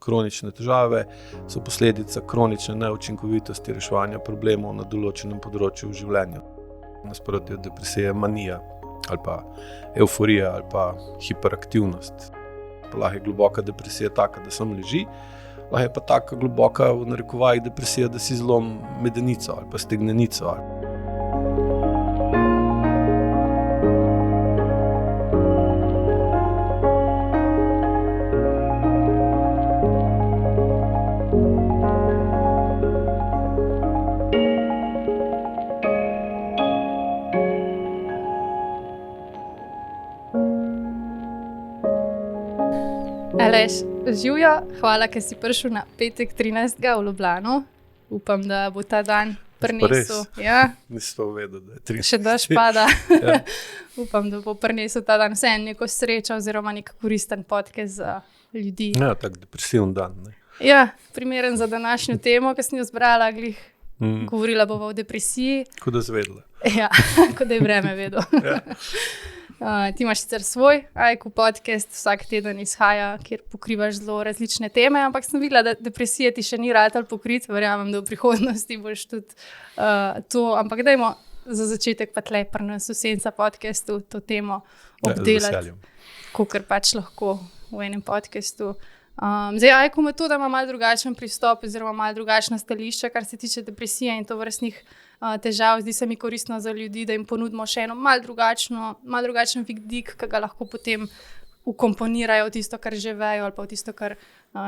kronične težave so posledica kronične neučinkovitosti reševanja problemov na določenem področju v življenju. Nasprotje od depresije je manija ali pa evforija ali pa hiperaktivnost. Lahko je globoka depresija taka, da samo leži, lahko je pa taka globoka v narekovajih depresija, da si zlom medenico ali pa stegnenico. Aleš, živjo, hvala, ker si prišel na petek 13. v Ljubljano. Upam, da bo ta dan prinesel. Ja. Nisem vedel, da je 13. Še daš pada. Ja. Upam, da bo prinesel ta dan vse neko srečo oziroma nek koristen podcast za ljudi. Ja, tak depresiven dan. Ne? Ja, primeren za današnjo temo, ki sem jo zbrala, govorila bova o depresiji. Ko da zvedla. Ja, kot da je vreme vedel. Ja. Ti imaš sicer svoj Ajku podcast, vsak teden izhaja, kjer pokrivaš zelo različne teme, ampak sem videla, da depresije ti še ni ratal pokrit, verjamem, da v prihodnosti boš tudi to, ampak dajmo za začetek pa tle pri nas v Senca podcastu to temo obdelati, kakor pač lahko v enem podcastu. Zdaj, Ajku metoda ima malo drugačen pristop oziroma malo drugačna stališča, kar se tiče depresije in tovrstnih težav. Zdi se mi koristno za ljudi, da jim ponudimo še eno malo drugačen vidik, ki ga lahko potem ukomponirajo v tisto, kar že vejo ali pa v tisto, kar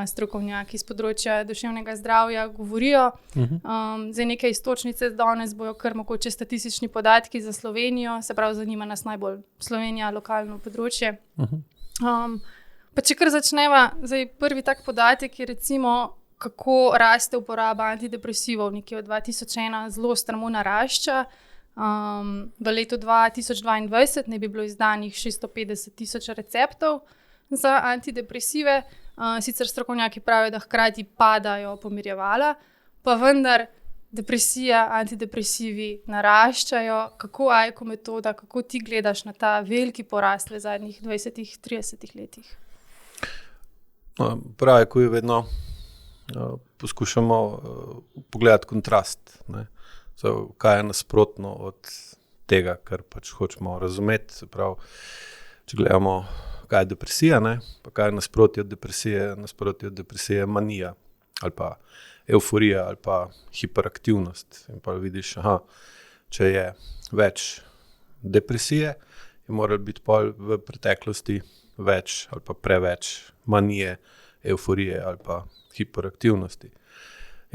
strokovnjaki z področja duševnega zdravja govorijo. Zdaj neke iztočnice danes bojo kar mogoče statistični podatki za Slovenijo, se pravi, zanima nas najbolj Slovenija, lokalno področje. Pa če kar začneva, zdaj prvi tak podatek je recimo, kako raste uporaba antidepresivov. Nekje od 2001 zelo strmo narašča. V letu 2022 ne bi bilo izdanih 650,000 receptov za antidepresive. Sicer strokovnjaki pravijo, da hkrati padajo pomirjevala, pa vendar depresija, antidepresivi naraščajo. Kako Ajko metoda, kako ti gledaš na ta veliki porast v zadnjih 20-30 letih? Pravi, ko je vedno poskušamo pogledati kontrast, ne? Kaj je nasprotno od tega, kar pač hočemo razumeti. Se pravi, če gledamo, kaj je depresija, ne? Pa kaj je nasprotje od depresije je manija ali pa evforija ali pa hiperaktivnost. In pa vidiš, če je več depresije, je moralo biti pol v preteklosti več ali pa preveč manije, evforije ali pa hiperaktivnosti.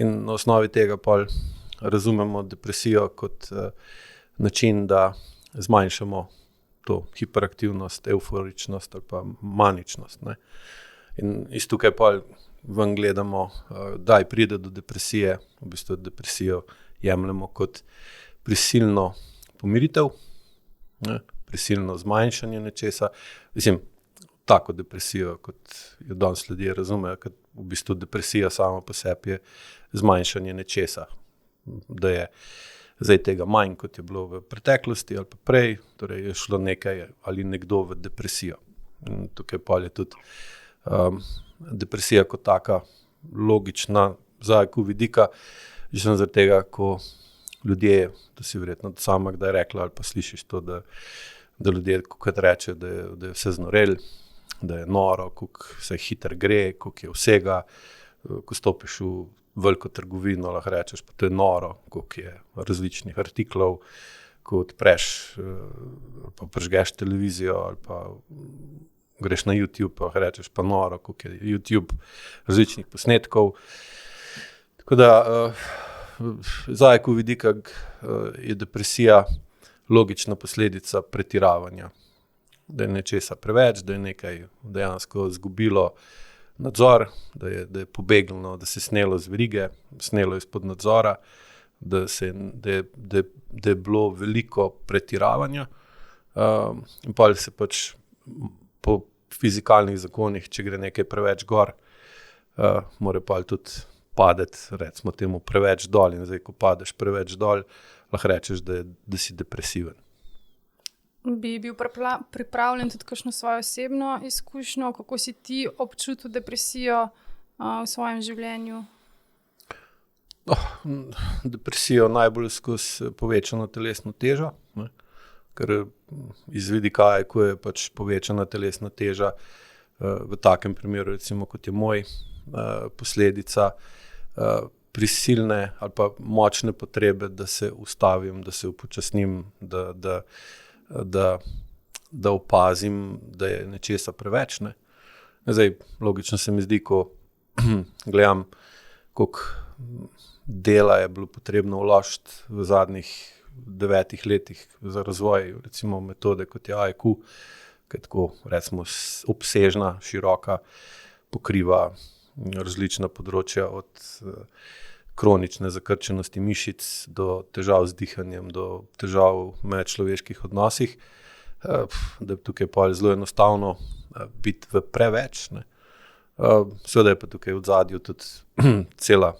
In na osnovi tega pol razumemo depresijo kot način, da zmanjšamo to hiperaktivnost, evforičnost ali pa maničnost. Ne? In iz tukaj pol ven gledamo, da pride do depresije, v bistvu depresijo jemljemo kot prisilno pomiritev, ne? Prisilno zmanjšanje nečesa. Mislim, tako depresijo, kot jo danes ljudje razumejo, ker v bistvu depresija sama po sebi je zmanjšanje nečesa. Da je zdaj tega manj, kot je bilo v preteklosti ali pa prej, torej je šlo nekaj ali nekdo v depresijo. In tukaj pa je tudi depresija kot taka logična za Ajku vidika, že sem zaradi tega, ko ljudje, to si verjetno sama kdaj rekla ali pa slišiš to, da ljudje kot reče, da je vse znorel, da je noro, koliko se hitro gre, koliko je vsega, ko stopiš v veliko trgovino, lahko rečeš, pa to je noro, koliko je različnih artiklov, ko odpreš, pa prežgeš televizijo ali pa greš na YouTube, pa rečeš, pa noro, koliko je YouTube različnih posnetkov. Tako da, za Ajku vidika je depresija logična posledica pretiravanja. Da je nečesa preveč, da je nekaj dejansko izgubilo nadzor, da je pobegnilo, da se je snelo z verige, snelo izpod nadzora, da je bilo veliko pretiravanja. In pa se pač po fizikalnih zakonih, če gre nekaj preveč gor, mora pa tudi padeti, recimo temu, preveč dol. In zdaj, ko padeš preveč dol, lahko rečeš, da si depresiven. Bi bil pripravljen tudi kakšno svojo osebno izkušnjo, kako si ti občutil depresijo v svojem življenju? Depresijo najbolj skozi povečano telesno težo, ne? Ker iz vidika IQ je pač povečana telesna teža v takem primeru, recimo kot je moj, posledica prisilne ali pa močne potrebe, da se ustavim, da se upočasnim, da opazim, da je nečesa preveč. Ne? Zdaj, logično se mi zdi, ko gledam, koliko dela je bilo potrebno vložiti v zadnjih 9 letih za razvoj, recimo metode kot je IQ, ki je tako, recimo, obsežna, široka, pokriva različna področja od kronične zakrčenosti mišic do težav z dihanjem, do težav v medčloveških odnosih, da je tukaj pa zelo enostavno biti v preveč. Ne. Seveda je pa tukaj v ozadju tudi celo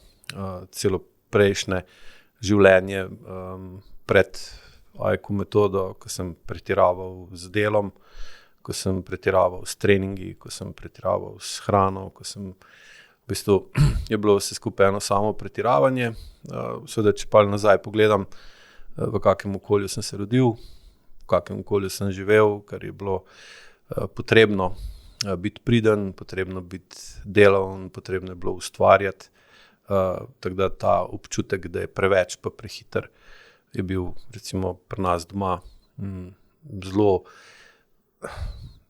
prejšnje življenje pred IQ metodo, ko sem pretiraval z delom, ko sem pretiraval s treningi, ko sem pretiraval s hrano, ko sem v bistvu je bilo vse skupaj eno samo pretiravanje. Seveda, če pa nazaj pogledam, v kakem okolju sem se rodil, v kakem okolju sem živel, kar je bilo potrebno biti priden, potrebno biti deloven, potrebno je bilo ustvarjati. Tako da ta občutek, da je preveč pa prehiter, je bil recimo pri nas doma zelo,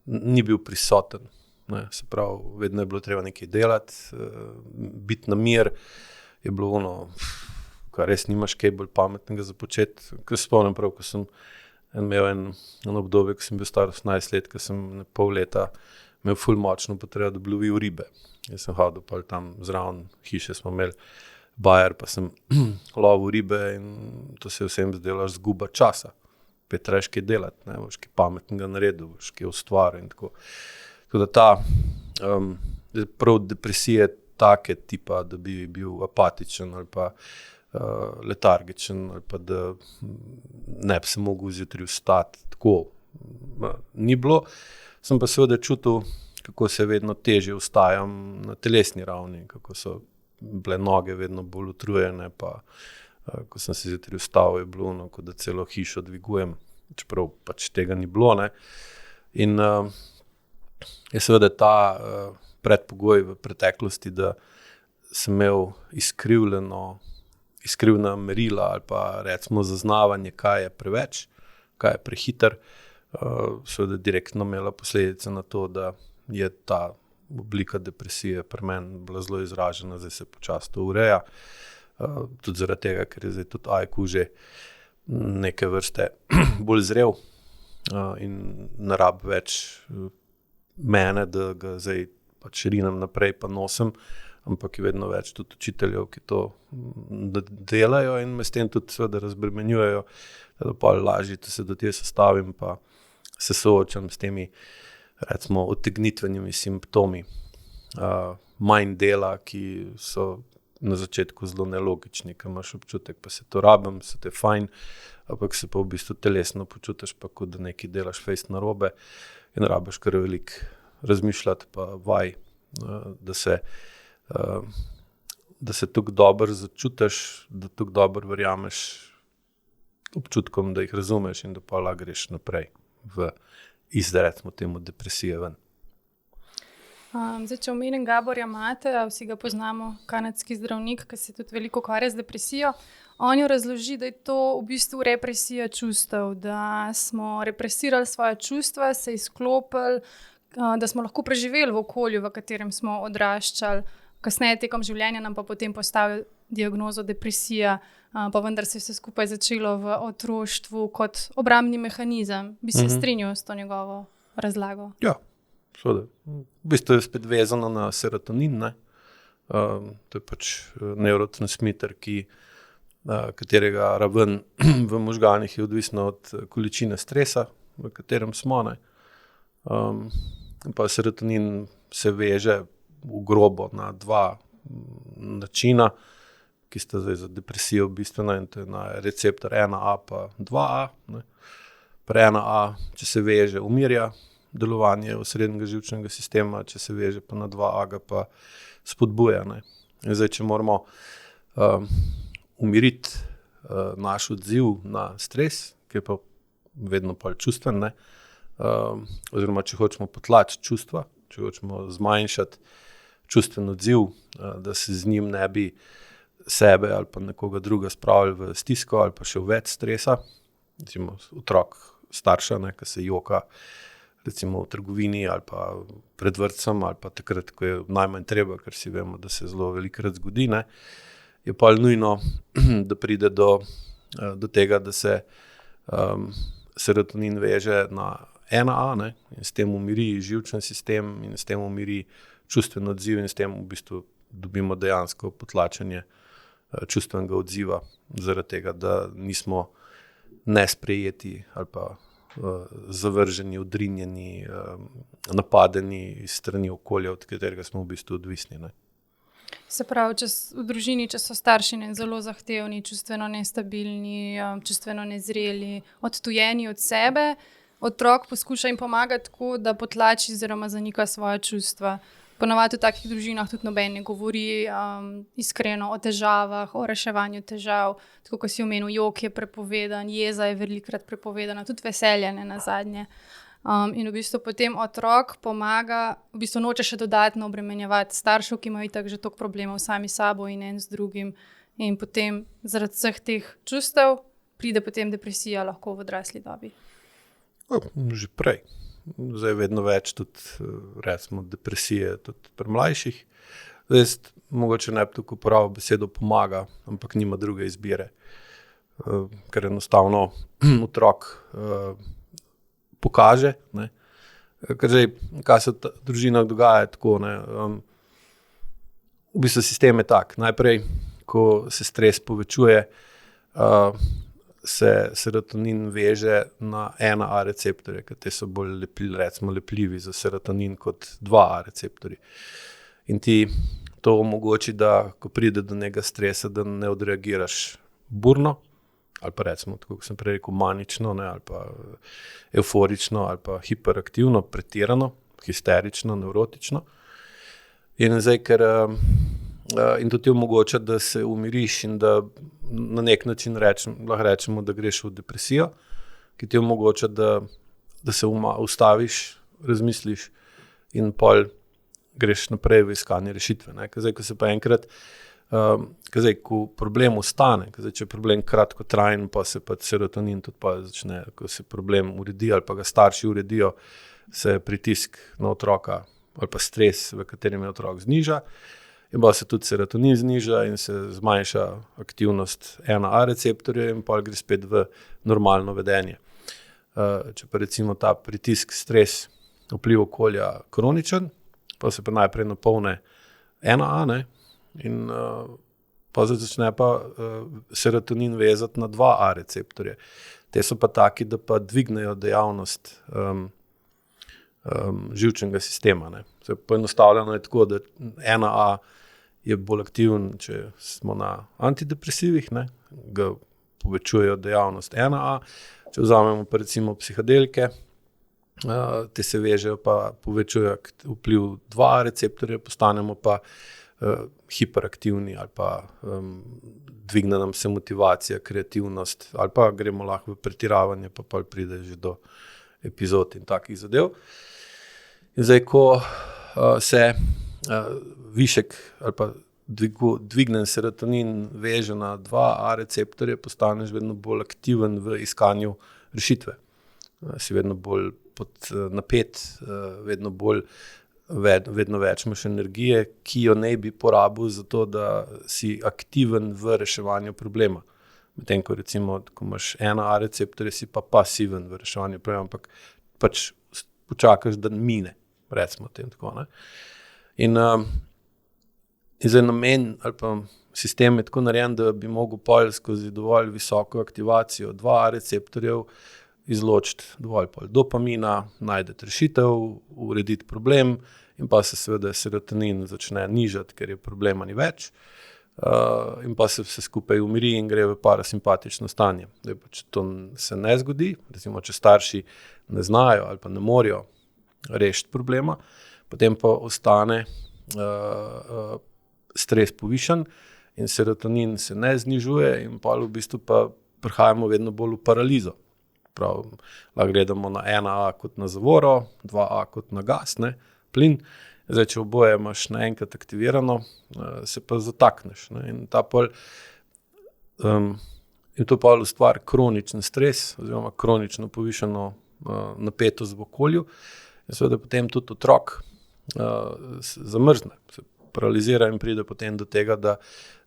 ni bil prisoten. Ne, se pravi, vedno je bilo treba nekaj delati, biti na mir, je bilo ono, kar res nimaš kaj bolj pametnega za početi. Ko se spomnim prav, ko sem imel en obdobje, ko sem bil star 18 let, ko sem pol leta imel ful močno potrebo, da bi lovil ribe. Jaz sem hodil pa tam zraven hiše, smo imeli bajer, pa sem lovil ribe in to se je vsem zdelo zguba časa. Pet trebaš kaj delati, ne, boš kaj pametnega naredil, boš kaj ustvaril in tako. Tako da ta prav depresije take tipa, da bi bil apatičen ali pa letargičen ali pa da ne bi se mogel zjutraj vstati, tako ni bilo. Sem pa seveda čutil, kako se vedno težje vstajam na telesni ravni, kako so bile noge vedno bolj utrujene, pa ko sem se zjutraj vstal, je bilo ono, kot da celo hišo dvigujem, čeprav pač tega ni bilo. Ne. In je seveda ta predpogoj v preteklosti, da sem imel izkrivljena merila ali pa recimo zaznavanje, kaj je preveč, kaj je prehiter, seveda direktno imela posledice na to, da je ta oblika depresije pri meni bila zelo izražena, zdaj se počasi to ureja, tudi zaradi tega, ker je zdaj tudi IQ že neke vrste bolj zrel in ne rab več mene, da ga zdaj pač rinem naprej pa nosim, ampak je vedno več tudi učiteljev, ki to delajo in me s tem tudi seveda razbremenjujejo, da pa lažje se do tega sestavim pa se soočam s temi recimo odtegnitvenimi simptomi manj dela, ki so na začetku zelo nelogični, ko imaš občutek, pa se to rabim, se te fajn, ampak se pa v bistvu telesno počutiš, pa kot da nekaj delaš fejst narobe in rabiš kar veliko razmišljati, pa vaj, da se tako dobro začutiš, da tako dobro verjameš občutkom, da jih razumeš in da pa lahko greš naprej iz recimo temu depresije ven. Zdaj, če omenim Gaborja Mate, vsi ga poznamo, kanadski zdravnik, ki se tudi veliko ukvarja z depresijo. On jo razloži, da je to v bistvu represija čustev, da smo represirali svoje čustva, se izklopili, da smo lahko preživeli v okolju, v katerem smo odraščali. Kasneje tekom življenja nam pa potem postavijo diagnozo depresija, pa vendar se je vse skupaj začelo v otroštvu kot obrambni mehanizem. Bi se strinjal s to njegovo razlago? Ja. Seveda. V bistvu je spet vezano na serotonin, ne? To je pač nevrotransmiter, katerega raven v možganih je odvisna od količine stresa, v katerem smo. Ne? Pa serotonin se veže v grobo na dva načina, ki sta zdaj za depresijo bistvena, in to je na receptor 1A pa 2A. Ne? Pri 1A, če se veže, umirja delovanje osrednjega živčnega sistema, če se veže pa na 2A, ga pa spodbuja. Ne. In zdaj, če moramo umiriti naš odziv na stres, ki je pa vedno pa čustven, ne, oziroma če hočemo potlačiti čustva, če hočemo zmanjšati čustven odziv, da se z njim ne bi sebe ali pa nekoga druga spravili v stisko ali pa še v več stresa, recimo otrok starša, ne, ki se joka recimo v trgovini ali pa pred vrtcem ali pa takrat, ko je najmanj treba, ker si vemo, da se zelo velikokrat zgodi, ne, je pa nujno, da pride do tega, da se serotonin veže na 1A, ne, in s tem umiri živčen sistem in s tem umiri čustven odziv in s tem v bistvu dobimo dejansko potlačenje čustvenega odziva zaradi tega, da nismo nesprejeti ali pa zavrženi, odrinjeni, napadeni iz strani okolja, od katerega smo v bistvu odvisni. Ne. Se pravi, v družini, če so starši zelo zahtevni, čustveno nestabilni, čustveno nezreli, odtujeni od sebe, otrok poskuša jim pomagati tako, da potlači oziroma zanika svoja čustva. Ponavadi v takih družinah tudi noben ne govori iskreno o težavah, o reševanju težav, tako kot si omenil, jok je prepovedan, jeza je velikokrat prepovedana, tudi veselje ne nazadnje. In v bistvu potem otrok pomaga, v bistvu noče še dodatno obremenjevati staršev, ki imajo itak že toliko problemov sami s sabo in en z drugim. In potem zaradi vseh teh čustev pride potem depresija lahko v odrasli dobi. Že prej. Zdaj vedno več tudi, recimo, depresije tudi pri mlajših. Zdaj, mogoče ne bi tako uporabil besedo pomaga, ampak nima druge izbire. Ker enostavno otrok pokaže, ne. Ker zdaj, kaj se v družinah dogaja tako, ne. V bistvu sistem je tak. Najprej, ko se stres povečuje, se serotonin veže na 1A receptorje, ker te so bolj lepljivi za serotonin kot 2A receptorji. In ti to omogoči, da ko pride do nekega stresa, da ne odreagiraš burno, ali pa recimo, tako kot sem prej rekel, manično, ne, ali pa evforično, ali pa hiperaktivno, pretirano, histerično, nevrotično. In zdaj, ker in to ti omogoča, da se umiriš in da na nek način lahko rečemo, da greš v depresijo, ki ti omogoča, da se ustaviš, razmisliš in pol greš naprej v iskanje rešitve. Ne. Zdaj, ko se pa enkrat, ko problem ostane, če je problem kratkotrajen, pa se pa serotonin tudi pa začne, ko se problem uredi ali pa ga starši uredijo, se pritisk na otroka ali pa stres, v katerem je otrok, zniža. In pa se tudi serotonin zniža in se zmanjša aktivnost 1A receptorja in pa gre spet v normalno vedenje. Če pa recimo ta pritisk, stres, vpliv okolja kroničen, pa se pa najprej napolne 1A, ne, in pa začne pa serotonin vezati na 2A receptorje. Te so pa taki, da pa dvignejo dejavnost živčnega sistema. Ne. Poenostavljeno je tako, da 1A je bolj aktiven, če smo na antidepresivih, ne, ga povečujejo dejavnost 1A. Če vzamemo pa recimo psihodelike, te se vežejo pa povečujejo vpliv 2A receptorja, postanemo pa hiperaktivni ali pa dvigne nam se motivacija, kreativnost ali pa gremo lahko v pretiravanje, pa pride že do epizod in takih zadev. In zdaj, ko se višek ali pa dvignen serotonin veže na 2A receptorje, postaneš vedno bolj aktiven v iskanju rešitve. Si vedno bolj napet, vedno več imaš energije, ki jo ne bi porabil za to, da si aktiven v reševanju problema. Medtem ko recimo, ko imaš 1A receptorje, si pa pasiven v reševanju problema, ampak pač počakaš, da mine, recimo tem tako, ne. In zdaj namen ali pa sistem je tako narejen, da bi mogel pol skozi dovolj visoko aktivacijo 2A receptorjev izločiti dovolj pol dopamina, najti rešitev, urediti problem in pa se seveda serotonin začne nižati, ker je problema ni več, in pa se vse skupaj umiri in gre v parasimpatično stanje. Zdaj pa, če to se ne zgodi, recimo, če starši ne znajo ali pa ne morejo rešiti problema, potem pa ostane stres povišen in serotonin se ne znižuje in pa v bistvu pa prihajamo vedno bolj v paralizo. Lahko gledamo na 1A kot na zavoro, 2A kot na gas, ne, plin. Zdaj, če oboje imaš naenkrat aktivirano, se pa zatakneš. Ne, in to pa ustvari kroničen stres oziroma kronično povišeno napetost v okolju. In seveda potem tudi otrok zamrzne, se paralizira in pride potem do tega,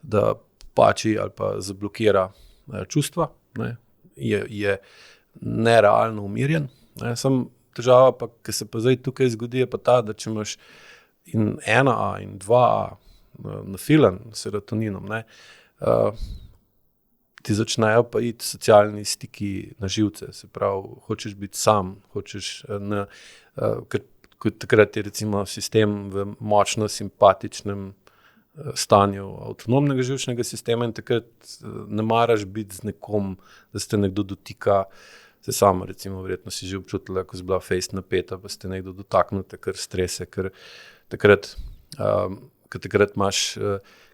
da pači ali pa zablokira čustva, ne, je nerealno umirjen. Ne, sam težava pa, ki se pa zdaj tukaj zgodi, je pa ta, da če imaš in 1A in 2A nafilan serotoninom, ne, ti začnejo pa iti socialni stiki na živce, se pravi, hočeš biti sam, ker takrat je recimo sistem v močno simpatičnem stanju avtonomnega živčnega sistema in takrat ne maraš biti z nekom, da se te nekdo dotika, se sama recimo verjetno si že občutila, ko si bila fejst napeta, pa se te nekdo dotaknil, te kar strese, ker takrat imaš,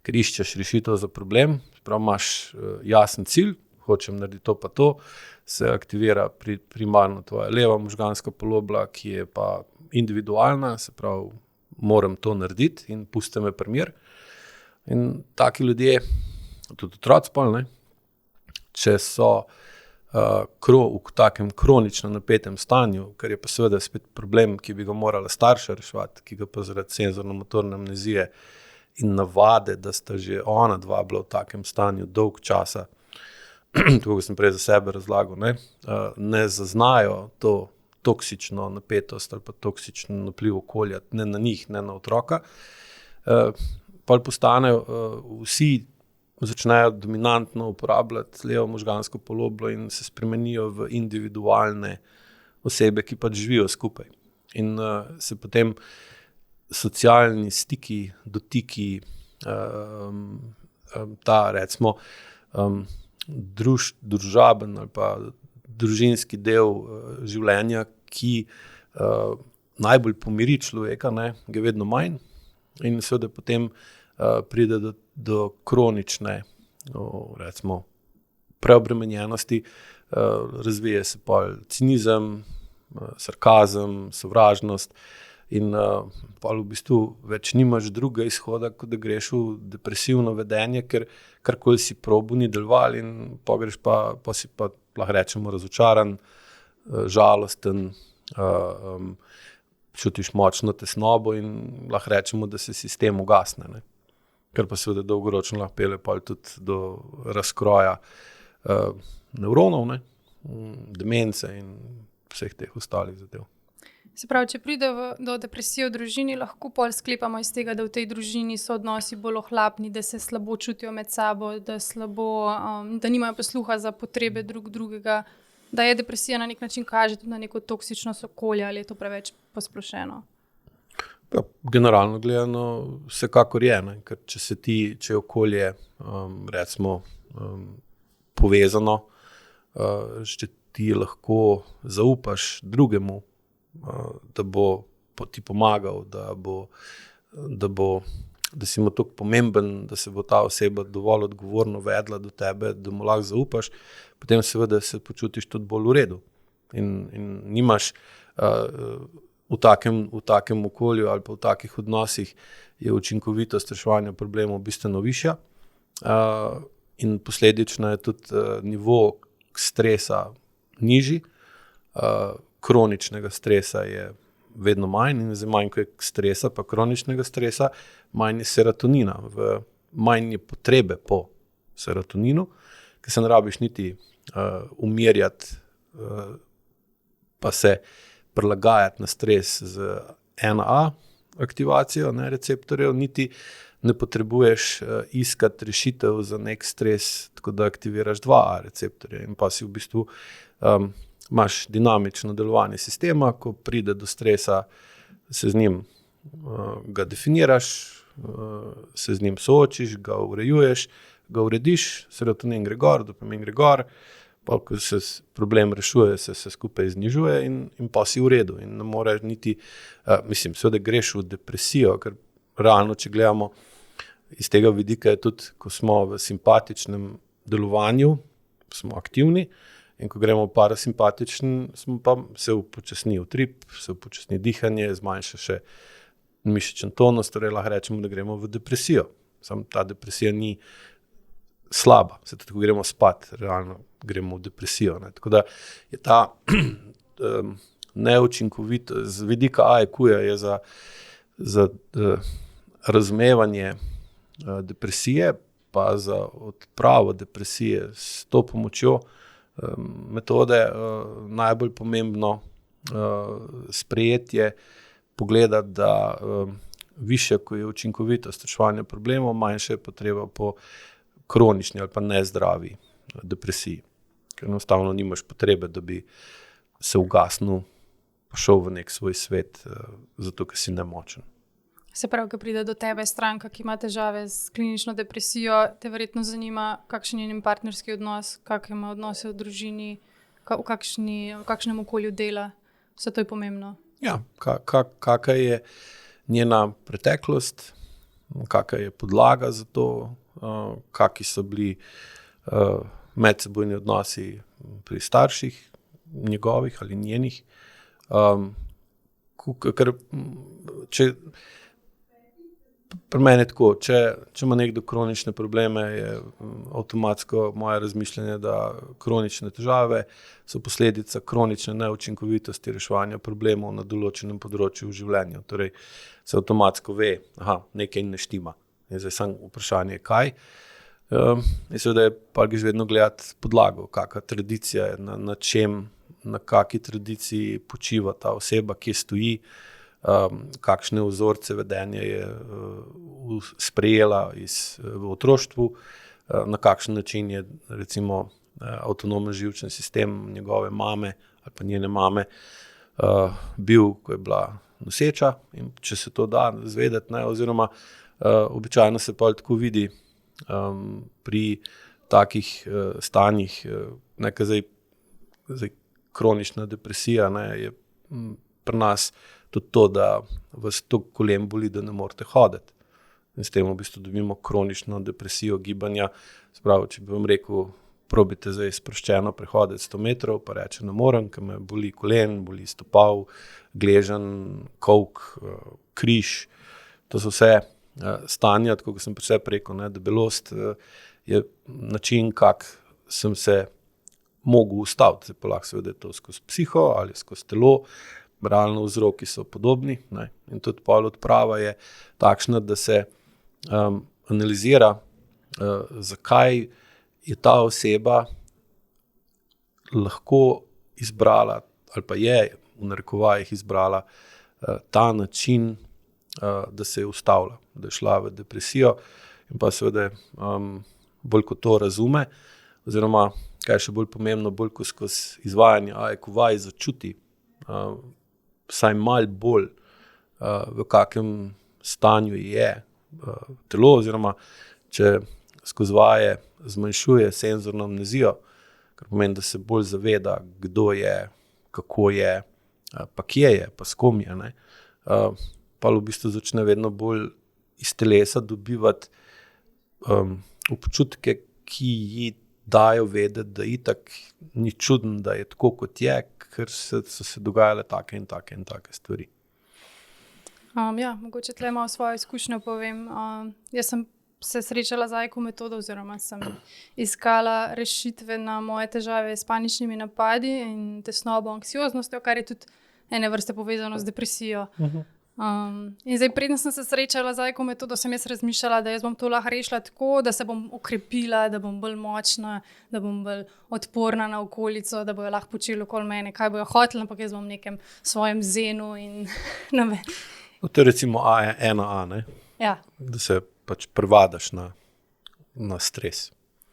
ker iščeš rešitev za problem, prav imaš jasen cilj, hočem narediti to pa to, se aktivira primarno tvoja leva možganska polobla, ki je pa individualna, se pravi, moram to narediti in pusti me pri miru. In taki ljudje, tudi otroci pol, ne, če so v takem kronično napetem stanju, kar je pa seveda spet problem, ki bi ga morala starša reševati, ki ga pa zaradi senzorno-motorne amnezije in navade, da sta že ona dva bila v takem stanju dolg časa, tako kot sem prej za sebe razlagal, ne zaznajo to toksično napetost ali pa toksičen vpliv okolja, ne na njih, ne na otroka, pa postanejo vsi, začnejo dominantno uporabljati levo možgansko poloblo in se spremenijo v individualne osebe, ki pač živijo skupaj. In se potem socialni stiki, dotiki, ta recimo družaben ali pa družinski del življenja, ki najbolj pomiri človeka, ne, ga je vedno manj in seveda potem pride do kronične, recimo, preobremenjenosti, razvije se pol cinizem, sarkazem, sovražnost in pol v bistvu več nimaš drugega izhoda, kot da greš v depresivno vedenje, ker karkoli si probil, ni deloval in pogreš pa si pa lahko rečemo razočaran, žalosten, čutiš močno tesnobo in lahko rečemo, da se sistem ugasne, ne. Kar pa seveda dolgoročno lahko pelje pol tudi do razkroja nevronov, ne, demence in vseh teh ostalih zadev. Se pravi, če pride do depresije v družini, lahko pol sklepamo iz tega, da v tej družini so odnosi bolj ohlapni, da se slabo čutijo med sabo, da nimajo posluha za potrebe drugega, da je depresija na nek način kaže tudi na neko toksičnost okolja, ali je to preveč posplošeno? Ja, generalno gledano vsekakor je, ne? Ker če je okolje recimo povezano, če ti lahko zaupaš drugemu, da bo ti pomagal, da si mu toliko pomemben, da se bo ta oseba dovolj odgovorno vedla do tebe, da mu lahko zaupaš, potem seveda se počutiš tudi bolj v redu. In nimaš v takem okolju ali pa v takih odnosih je učinkovitost reševanja problemov bistveno višja in posledično je tudi nivo stresa nižji, kroničnega stresa je vedno manj in manj kot stresa, pa kroničnega stresa, manj je serotonina, manj je potrebe po serotoninu, ker se ne rabiš niti umirjati pa se prilagajati na stres z 1A aktivacijo, ne, receptorjev, niti ne potrebuješ iskati rešitev za nek stres, tako da aktiviraš 2A receptorje in pa si v bistvu imaš dinamično delovanje sistema, ko pride do stresa, se z njim ga definiraš, se z njim soočiš, ga urejuješ, ga urediš, serotonin gre gor, dopamin gre gor, pa ko se problem rešuje, se skupaj znižuje in pa si v redu in ne moreš niti, seveda greš v depresijo, ker realno, če gledamo iz tega vidika, je tudi, ko smo v simpatičnem delovanju, smo aktivni, in ko gremo v parasimpatičen, se upočasni utrip, se upočasni dihanje, zmanjša še mišičen tonus, torej lahko rečemo, da gremo v depresijo. Samo ta depresija ni slaba, se tudi, ko gremo spat, realno gremo v depresijo. Ne. Tako da je ta neučinkovit, z vidika AEQ-ja je za razumevanje depresije, pa za odpravo depresije s to pomočjo metode najbolj pomembno sprejetje pogleda, da višja, ko je učinkovitost reševanja problemov, manjša je potreba po kronični ali pa nezdravi depresiji. Ker enostavno nimaš potrebe, da bi se ugasnil, pa šel v nek svoj svet, zato ker si nemočen. Se pravi, ko pride do tebe stranka, ki ima težave s klinično depresijo, te verjetno zanima, kakšen je njen partnerski odnos, kakšne ima odnose v družini, v kakšnem okolju dela. Vse to je pomembno. Ja, kakšna je njena preteklost, kakšna je podlaga za to, kakšni so bili medsebojni odnosi pri starših njegovih ali njenih. Ker če pri meni je tako, če ima nekdo kronične probleme, je avtomatsko moje razmišljanje, da kronične težave so posledica kronične neučinkovitosti reševanja problemov na določenem področju v življenju. Torej se avtomatsko ve, nekaj ne štima. In zdaj samo vprašanje, kaj. In seveda je pa greš vedno gledati podlago, kakšna tradicija je, na čem, na kakšni tradiciji počiva ta oseba, kje stoji, kakšne vzorce vedenja je sprejela v otroštvu, na kakšen način je recimo avtonomen živčni sistem njegove mame ali pa njene mame bil, ko je bila noseča, in če se to da zvedeti, ne, oziroma običajno se pa tako vidi pri takih stanjih, nekaj zdaj kronična depresija, ne, je pri nas tudi to, da vas toliko kolen boli, da ne morete hoditi. In s tem v bistvu dobimo kronično depresijo gibanja. Spravi, če bi vam rekel, probite zdaj sproščeno prehoditi 100 metrov, pa reče, ne morem, ker me boli kolen, boli stopal, gleženj, kolk, križ. To so vse stanja, tako kot sem pri sebi rekel, ne, debelost je način, kak sem se mogel ustaviti. Se pa lahko seveda to skozi psiho ali skozi telo. Realno vzroki so podobni, ne? In tudi pol odprava je takšna, da se analizira, zakaj je ta oseba lahko izbrala ali pa je v narekovajih izbrala ta način, da se je ustavila, da je šla v depresijo, in pa seveda bolj kot to razume, oziroma kaj je še bolj pomembno, bolj ko skozi izvajanje AEQ-vaj začuti vsaj malo bolj, v kakem stanju je telo, oziroma če skozi vaje zmanjšuje senzorno amnezijo, kar pomeni, da se bolj zaveda, kdo je, kako je, pa kje je, pa s kom je, ne. Pa v bistvu začne vedno bolj iz telesa dobivati občutke, ki ji dajo vedeti, da itak ni čudno, da je tako, kot je, ker so se dogajale take in take stvari. Ja, mogoče tle malo svojo izkušnjo povem. Jaz sem se srečala z AEQ metodo, oziroma sem iskala rešitve na moje težave s paničnimi napadi in tesnobo, anksioznostjo, kar je tudi ene vrste povezano z depresijo. In zdaj, preden sem se srečala z AEQ metodo, sem jaz razmišljala, da jaz bom to lahko rešila tako, da se bom okrepila, da bom bolj močna, da bom bolj odporna na okolico, da bojo lahko počeli okoli mene, kaj bojo hoteli, ampak jaz bom v nekem svojem zenu in ne vem. To je recimo 1A, ne? Ja. Da se pač privadaš na stres.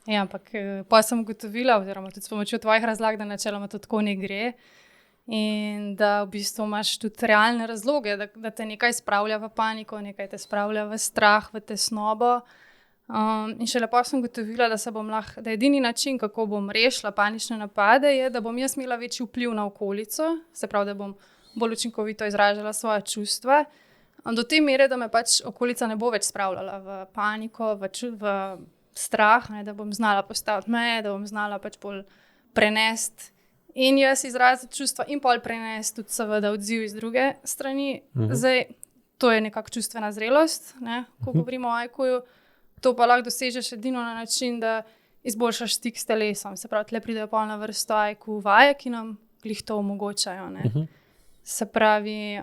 Ja, ampak pa sem ugotovila, oziroma tudi s pomočjo tvojih razlag, da načeloma to tako ne gre. In da v bistvu imaš tudi realne razloge, da te nekaj spravlja v paniko, nekaj te spravlja v strah, v tesnobo. In še lepo sem ugotovila, da je edini način, kako bom rešila panične napade, je, da bom jaz imela večji vpliv na okolico, se pravi, da bom bolj učinkovito izražala svoja čustva. Do te mere, da me pač okolica ne bo več spravljala v paniko, v strah, ne, da bom znala postaviti meje, da bom znala pač bolj prenesti in jaz izraziti čustva in pol prenesti tudi seveda odziv iz druge strani. Zdaj, to je nekako čustvena zrelost, ne, ko govorimo o IQ-ju, to pa lahko dosežeš edino na način, da izboljšaš stik s telesom. Se pravi, tle pridejo pol na vrsto IQ vaje, ki nam glih to omogočajo, ne. Se pravi,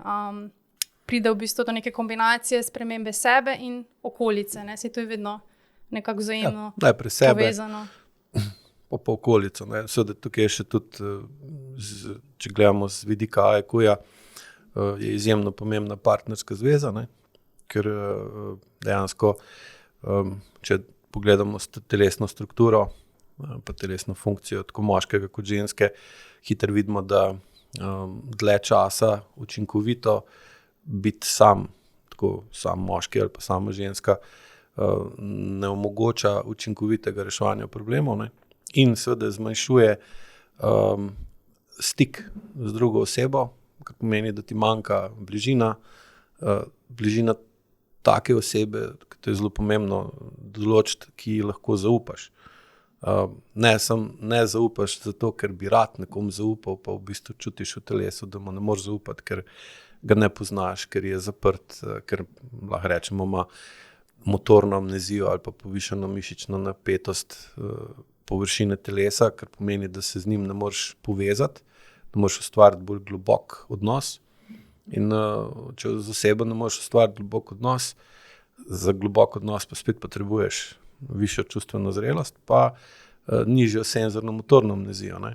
pride v bistvu do neke kombinacije spremembe sebe in okolice, ne, se to je vedno nekako vzajemno povezano. Pa okolico, ne. Seveda tukaj je še tudi, če gledamo z vidika IQ-ja, je izjemno pomembna partnerska zveza, ne, ker dejansko, če pogledamo telesno strukturo, pa telesno funkcijo, tako moškega kot ženske, hitro vidimo, da dlje časa učinkovito biti sam moški ali pa sama ženska, ne omogoča učinkovitega reševanja problemov, ne, in seveda zmanjšuje stik z drugo osebo, kar pomeni, da ti manjka bližina take osebe, to je zelo pomembno določiti, ki lahko zaupaš. Ne zaupaš zato, ker bi rad nekom zaupal, pa v bistvu čutiš v telesu, da mu ne moreš zaupati, ker ga ne poznaš, ker je zaprt, ker lahko rečemo, ima motorno amnezijo ali pa povišano mišično napetost površine telesa, kar pomeni, da se z njim ne moreš povezati, ne moreš ustvariti bolj globok odnos. In če z osebo ne moreš ustvariti globok odnos, za globok odnos pa spet potrebuješ višjo čustveno zrelost, pa nižjo senzorno-motorno amnezijo, ne.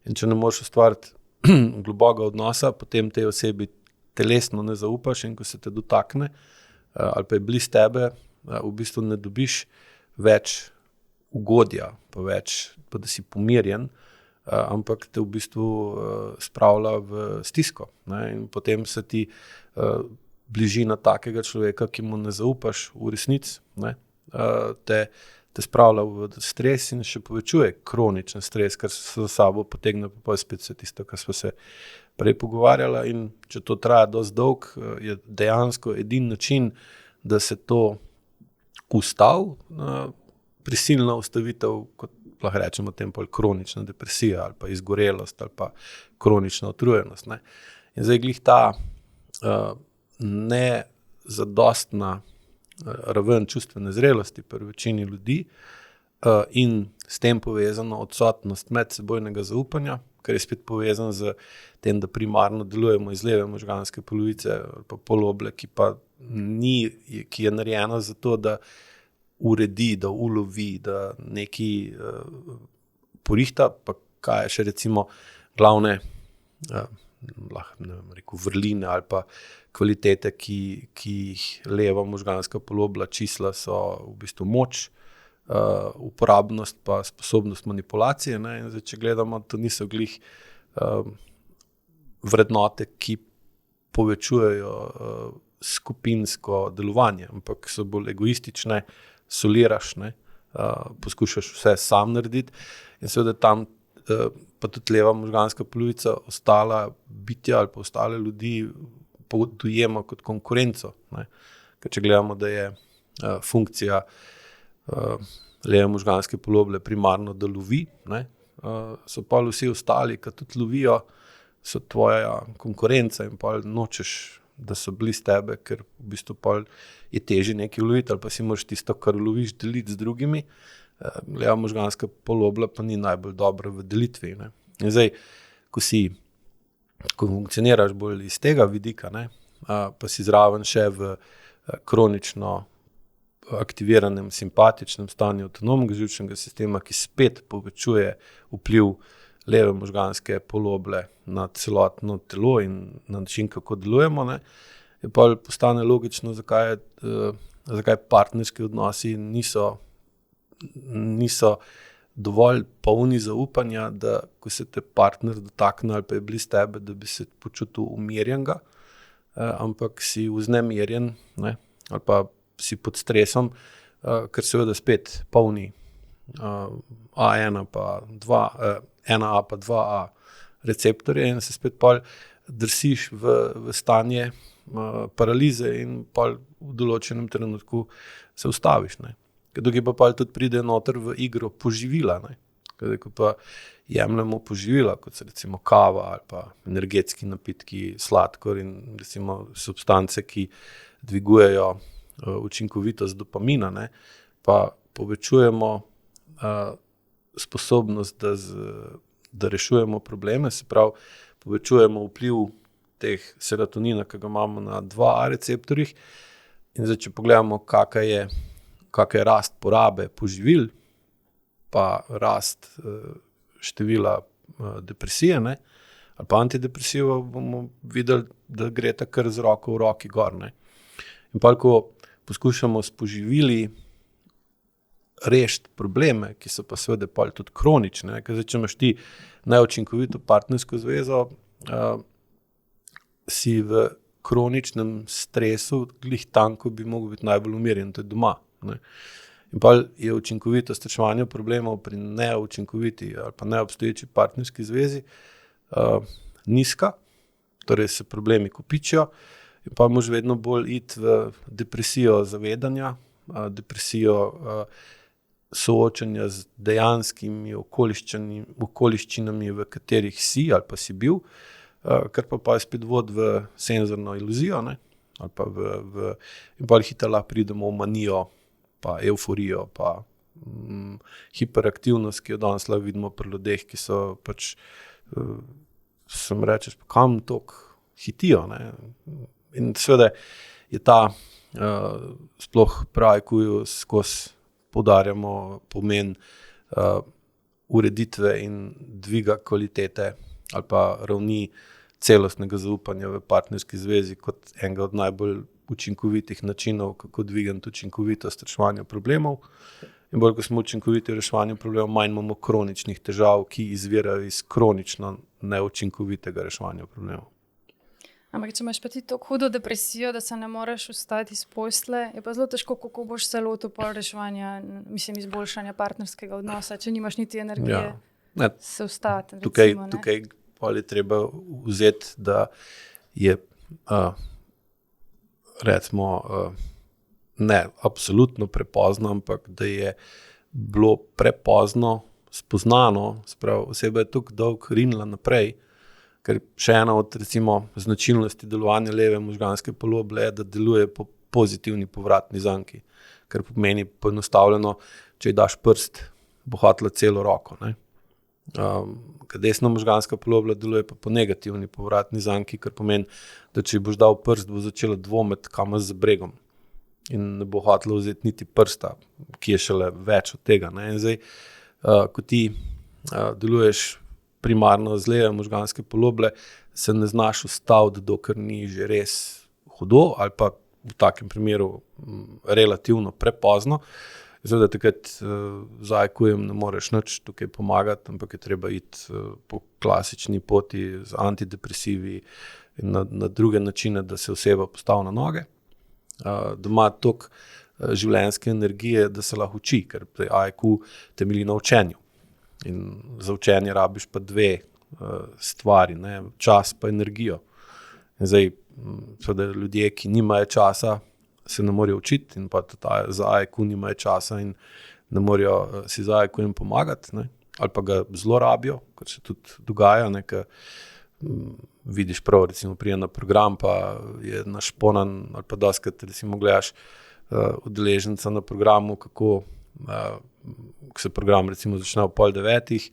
In če ne moreš ustvariti globokega odnosa, potem tej osebi telesno ne zaupaš in ko se te dotakne ali pa je blizu tebe, v bistvu ne dobiš več ugodja, pa da si pomirjen, ampak te v bistvu spravlja v stisko, ne, in potem se ti bližina takega človeka, ki mu ne zaupaš v resnici, ne, te spravlja v stres in še povečuje kroničen stres, kar se za sabo potegne pa spet vse tisto, kar smo se prej pogovarjala, in če to traja dosti dolg, je dejansko edini način, da se to ustavi, prisilna ustavitev, kot lahko rečemo tem pol kronična depresija ali pa izgorelost ali pa kronična utrujenost, ne. In zdaj glih ta nezadostna raven čustvene zrelosti pri večini ljudi in s tem povezano odsotnost medsebojnega zaupanja, kar je spet povezan z tem, da primarno delujemo iz leve možganske polovice ali pa poloble, ki je narejena za to, da uredi, da ulovi, da nekaj porihta, pa kaj je še recimo glavne vrline ali pa kvalitete, ki jih leva možganska polobla čisla, so v bistvu moč, uporabnost pa sposobnost manipulacije, ne, in zdaj, če gledamo, to niso glih vrednote, ki povečujejo skupinsko delovanje, ampak so bolj egoistične, soliraš, ne, poskušaš vse sam narediti in seveda tam pa tudi leva možganska polovica ostala bitja ali pa ostale ljudi dojema kot konkurenco, ne, ker če gledamo, da je funkcija leve možganske poloble primarno, da lovi, ne, so pa vsi ostali, ki tudi lovijo, so tvoja konkurenca in pa nočeš, da so blizu tebe, ker v bistvu pa je težje nekaj uloviti ali pa si moraš tisto, kar loviš, deliti z drugimi. Leva možganska polobla pa ni najbolj dobra v delitvi, ne. In zdaj, ko funkcioniraš bolj iz tega vidika, ne, pa si zraven še v kronično aktiviranem simpatičnem stanju avtonomnega živčnega sistema, ki spet povečuje vpliv leve možganske poloble na celotno telo in na način, kako delujemo, ne, je pa postane logično, zakaj partnerski odnosi niso dovolj polni zaupanja, da ko se te partner dotakne ali pa je blizu tebe, da bi se počutil umirjenega, ampak si vznemirjen, ne, ali pa si pod stresom, ker seveda spet polni A1 pa 2, 1A pa 2A receptorje in se spet pol drsiš v stanje paralize in pol v določenem trenutku se ustaviš. Ne. Tukaj pa pol tudi pride noter v igro poživila. Ne. Ko pa jemljemo poživila, kot so recimo kava ali pa energetski napitki, sladkor in recimo substance, ki dvigujejo učinkovitost dopamina, ne, pa povečujemo sposobnost, da rešujemo probleme, se pravi, povečujemo vpliv teh serotonina, ki ga imamo na 2A receptorjih. In zdaj, če pogledamo, kakšna je rast porabe poživil, pa rast števila depresije, ne, ali pa antidepresiva, bomo videli, da gre ta kar z roko v roki gor. Ne. In pa, ko poskušamo s poživili rešiti probleme, ki so pa seveda tudi kronične, ker zdaj, če imaš ti neučinkovito partnersko zvezo, si v kroničnem stresu, glih tam, ko bi mogel biti najbolj umirjen, to je doma. Ne. In pa je učinkovitost reševanja problemov pri neučinkoviti ali pa neobstoječi partnerski zvezi nizka, torej se problemi kopičijo, in pa moraš vedno bolj iti v depresijo zavedanja, depresijo soočanja z dejanskimi okoliščinami, v katerih si ali pa si bil, kar pa je spet vod v senzorno iluzijo, ne? Ali pa in pa hitro lahko pridemo v manijo, pa euforijo, pa hiperaktivnost, ki jo danes lahko vidimo pri ljudeh, ki so pač, sem rečeš, pa kam toliko hitijo, ne? In seveda je ta sploh pravi, ko jo skozi poudarjamo pomen ureditve in dviga kvalitete ali pa ravni celostnega zaupanja v partnerski zvezi kot enega od najbolj učinkovitih načinov, kako dvigati učinkovitost reševanja problemov. In bolj, ko smo učinkoviti v reševanju problemov, manj imamo kroničnih težav, ki izvirajo iz kronično neučinkovitega reševanja problemov. Ampak, če imaš pa ti tako hudo depresijo, da se ne moreš vstati iz posle, je pa zelo težko, kako boš se lotil pol reševanja, izboljšanja partnerskega odnosa, če nimaš niti energije se vstati. Tukaj pol je treba vzeti, da je recimo ne absolutno prepozno, ampak da je bilo prepozno spoznano, sprav, oseba je tako dolgo rinila naprej, ker še ena od recimo značilnosti delovanja leve možganske poloble je, da deluje po pozitivni povratni zanki, kar pomeni poenostavljeno, če ji daš prst, bo hotela celo roko. Ne? Ker desna možganska polobla deluje pa po negativni povratni zanki, kar pomeni, da če ji boš dal prst, bo začela dvomiti, kam z bregom in ne bo hotela vzeti niti prsta, ki je šele več od tega. Ne? In zdaj, ko ti deluješ primarno z leve možganske poloble, se ne znaš ustaviti, dokler ni že res hudo ali pa v takem primeru relativno prepozno. Zdaj, da takrat z AIQ-jem ne moreš nič tukaj pomagati, ampak je treba iti po klasični poti z antidepresivi in na druge načine, da se oseba postavi na noge. Doma toliko življenjske energije, da se lahko uči, ker AIQ temelji na učenju. In za učenje rabiš pa dve stvari, ne? Čas pa energijo. In zdaj, seveda ljudje, ki nimajo časa, se ne morejo učiti in pa tudi za AIQ nimajo časa in ne morejo si za AIQ-jem pomagati, ne? Ali pa ga zelo rabijo, kot se tudi dogaja, ne? Ker vidiš prav, recimo prije na program, pa je našponan, ali pa doskrat recimo gledaš udeleženca na programu, kako se program recimo začne ob 8:30,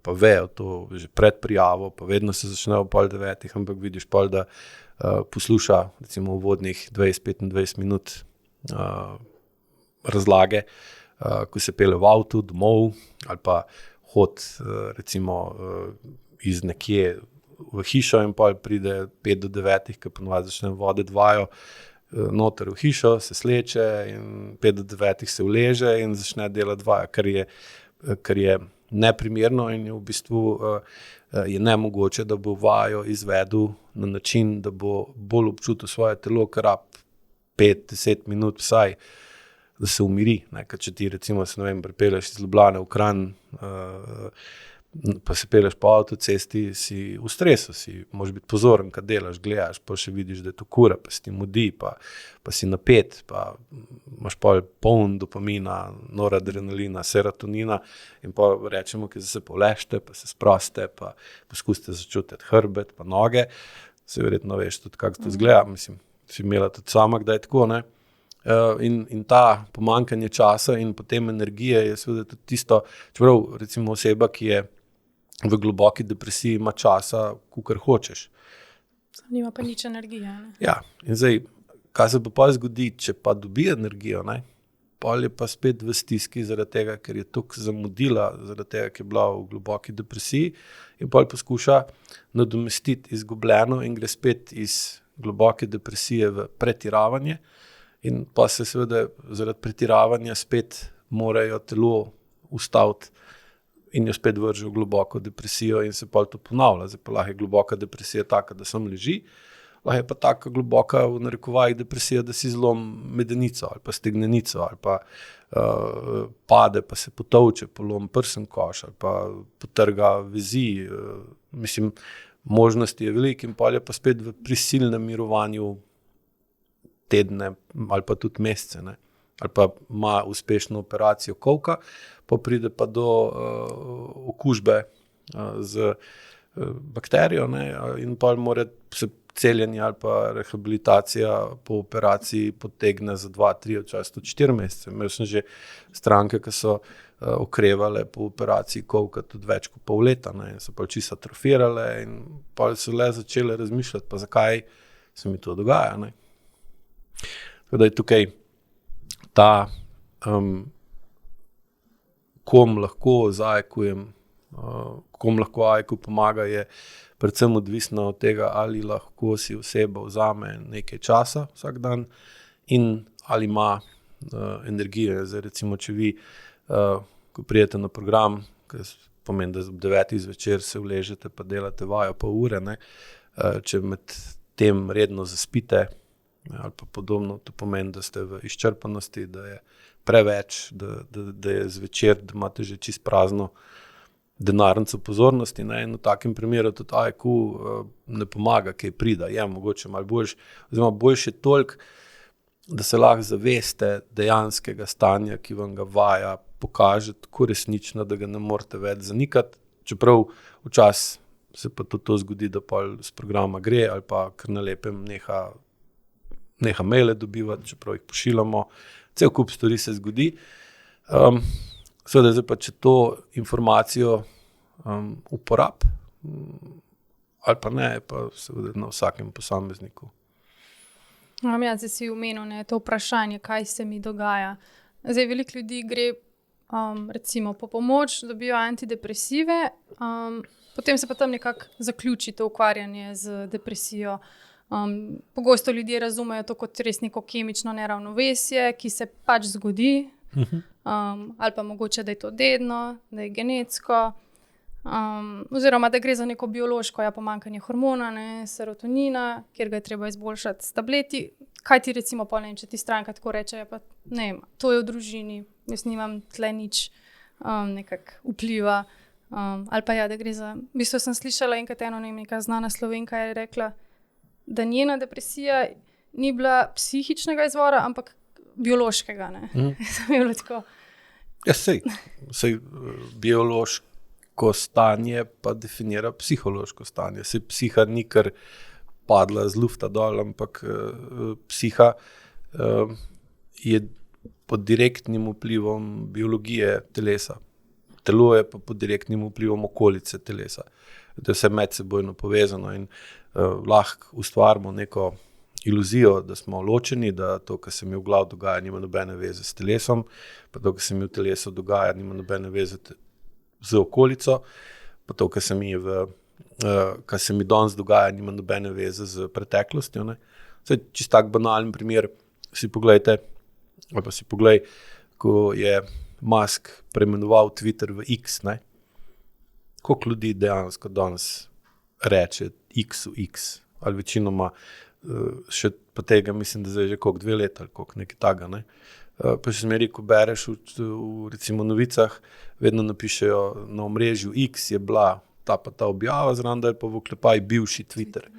pa vejo to že pred prijavo, pa vedno se začne ob 8:30, ampak vidiš pol, da posluša recimo uvodnih 20-25 minut razlage, ko se pele v avtu, domov, ali pa hod recimo iz nekje v hišo in pol pride 8:55, ko ponovadi začne voditi vajo, noter v hišo, se sleče in 8:55 se uleže in začne delati vajo, kar je neprimerno in je v bistvu je nemogoče, da bo vajo izvedel na način, da bo bolj občutil svoje telo, kar rab 5-10 minut vsaj, da se umiri. Ne? Ker če ti recimo se, ne vem, pripelješ iz Ljubljane v Kranj, pa se peleš po avtocesti, si v stresu, moraš biti pozoren, kad delaš, gledaš, pa še vidiš, da je to kura, pa si ti mudi, pa si napet, pa imaš poln dopamina, noradrenalina, serotonina in pa rečemo, ki se polešte, pa se sproste, pa poskusite začutiti hrbet, pa noge, se verjetno veš tudi, kako to izgleda, mislim, si imela tudi sama, kdaj je tako, ne? In ta pomanjkanje časa in potem energije je seveda tudi tisto, čeprav recimo oseba, ki je v globoki depresiji, ima časa, kakor hočeš. Nima pa nič energije. Ne? Ja, in zdaj, kaj se pa zgodi, če pa dobi energijo, ne? Pol je pa spet v stiski zaradi tega, ker je toliko zamudila, zaradi tega, ker je bila v globoki depresiji in pol poskuša nadomestiti izgubljeno in gre spet iz globoke depresije v pretiravanje in pa se seveda zaradi pretiravanja spet morajo telo ustaviti in jo spet vrže v globoko depresijo in se pol to ponavlja. Zdaj pa lahko je globoka depresija taka, da samo leži, lahko je pa taka globoka v narekovajih depresija, da si zlom medenico ali pa stegnenico ali pa pade, pa se potolče, polom prsen koš ali pa potrga vezi. Mislim, možnosti je veliko in pol je pa spet v prisilnem mirovanju tedne ali pa tudi mesece, ne. Ali pa ima uspešno operacijo kolka, pa pride pa do okužbe z bakterijo, ne, in pa mora se celjenje ali pa rehabilitacija po operaciji potegne za 2, 3, včasih tudi 4 mesece. Imel sem že stranke, ki so okrevale po operaciji kolka tudi več kot pol leta, ne, in so pa čisto atrofirale in pa so le začele razmišljati, pa zakaj se mi to dogaja, ne. Tako da je tukaj ta kom lahko zajkujem, kom lahko ajku pomaga, je predvsem odvisno od tega, ali lahko si oseba vzame nekaj časa vsak dan in ali ima energije. Zdaj recimo, če vi, ko prijete na program, ki pomeni, da ob 9 zvečer se vležete pa delate vajo pol ure, ne, če med tem redno zaspite, ali pa podobno, to pomeni, da ste v izčrpanosti, da je preveč, da je zvečer, da imate že čisto prazno denarnico pozornosti, ne, in v takem primeru tudi IQ ne pomaga, kaj prida, je mogoče malo boljš, oziroma boljše toliko, da se lahko zaveste dejanskega stanja, ki vam ga vaja pokaže tako resnično, da ga ne morete več zanikati, čeprav včasih se pa tudi to zgodi, da pol z programa gre ali pa kar na lepem neha maile dobivati, čeprav jih pošiljamo, cel kup stvari se zgodi. Seveda zdaj pa, če to informacijo uporab ali pa ne, pa seveda na vsakem posamezniku. Ja, zdaj si omenil, ne, to vprašanje, kaj se mi dogaja. Zdaj veliko ljudi gre recimo po pomoč, dobijo antidepresive, potem se pa tam nekako zaključi to ukvarjanje z depresijo. Pogosto ljudje razumejo to kot res neko kemično neravnovesje, ki se pač zgodi, ali pa mogoče, da je to dedno, da je genetsko, oziroma da gre za neko biološko pomanjkanje hormona, ne, serotonina, kjer ga je treba izboljšati s tableti. Kaj ti recimo pa, ne, če ti stranka tako reče, pa ne, to je v družini, jaz nimam tle nič nekak vpliva, ali pa da gre za, v bistvu sem slišala enkrat neka znana Slovenka je rekla, da njena depresija ni bila psihičnega izvora, ampak biološkega, ne. Sem je bilo tako. Ja, sej biološko stanje pa definira psihološko stanje. Sej psiha ni kar padla z lufta dol, ampak psiha je pod direktnim vplivom biologije telesa. Telo je pa pod direktnim vplivom okolice telesa. To je vse medsebojno povezano in lahko ustvarimo neko iluzijo, da smo ločeni, da to, kar se mi v glavi dogaja, nima nobene veze s telesom, pa to, kar se mi v telesu dogaja, nima nobene veze z okolico, pa to, kar se mi danes dogaja, nima nobene veze z preteklostjo, ne. Zdaj, čisto tak banalen primer, si poglejte, ali pa si poglej, ko je Musk preimenoval Twitter v X, ne. Koliko ljudi dejansko danes reče X-u X, ali večinoma še pa tega mislim, da zdaj že koliko 2 leta ali koliko nekaj taga, ne. pa še zmeri, ko bereš v recimo novicah, vedno napišejo na omrežju X je bila ta objava, zraven da je pa v oklepaju bivši Twitter.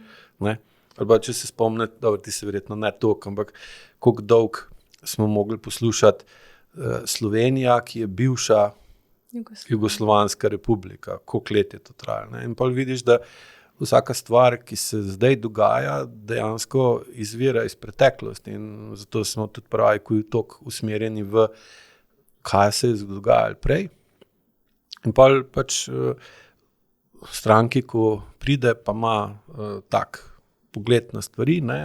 Ne? Ali pa če se spomnite, dobro, ti se verjetno ne toliko, ampak koliko dolg smo mogli poslušati Slovenija, ki je bivša Jugoslovanska republika, koliko let je to trajalo. Ne? In pa vidiš, da vsaka stvar, ki se zdaj dogaja, dejansko izvira iz preteklosti in zato smo tudi pravi, ko je toliko usmerjeni v kaj se je dogajalo prej. In pa pač stranki, ko pride, pa ima tak pogled na stvari, ne,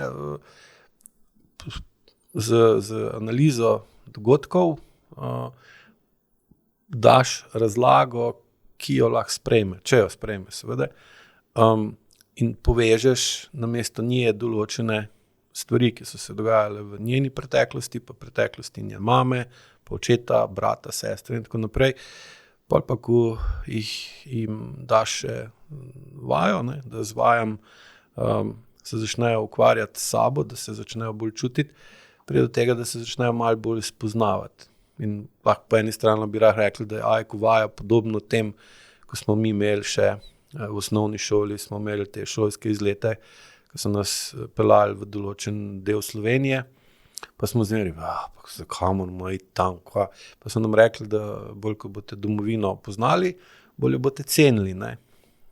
z analizo dogodkov daš razlago, ki jo lahko sprejme, če jo sprejme, seveda. In povežeš namesto nje določene stvari, ki so se dogajale v njeni preteklosti, pa preteklosti njene mame, pa očeta, brata, sestre in tako naprej. Pa ko jim daš še vajo, ne, da z vajam se začnejo ukvarjati s sabo, da se začnejo bolj čutiti, prije do tega, da se začnejo malo bolj spoznavati. In lahko po eni strani bi rekli, da je AIQ vaja podobno tem, ko smo mi imeli še v osnovni šoli, smo imeli te šolske izlete, ko so nas peljali v določen del Slovenije, pa smo zmeri, zakaj moramo iti tam, kva? Pa so nam rekli, da bolj, ko boste domovino poznali, bolj jo boste cenili. Ne?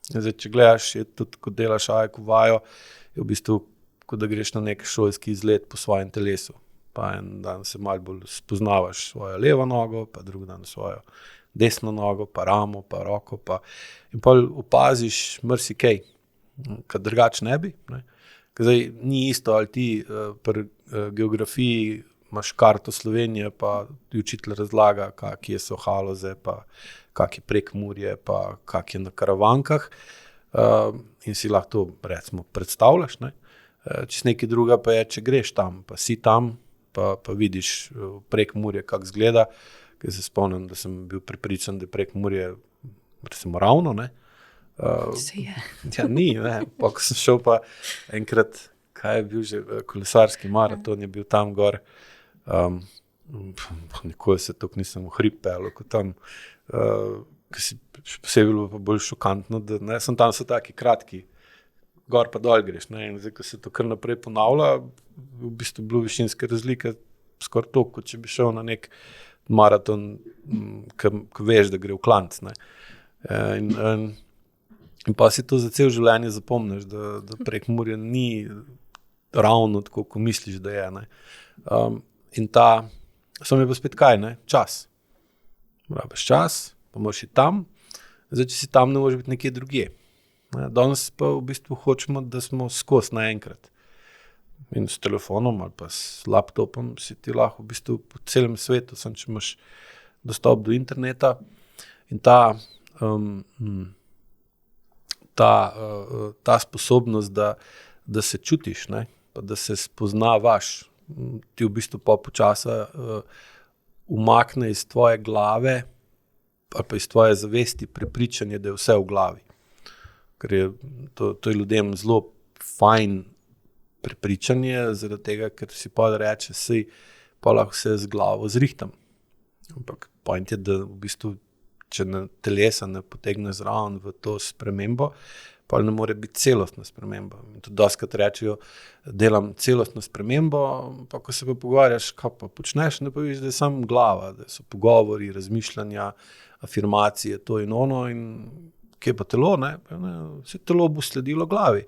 Zdaj, če gledaš, je tudi, ko delaš AIQ vajo, je v bistvu, kot da greš na nek šolski izlet po svojem telesu. Pa en dan se malo bolj spoznavaš svojo levo nogo, pa drugi dan svojo desno nogo, pa ramo, pa roko, in pa opaziš marsikaj, kar drugače ne bi. Ne? Zdaj, ni isto, ali ti pri geografiji imaš karto Slovenije, pa ti učitelj razlaga, kje so Haloze, pa kak je Prekmurje, pa kak je na Karavankah, in si lahko to, recimo, predstavljaš. Ne? Čisto nekaj druga pa je, če greš tam, pa si tam, pa vidiš Prekmurje, kako izgleda. Ker se spomnim, da sem bil prepričan, da je Prekmurje recimo ravno, ne? Se je. Ja, ni, ne. Pa ko sem šel pa enkrat, kaj je bil že, kolesarski maraton je bil tam gor, nikoli se toliko nisem v hrib pelil, kot tam, ker si posebej bilo pa bolj šokantno, da ne, tam so taki kratki, gor pa dol greš, ne, in zdaj, ko se to kar naprej ponavlja, v bistvu bilo višinske razlike skoraj toliko, kot če bi šel na nek maraton, ko veš, da gre v klanc. Ne. In pa si to za cel življenje zapomniš, da Prekmurje ni ravno tako, ko misliš, da je. Ne. In samo je pa spet kaj, ne? Čas. Rabiš čas, pa moraš iti tam, zdaj, če si tam, ne moreš biti nekje drugje. Danes pa v bistvu hočemo, da smo skozi naenkrat. In s telefonom ali pa s laptopom si ti lahko v bistvu po celem svetu, samo če imaš dostop do interneta. In ta sposobnost, da se čutiš, ne, pa da se spoznavaš, ti v bistvu pa počasa umakne iz tvoje glave ali pa iz tvoje zavesti prepričanje, da je vse v glavi. Ker je to je ljudem zelo fajn prepričanje, zaradi tega, ker si pa reče, sej pa lahko se z glavo zrihtam. Ampak point je, da v bistvu, če telesa ne potegne zraven v to spremembo, pa ne more biti celostna sprememba. In tudi dostikrat rečejo, delam celostno spremembo, pa ko se pa pogovarjaš, kaj pa počneš, ne pa vidiš, da je samo glava, da so pogovori, razmišljanja, afirmacije, to in ono, in kje pa telo, ne? Vse telo bo sledilo glavi.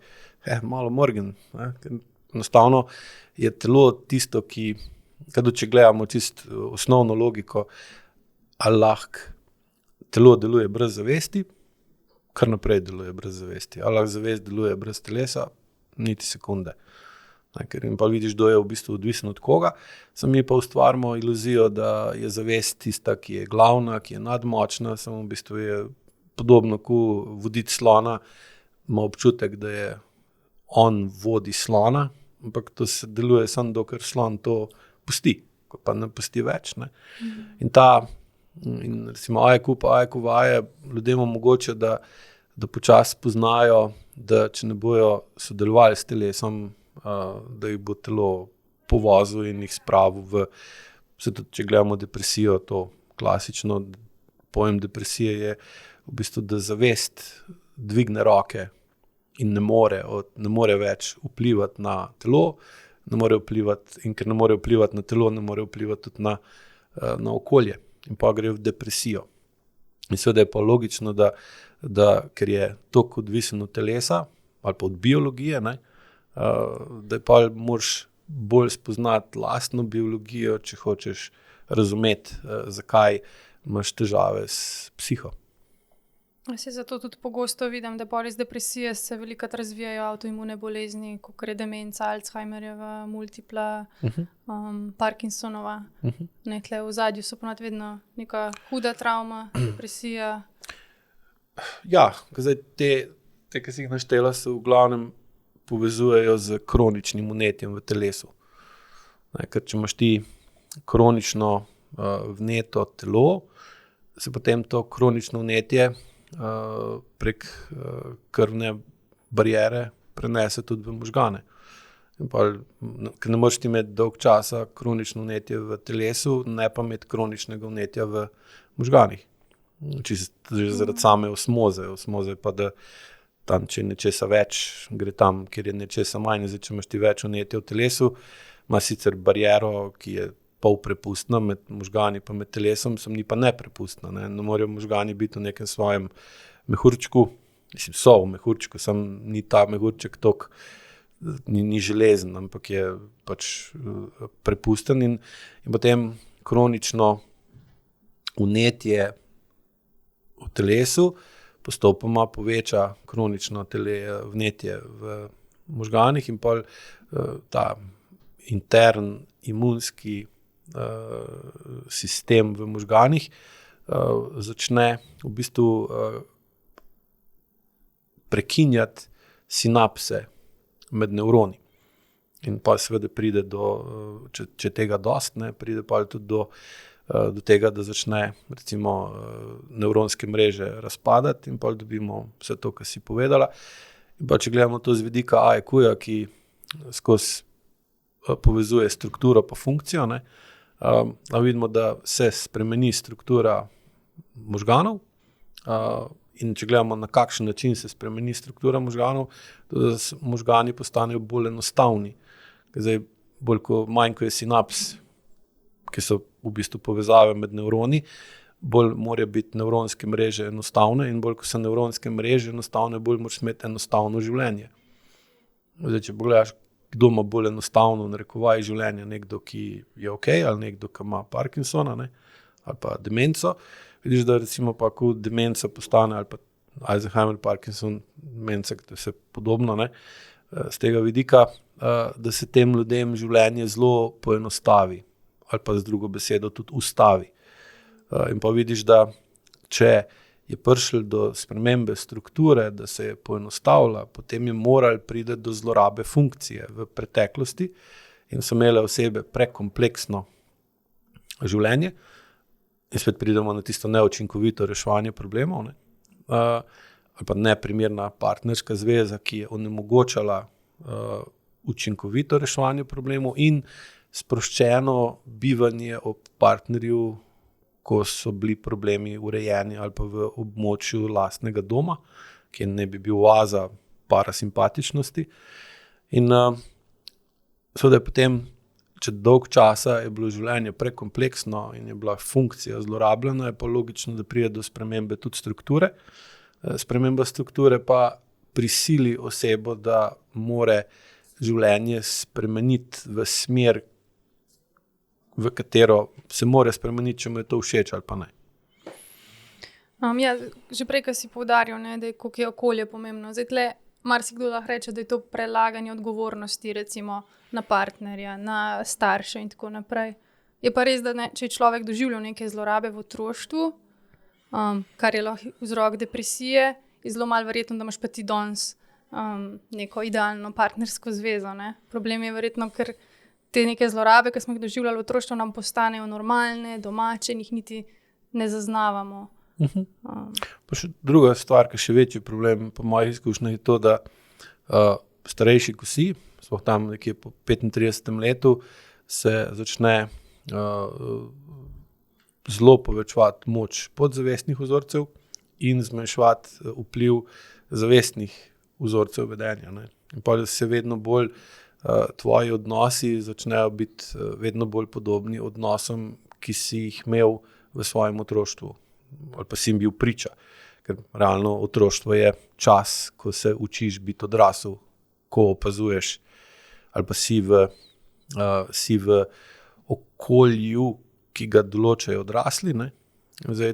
Malo morgen. Ne? Enostavno je telo tisto, ki, če gledamo čisto osnovno logiko, ali lahko telo deluje brez zavesti, kar naprej deluje brez zavesti. Ali lahko zavest deluje brez telesa, niti sekunde. Ker in pa vidiš, kdo je v bistvu odvisen od koga, mi pa ustvarimo iluzijo, da je zavest tista, ki je glavna, ki je nadmočna, samo v bistvu je podobno, ko voditi slona, ima občutek, da je on vodi slona, ampak to se deluje samo, dokler slon to pusti, ko pa ne pusti več. Ne? In recimo AIQ pa AIQ vaje ljudem omogoča, da počasi poznajo, da če ne bojo sodelovali s telesom, da jih bo telo povozil in jih spravil v se tudi, če gledamo depresijo, to klasično pojem depresije je v bistvu, da zavest dvigne roke in ne more več vplivati na telo, ne more vplivati, in ker ne more vplivati na telo, ne more vplivati tudi na okolje. In pa gre v depresijo. In seveda je pa logično, da ker je toliko odvisen od telesa ali pa od biologije, ne, da pa moraš bolj spoznati lastno biologijo, če hočeš razumeti, zakaj imaš težave s psiho. Se zato tudi pogosto vidim, da iz depresije se velikokrat razvijajo avtoimune bolezni, kot je demenca, Alzheimerjeva, multipla, Parkinsonova. Tle v zadju so ponavadi vedno neka huda travma, depresija. Ja, zdaj te, ki si jih naštela, se v glavnem povezujejo z kroničnim vnetjem v telesu. Ker če imaš ti kronično vneto telo, se potem to kronično vnetje prek krvne bariere prenese tudi v možgane. Ker ne moreš ti imeti dolg časa kronično vnetje v telesu, ne pa imeti kroničnega vnetja v možganih. Že zaradi same osmoze. Osmoza je pa, da tam, če je nečesa več, gre tam, kjer je nečesa manj. Zdaj, če imaš ti več vnetja v telesu, ima sicer bariero, ki je polprepustna med možgani pa med telesom, ni pa neprepustna. Ne morejo možgani biti v nekem svojem mehurčku, so v mehurčku, ni ta mehurček toliko, ni železen, ampak je pač prepusten in potem kronično vnetje v telesu postopoma poveča kronično vnetje v možganih in pa ta intern imunski sistem v možganih začne v bistvu prekinjati sinapse med nevroni. In pa seveda pride če tega dost, pride pa tudi do tega, da začne recimo nevronske mreže razpadati in pa dobimo vse to, kar si povedala. In pa če gledamo to z vidika IQ-ja, ki skozi povezuje strukturo pa funkcijo, vidimo, da se spremeni struktura možganov in če gledamo, na kakšen način se spremeni struktura možganov, da možgani postanejo bolj enostavni. Zdaj, manj ko je sinaps, ki so v bistvu povezave med nevroni, bolj morajo biti nevronske mreže enostavne in bolj ko so nevronske mreže enostavne, bolj moraš imeti enostavno življenje. Zdaj, če pogledaš, kdo ima bolj enostavno narekovaj življenje, nekdo, ki je okej, ali nekdo, ki ima Parkinsona, ali pa demenco, vidiš, da recimo pa, ko demenca postane, ali pa Alzheimer, Parkinson, demenca, to je vse podobno, z tega vidika, da se tem ljudem življenje zelo poenostavi, ali pa z drugo besedo tudi ustavi. In pa vidiš, da če je prišlo do spremembe strukture, da se je poenostavila, potem je moralo priti do zlorabe funkcije v preteklosti in so imele osebe prekompleksno življenje. In spet pridemo na tisto neučinkovito reševanje problemov, ali pa neprimerna partnerska zveza, ki je onemogočala učinkovito reševanje problemov in sproščeno bivanje ob partnerju, ko so bili problemi urejeni ali pa v območju lastnega doma, ki ne bi bil oaza parasimpatičnosti. In seveda je potem, če dolg časa je bilo življenje prekompleksno in je bila funkcija zlorabljena, je pa logično, da pride do spremembe tudi strukture. Sprememba strukture pa prisili osebo, da more življenje spremeniti v smer, v katero se mora spremeniti, če mu je to všeč ali pa ne. Že prej, ko si poudaril, da je koliko je okolje pomembno. Zdaj, tle marsikdo lahko reče, da je to prelaganje odgovornosti recimo na partnerja, na starše in tako naprej. Je pa res, da če je človek doživljal neke zlorabe v otroštvu, kar je lahko vzrok depresije, je zelo malo verjetno, da imaš pa ti danes neko idealno partnersko zvezo. Problem je verjetno, ker te neke zlorabe, ki smo jih doživljali v otroštvu, nam postanejo normalne, domače in jih niti ne zaznavamo. Pa še druga stvar, ki je še večji problem po mojih izkušnjah, je to, da starejši, ko si, sploh tam nekje po 35. letu, se začne zelo povečevati moč podzavestnih vzorcev in zmanjševati vpliv zavestnih vzorcev vedenja. Ne. In pa se vedno bolj tvoji odnosi začnejo biti vedno bolj podobni odnosom, ki si jih imel v svojem otroštvu ali pa si jim bil priča. Ker realno otroštvo je čas, ko se učiš biti odrasel, ko opazuješ ali pa si v okolju, ki ga določajo odrasli. Ne? Zdaj,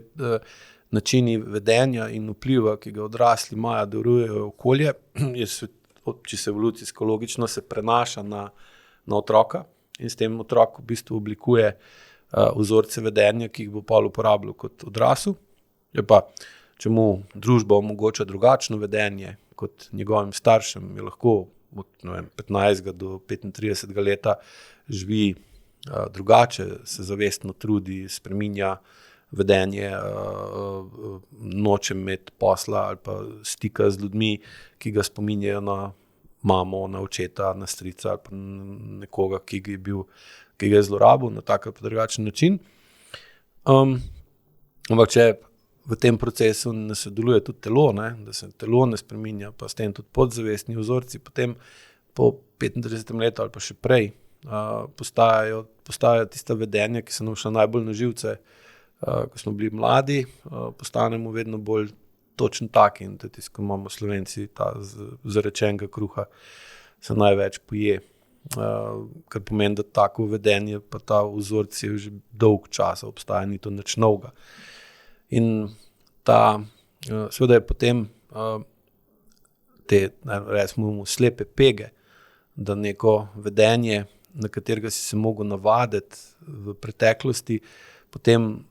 načini vedenja in vpliva, ki ga odrasli imajo, delujejo okolje, čisto evolucijsko logično se prenaša na otroka in s tem otrok v bistvu oblikuje vzorce vedenja, ki jih bo pol uporabljal kot odrasel. Je pa, če mu družba omogoča drugačno vedenje kot njegovim staršem, je lahko od 15 do 35 leta živi drugače, se zavestno trudi, spreminja vedenje, noče imeti posla ali pa stika z ljudmi, ki ga spominjajo na mamo, na očeta, na strica ali pa nekoga, ki ga je zlorabil na tak ali pa drugačen način. Ampak če v tem procesu ne sodeluje tudi telo, ne, da se telo ne spreminja, pa s tem tudi podzavestni vzorci, potem po 35 letu ali pa še prej postajajo tista vedenja, ki so nam šla najbolj na živce, ko smo bili mladi, postanemo vedno bolj točno taki in tudi, ko imamo Slovenci ta zarečenega kruha, se največ poje. Kar pomeni, da tako vedenje pa ta vzorc je že dolg časa obstaja, ni to nič novega. In seveda je potem recimo slepe pege, da neko vedenje, na katerega si se mogel navaditi v preteklosti, potem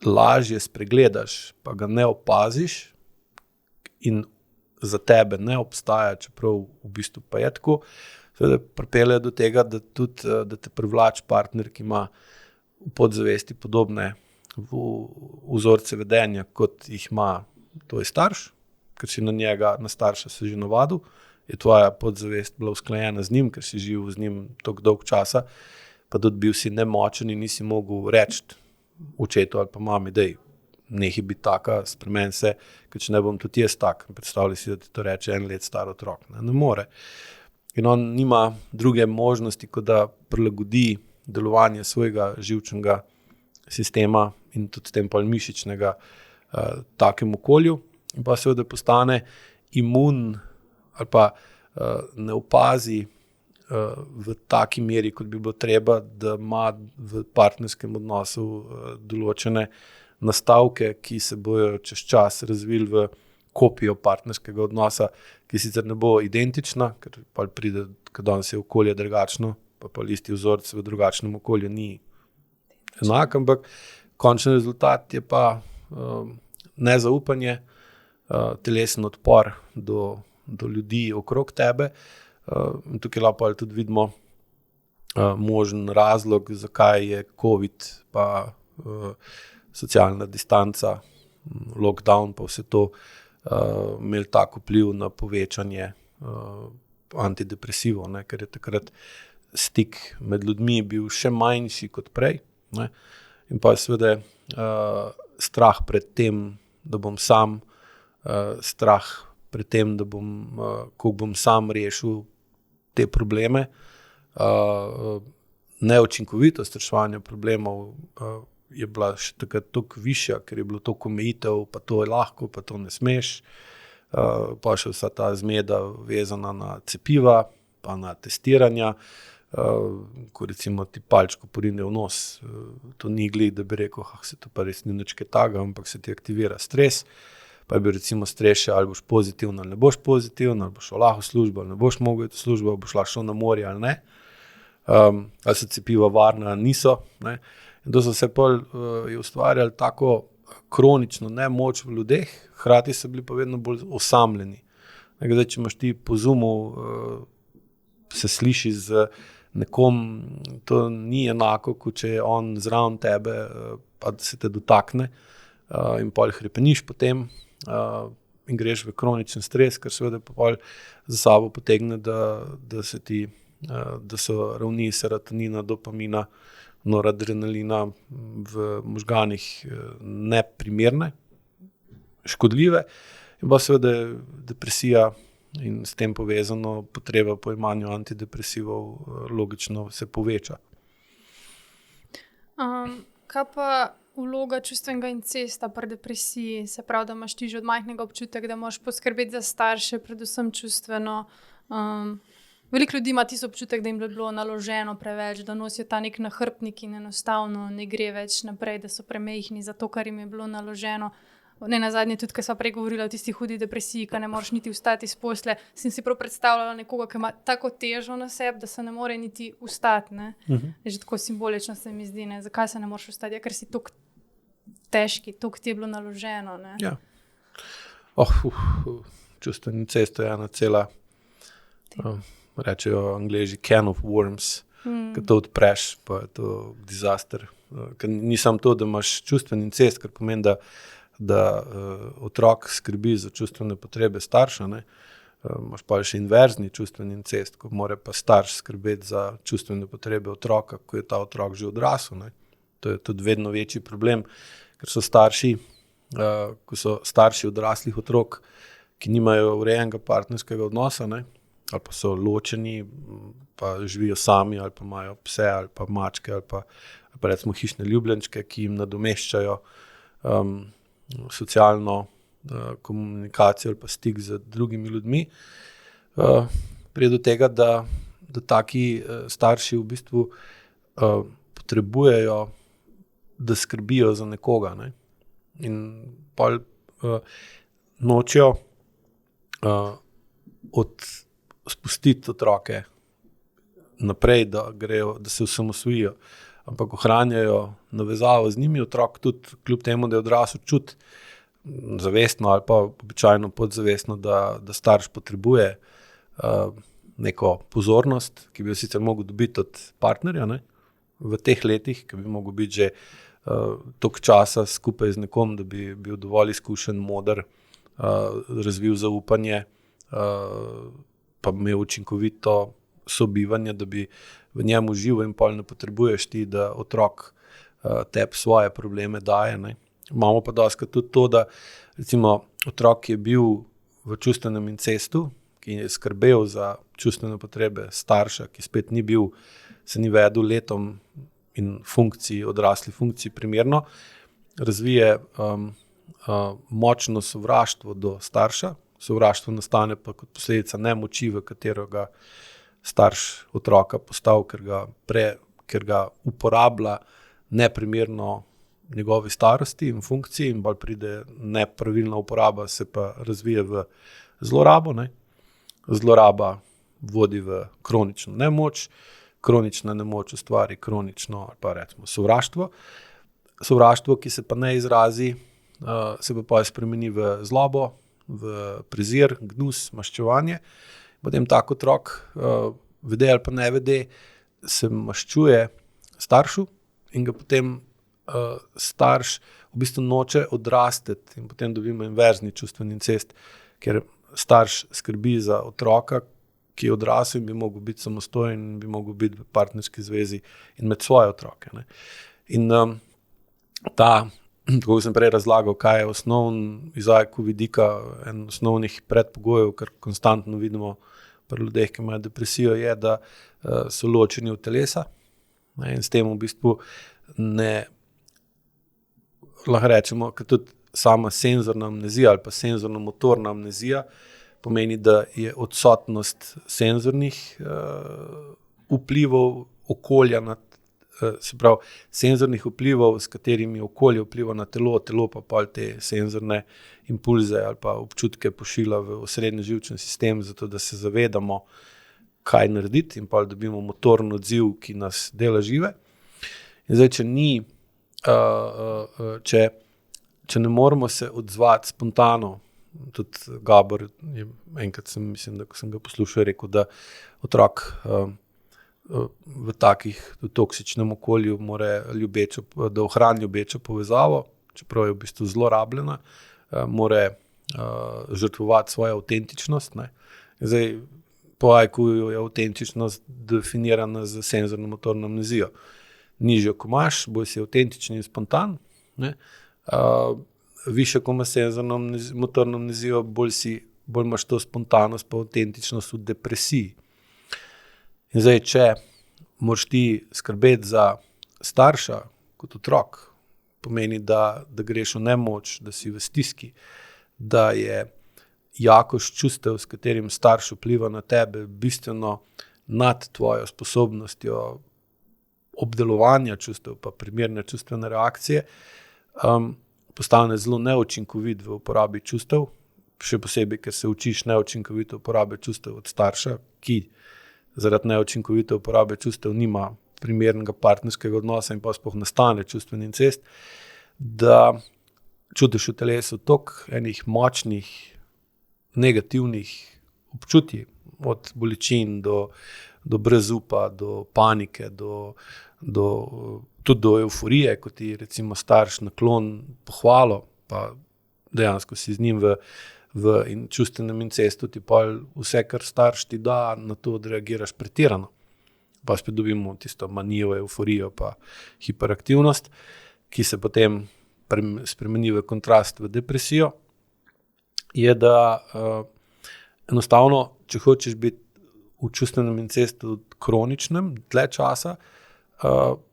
lažje spregledaš, pa ga ne opaziš in za tebe ne obstaja, čeprav v bistvu pa je tako, seveda pripelje do tega, da te privlači partner, ki ima v podzavesti podobne vzorce vedenja, kot jih ima tvoj starš, ker si na starša se že navadil, je tvoja podzavest bila usklajena z njim, ker si živel z njim toliko dolg časa, pa tudi bil si nemočen in nisi mogel reči očetu ali pa mami, dej, nehaj biti taka, spremeni se, ker če ne bom tudi jaz tak. Predstavljaj si, da ti to reče 1 let star otrok. Ne more. In on nima druge možnosti, kot da prilagodi delovanje svojega živčnega sistema in tudi s tem pol mišičnega takem okolju in pa seveda postane imun ali pa ne opazi v taki meri, kot bi bilo treba, da ima v partnerskem odnosu določene nastavke, ki se bojo čez čas razvili v kopijo partnerskega odnosa, ki sicer ne bo identična, ker pa pride, ko danes je okolje drugačno, pa isti vzorc v drugačnem okolju ni enak, ampak končni rezultat je pa nezaupanje, telesen odpor do ljudi okrog tebe. In tukaj lahko tudi vidimo možen razlog, zakaj je COVID pa socialna distanca, lockdown pa vse to imeli tak vpliv na povečanje antidepresivov, ne, ker je takrat stik med ljudmi bil še manjši kot prej, ne, in pa seveda strah pred tem, da bom sam, strah pred tem, da ko bom sam rešil te probleme, neučinkovitost reševanja problemov je bila še takrat toliko višja, ker je bilo toliko omejitev, pa to je lahko, pa to ne smeš, pa še vsa ta zmeda vezana na cepiva, pa na testiranja, ko recimo ti palčko porine v nos, to ni glih, da bi rekel, se to pa res ni nič kaj takega, ampak se ti aktivira stres, pa je bil recimo stres še, ali boš pozitivno ali ne boš pozitivno, ali boš šel lahko v službo, ali ne boš mogel iti v službo, ali boš lahko šel na morje ali ne, ali so cepiva varna ali niso, ne. In to so se pol je ustvarjali tako kronično nemoč v ljudeh, hkrati so bili pa vedno bolj osamljeni. Zdaj, če imaš ti po Zoomu, se sliši z nekom, to ni enako, kot če je on zraven tebe, pa da se te dotakne in pol hrepeniš potem in greš v kroničen stres, ker seveda pa pol za sabo potegne, da so ravni serotonina, dopamina noradrenalina v možganih neprimerne, škodljive, in pa seveda depresija in s tem povezano potreba po imanju antidepresivov logično se poveča. Kaj pa vloga čustvenega incesta pri depresiji? Se pravi, da imaš ti že od majhnega občutek, da moraš poskrbeti za starše, predvsem čustveno. Veliko ljudi ima tisti občutek, da jim je bilo naloženo preveč, da nosijo ta nek nahrbtnik in enostavno ne gre več naprej, da so premehni za to, kar jim je bilo naloženo. Ne nazadnje tudi, ko sva prej govorila o tisti hudi depresiji, ko ne moreš niti vstati iz posle, sem si prav predstavljala nekoga, ki ima tako težo na sebi, da se ne more niti vstati. Že tako simbolično se mi zdi, ne? Zakaj se ne moreš vstati? Ja, ker si toliko težki, toliko ti je bilo naloženo. Ne? Ja. Čustveni incest je ena cela, rečejo Angleži, can of worms, ko to odpreš, pa je to disaster. Ker ni samo to, da imaš čustveni incest, kar pomeni, da otrok skrbi za čustvene potrebe starša, ne? Imaš pa še inverzni čustveni incest, ko mora pa starš skrbeti za čustvene potrebe otroka, ko je ta otrok že odrasel. Ne? To je tudi vedno večji problem, ker so starši, ko so starši odraslih otrok, ki nimajo urejenega partnerskega odnosa, ne? Ali pa so ločeni, pa živijo sami, ali pa imajo pse, ali pa mačke, ali pa recimo hišne ljubljenčke, ki jim nadomeščajo socialno komunikacijo ali pa stik z drugimi ljudmi. Pride do tega, da taki starši v bistvu potrebujejo, da skrbijo za nekoga, ne? In pol nočejo spustiti otroke naprej, da se osamosvojijo, ampak ohranjajo navezavo z njimi. Otrok tudi, kljub temu, da je odrasel, čuti zavestno ali pa običajno podzavestno, da starš potrebuje neko pozornost, ki bi jo sicer mogel dobiti od partnerja, ne? V teh letih, ki bi mogel biti že toliko časa skupaj z nekom, da bi bil dovolj izkušen, moder, razvil zaupanje, pa imel učinkovito sobivanje, da bi v njemu živel, in pol ne potrebuješ ti, da otrok tebi svoje probleme daje. Ne? Imamo pa dostikrat tudi to, da recimo otrok, ki je bil v čustvenem incestu, ki je skrbel za čustvene potrebe starša, ki spet se ni vedel letom in odrasli funkciji primerno, razvije močno sovraštvo do starša. Sovraštvo nastane pa kot posledica nemoči, v katero ga starš otroka postavi, ker ga uporablja neprimerno njegovi starosti in funkciji, in bolj pride nepravilna uporaba, se pa razvije v zlorabo. Ne? Zloraba vodi v kronično nemoč, kronična nemoč ustvari kronično ali pa recimo sovraštvo. Sovraštvo, ki se pa ne izrazi, se pa spremeni v zlobo, v prezir, gnus, maščevanje. Potem tak otrok, vede ali pa ne vede, se maščuje staršu in ga potem starš v bistvu noče odrasteti, in potem dobimo inverzni čustveni incest, ker starš skrbi za otroka, ki je odrasel in bi mogel biti samostojen in bi mogel biti v partnerski zvezi in med svoje otroke. Ne. In tako sem prej razlagal, kaj je iz AIQ vidika en osnovnih predpogojev, kar konstantno vidimo pri ljudeh, ki imajo depresijo, je, da so ločeni od telesa, ne, in s tem v bistvu ne, lahko rečemo, ker tudi sama senzorna amnezija ali pa senzorno-motorna amnezija pomeni, da je odsotnost senzornih vplivov okolja se pravi, senzornih vplivov, s katerimi okolje vpliva na telo pa pol te senzorne impulze ali pa občutke pošilja v osrednji živčni sistem, zato da se zavedamo, kaj narediti, in pol dobimo motorni odziv, ki nas dela žive. In zdaj, če ne moremo se odzvati spontano, tudi Gabor, enkrat mislim, da ko sem ga poslušal, rekel, da otrok v takih toksičnem okolju da ohrani ljubečo povezavo, čeprav je v bistvu zlorabljena, mora žrtvovati svojo avtentičnost. Ne. Zdaj, po AIQ je avtentičnost definirana z senzorno-motorno amnezijo. nižjo, ko imaš, bolj si avtentičen in spontan, ne? Višjo, ko imaš motorno amnezijo, bolj imaš to spontanost pa avtentičnost v depresiji. In zdaj, če moraš ti skrbeti za starša kot otrok, pomeni, da greš v nemoč, da si v stiski, da je jakost čustev, s katerim starš vpliva na tebe, bistveno nad tvojo sposobnostjo obdelovanja čustev pa primerne čustvene reakcije, postane zelo neučinkovit v uporabi čustev, še posebej, ker se učiš neučinkovito uporabe čustev od starša, ki zaradi neučinkovite uporabe čustev nima primernega partnerskega odnosa in pa sploh nastane čustveni incest, da čutiš v telesu toliko enih močnih negativnih občutij, od bolečin do brezupa, do panike, tudi do evforije, ko ti recimo starš naklon pohvalo, pa dejansko si z njim v čustvenem incestu, ti pa vse, kar starš ti da, na to odreagiraš pretirano. Pa spet dobimo tisto manijo, evforijo pa hiperaktivnost, ki se potem spremeni v kontrast v depresijo, je, da enostavno, če hočeš biti v čustvenem incestu kroničnem, dlje časa,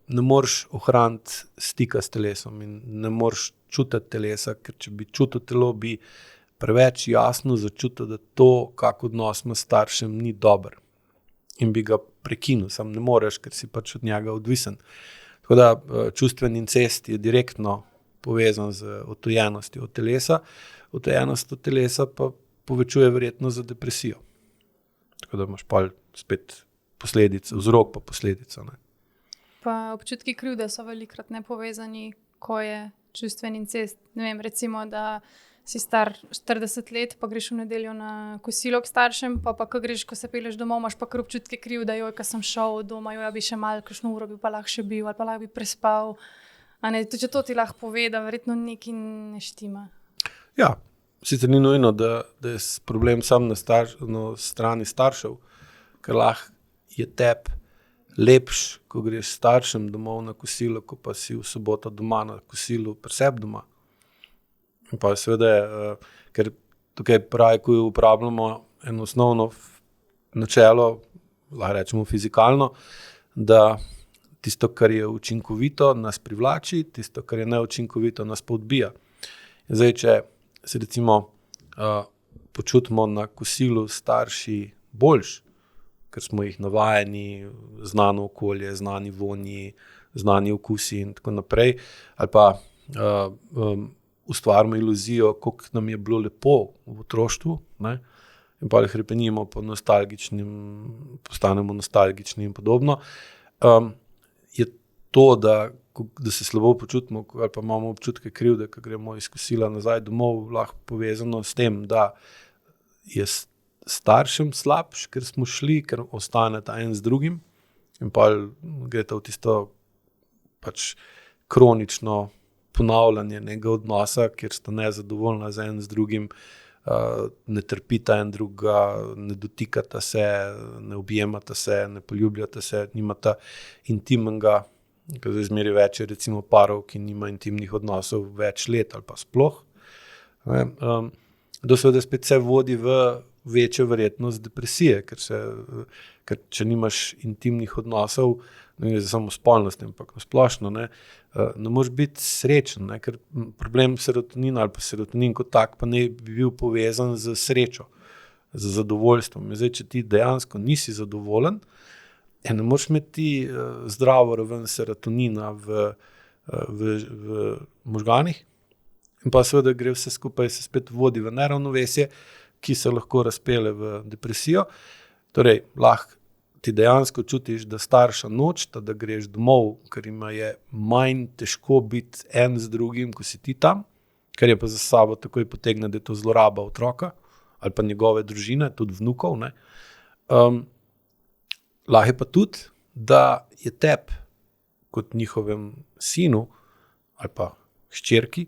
ne moreš ohraniti stika s telesom in ne moreš čutiti telesa, ker če bi čutil telo, bi preveč jasno začutil, da to, kak odnos ima s staršem, ni dober in bi ga prekinil, sam ne moreš, ker si pač od njega odvisen. Tako da čustveni incest je direktno povezan z odtujenostjo od telesa, odtujenost od telesa pa povečuje verjetnost za depresijo. Tako da imaš pa spet posledice, vzrok pa posledico. Ne. Pa občutki krivde so velikokrat nepovezani, ko je čustven incest. Ne vem, recimo, da si star 40 let, pa greš v nedeljo na kosilo k staršem, pa ko greš, ko se peleš domov, imaš pa kar občutke krivde, joj, ko sem šel od doma, joj, bi še malo, kakšno uro bi pa lahko še bil, ali pa lahko bi prespal. A ne, tudi če to ti lahko pove, da verjetno nekaj ne štima. Ja, sicer ni nujno, da je problem sam na strani staršev, ker lahko je tebi lepš, ko greš staršem domov na kosilo, ko pa si v soboto doma na kosilu pri sebi doma. In pa seveda, ker tukaj pravi, ko uporabljamo eno osnovno načelo, lahko rečemo fizikalno, da tisto, kar je učinkovito, nas privlači, tisto, kar je neučinkovito, nas pa odbija. In zdaj, če se recimo počutimo na kosilu starši boljš, ker smo jih navajeni, znano okolje, znani vonji, znani okusi in tako naprej, ali pa ustvarimo iluzijo, koliko nam je bilo lepo v otroštvu, ne? In pa hrepenimo po nostalgičnim, postanemo nostalgični in podobno, je to, da se slabo počutimo ali pa imamo občutke krivde, ko gremo iz kosila nazaj domov, lahko povezano s tem, da je staršem slabš, ker smo šli, ker ostaneta en z drugim in pa greta v tisto pač kronično ponavljanje nekega odnosa, kjer sta nezadovoljna z en z drugim, ne trpita en druga, ne dotikata se, ne objemata se, ne poljubljata se, nimata intimnega, ker zdaj zmeri več je recimo parov, ki nima intimnih odnosov več let ali pa sploh. To seveda spet se vodi v večjo verjetnost depresije, ker če nimaš intimnih odnosov, ne samo spolnosti, ampak nasplošno, ne moreš biti srečen, ne, ker problem serotonina ali pa serotonin kot tak pa ne bi bil povezan z srečo, z zadovoljstvom. In zdaj, če ti dejansko nisi zadovoljen, ne moreš imeti zdravo raven serotonina v možganih in pa seveda gre vse skupaj, se spet vodi v neravnovesje, ki se lahko razpele v depresijo. Torej, lahko ti dejansko čutiš, da starša nočeta, da greš domov, ker ima je manj težko biti en z drugim, ko si ti tam, ker je pa za sabo takoj potegne, da je to zloraba otroka ali pa njegove družine, tudi vnukov. Ne. Lahko je pa tudi, da je tebi kot njihovem sinu ali pa hčerki,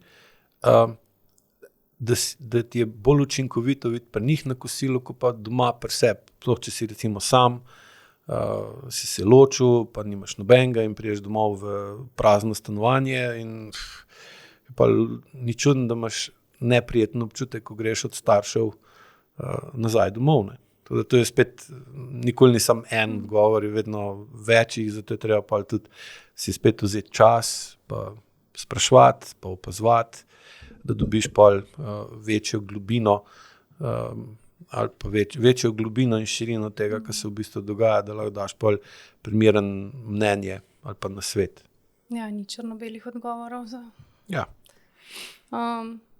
da ti je bolj učinkovito videti pri njih na kosilu, kot pa doma pri sebi. Sploh, če si recimo sam, si se ločil, pa nimaš nobenega in priješ domov v prazno stanovanje in pa ni čudno, da imaš neprijeten občutek, ko greš od staršev nazaj domov. Ne. To je spet, nikoli nisem en odgovor, je vedno večjih, zato je treba pa tudi si spet vzeti čas, pa spraševati, pa opazovati, da dobiš pol večjo globino ali pa večjo globino in širino tega, kar se v bistvu dogaja, da lahko daš pol primeren mnenje ali pa nasvet. Ja, ni črno-belih odgovorov za... Ja.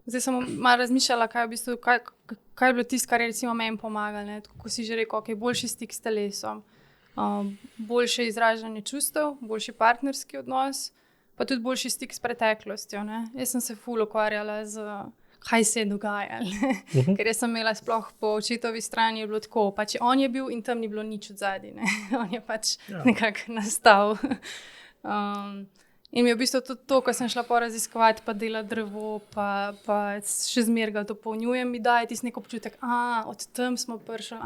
Zdaj sem malo razmišljala, kaj je bilo tisto, kar je recimo meni pomagalo, ne? Tako si že rekel, okay, boljši stik s telesom, boljše izražanje čustev, boljši partnerski odnos, pa tudi boljši stik s preteklostjo. Ne? Jaz sem se ful ukvarjala z kaj se je dogajalo, ker jaz sem imela sploh po očetovi strani je bilo tako, pač on je bil in tam ni bilo nič od zadaj, ne? On je pač nekako nastal. In mi je v bistvu tudi to, ko sem šla poraziskovati, pa delati drevo, pa še zmeraj ga dopolnjujem, mi daje tisti nek občutek, od tam smo prišli,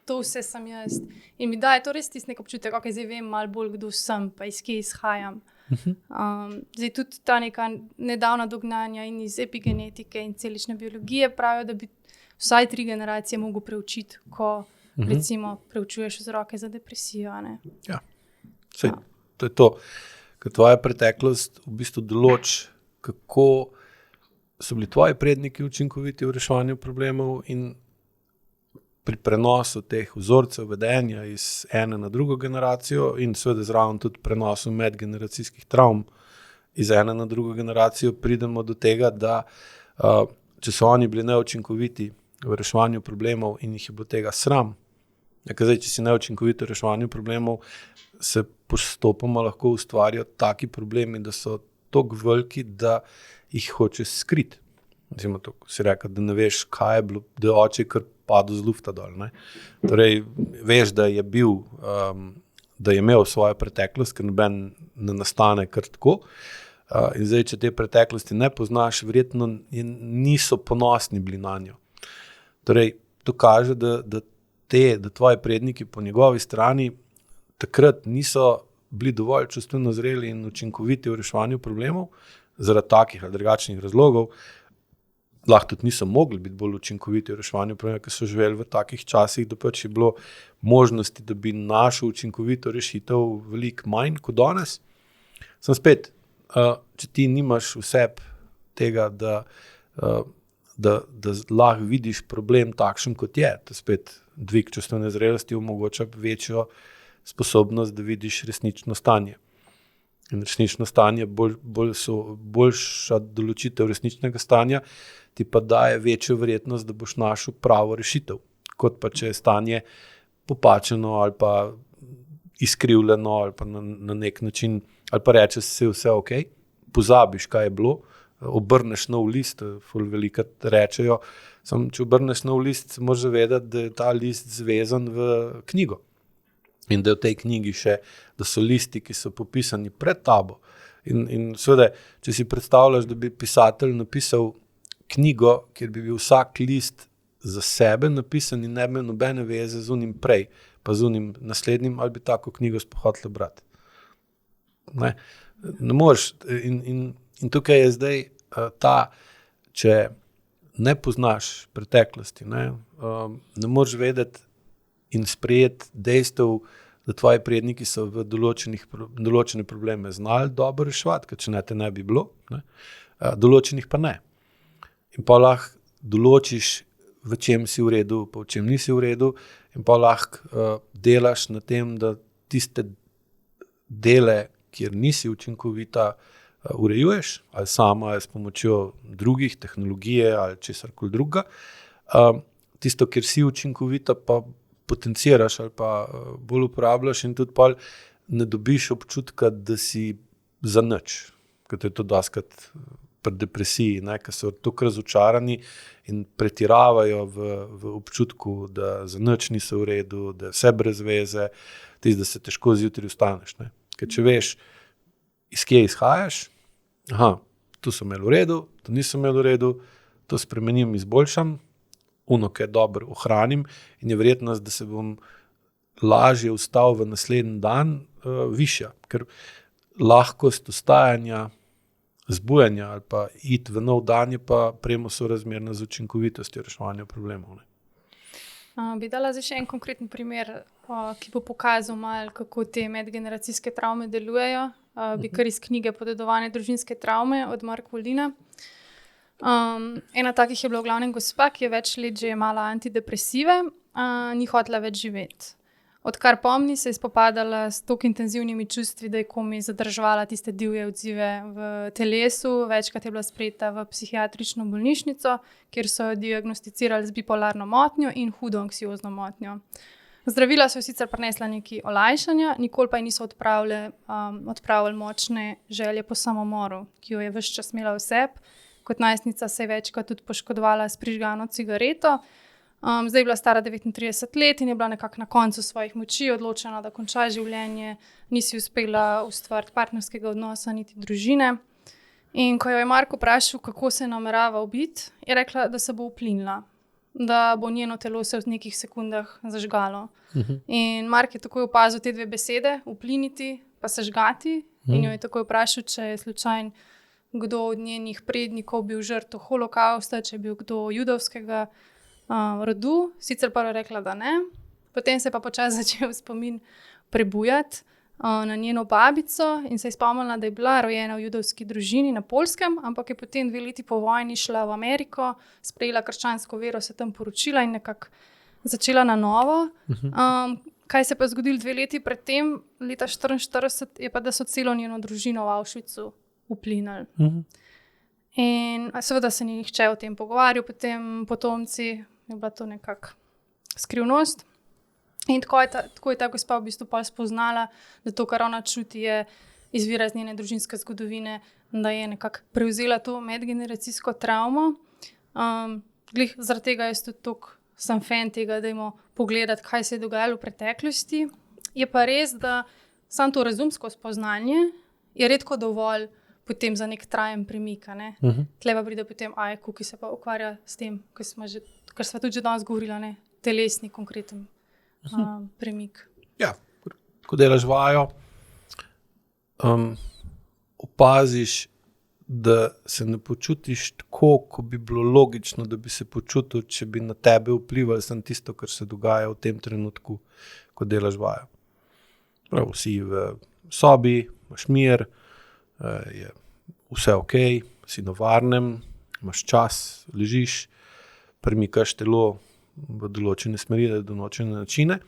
to vse sem jaz. In mi daje to res tisti nek občutek, ok, zdaj vem malo bolj, kdo sem, pa iz kje izhajam. Zdaj tudi ta neka nedavna dognanja in iz epigenetike in celične biologije pravijo, da bi vsaj 3 generacije mogel preučiti, ko recimo preučuješ vzroke za depresijo. Ne? Ja, sej, to je to. Ker tvoja preteklost v bistvu določi, kako so bili tvoji predniki učinkoviti v reševanju problemov in pri prenosu teh vzorcev vedenja iz ene na drugo generacijo in seveda zraven tudi prenosu medgeneracijskih travm iz ene na drugo generacijo pridemo do tega, da če so oni bili neučinkoviti v reševanju problemov in jih je bilo tega sram, zdaj, če si neučinkovit v reševanju problemov, se postopoma lahko ustvarijo taki problemi, da so toliko veliki, da jih hočeš skriti. Recimo to, ko si rekel, da ne veš, kaj je bilo, da je oče kar padel z lufta dol. Ne? Torej, veš, da je bil, da je imel svojo preteklost, ker noben ne nastane kar tako. In zdaj, če te preteklosti ne poznaš, verjetno niso ponosni bili na njo. Torej, to kaže, da tvoji predniki po njegovi strani takrat niso bili dovolj čustveno zreli in učinkoviti v reševanju problemov, zaradi takih ali drugačnih razlogov, lahko tudi niso mogli biti bolj učinkoviti v reševanju problemov, ker so živeli v takih časih, da pač je bilo možnosti, da bi našel učinkovito rešitev veliko manj kot danes. Sem spet, če ti nimaš v sebi tega, da lahko vidiš problem takšen, kot je, to spet dvig čustvene zrelosti omogoča večjo sposobnost, da vidiš resnično stanje. In resnično stanje, boljša določitev resničnega stanja, ti pa daje večjo verjetnost, da boš našel pravo rešitev. Kot pa če je stanje popačeno ali pa izkrivljeno ali pa na nek način, ali pa rečeš si vse ok, pozabiš, kaj je bilo, obrneš nov list, ful velikrat rečejo, samo če obrneš nov list, moraš zavedati, da je ta list zvezan v knjigo. In da je v tej knjigi še, da so listi, ki so popisani pred tabo. In seveda, če si predstavljaš, da bi pisatelj napisal knjigo, kjer bi bil vsak list za sebe napisan in ne bi nobene veze z unim prej, pa z unim naslednjim, ali bi tako knjigo sploh hotel brati. Ne moreš. In tukaj je zdaj če ne poznaš preteklosti, ne moreš vedeti in sprejeti dejstev, da tvoji predniki so v določene probleme znali dobro reševati, ker če ne, te ne bi bilo, ne? Določenih pa ne. In pa lahko določiš, v čem si v redu, pa v čem nisi v redu, in pa lahko delaš na tem, da tiste dele, kjer nisi učinkovita, urejuješ, ali sama, ali s pomočjo drugih, tehnologije ali česarkoli drugega. Tisto, kjer si učinkovita, pa potenciraš ali pa bolj uporabljaš in tudi pa ne dobiš občutka, da si za nič. Kot je to dostikrat pri depresiji, ne, ker so toliko razočarani in pretiravajo v občutku, da za nič niso v redu, da je vse brez veze, da se težko zjutraj vstaneš. Ne. Ker če veš, iz kje izhajaš, to sem imel v redu, to nisem imel v redu, to spremenim, izboljšam, ki je dobro ohranim in je verjetnost, da se bom lažje vstal v naslednji dan, višja, ker lahkost vstajanja, zbujanja ali pa iti v nov dan je pa premo sorazmerna z učinkovitostjo reševanja problemov. Ne. Bi dala zdaj še en konkreten primer, ki bo pokazal malo, kako te medgeneracijske travme delujejo. Bi kar iz knjige Podedovane družinske travme od Mark Wollina. Ena takih je bila v glavnem gospa, ki je več let že imela antidepresive, ni hotela več živeti. Odkar pomni, se je spopadala s toliko intenzivnimi čustvi, da je komaj zadrževala tiste divje odzive v telesu. Večkrat je bila sprejeta v psihiatrično bolnišnico, kjer so jo diagnosticirali z bipolarno motnjo in hudo anksiozno motnjo. Zdravila so jo sicer prinesla nekaj olajšanja, nikoli pa ji niso odpravili močne želje po samomoru, ki jo je ves čas imela v sebi. Kot najstnica se je večkrat tudi poškodovala s prižgano cigareto. Zdaj je bila stara 39 let in je bila nekako na koncu svojih moči, odločena, da konča življenje, nisi uspela ustvariti partnerskega odnosa niti družine. In ko jo je Mark vprašal, kako se namerava ubiti, je rekla, da se bo uplinila, da bo njeno telo se v nekih sekundah zažgalo. In Mark je takoj opazil te dve besede, upliniti pa sežgati, in jo je takoj vprašal, če je slučajno kdo od njenih prednikov bil žrtev holokausta, če je bil kdo judovskega rodu, sicer pa je rekla, da ne. Potem se je pa počasi začel spomin prebujati na njeno babico in se je spomnila, da je bila rojena v judovski družini na Poljskem, ampak je potem 2 leti po vojni šla v Ameriko, sprejela krščansko vero, se tam poročila in nekako začela na novo. Kaj se je pa zgodilo 2 leti pred tem, leta 1944, je pa, da so celo njeno družino v Auschwitzu uplinili. In seveda se ni nihče o tem pogovarjal, potem potomci, je bila to nekako skrivnost. In tako je ta gospa v bistvu pa spoznala, da to, kar ona čuti, je izvira iz njene družinske zgodovine, da je nekako prevzela to medgeneracijsko travmo. Glih zaradi tega jaz tudi toliko sem fan tega, dajmo pogledati, kaj se je dogajalo v preteklosti. Je pa res, da samo to razumsko spoznanje je redko dovolj potem za nek trajen premik. Tle pa pride potem AIQ, ki se pa ukvarja s tem, kar sva tudi že danes govorila, ne? Telesni konkreten premik. Ja, ko delaš vajo, opaziš, da se ne počutiš tako, ko bi bilo logično, da bi se počutil, če bi na tebe vplivali samo tisto, kar se dogaja v tem trenutku, ko delaš vajo. Prav, si v sobi, imaš mir, je vse okej, si na varnem, imaš čas, ležiš, premikaš telo v določene smeri, v določene načine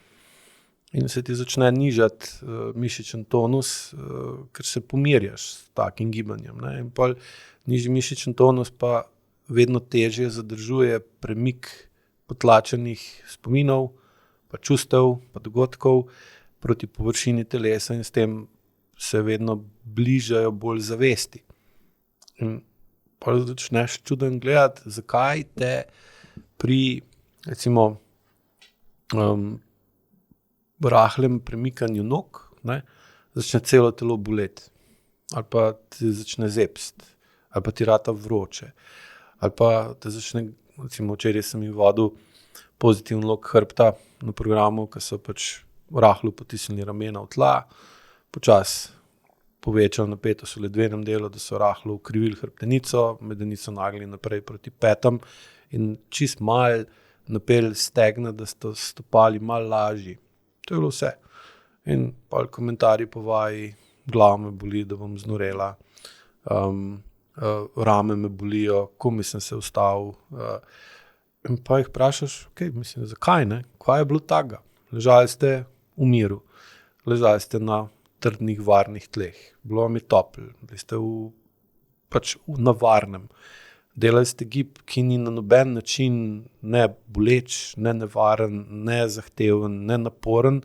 in se ti začne nižati mišičen tonus, ker se pomirjaš s takim gibanjem. Ne? In pol nižji mišičen tonus pa vedno težje zadržuje premik potlačenih spominov, pa čustev, pa dogodkov proti površini telesa in s tem se vedno bližajo bolj zavesti. In pa začneš čuden gledati, zakaj te pri recimo rahlem premikanju nog, ne, začne celo telo boleti. Ali pa ti začne zebst, ali pa ti rata vroče, ali pa te začne, recimo včeraj sem jim vodil pozitiven lok hrbta na programu, ki so pač rahlo potisnili ramena v tla, počasi povečali napetost v ledvenem delu, da so rahlo ukrivili hrbtenico, medenico nagli naprej proti petam in čist malo napeli stegna, da so stopali malo lažji. To je bilo vse. In pa komentarji po vaji, glava me boli, da bom znorela, rame me bolijo, komaj sem se vstal. In pa jih vprašaš, mislim, zakaj ne? Kaj je bilo takega? Ležali ste v miru, ležali ste na trdnih, varnih tleh, bilo vam je toplo, bili ste na varnem. Delali ste gib, ki ni na noben način ne boleč, ne nevaren, ne zahteven, ne naporen,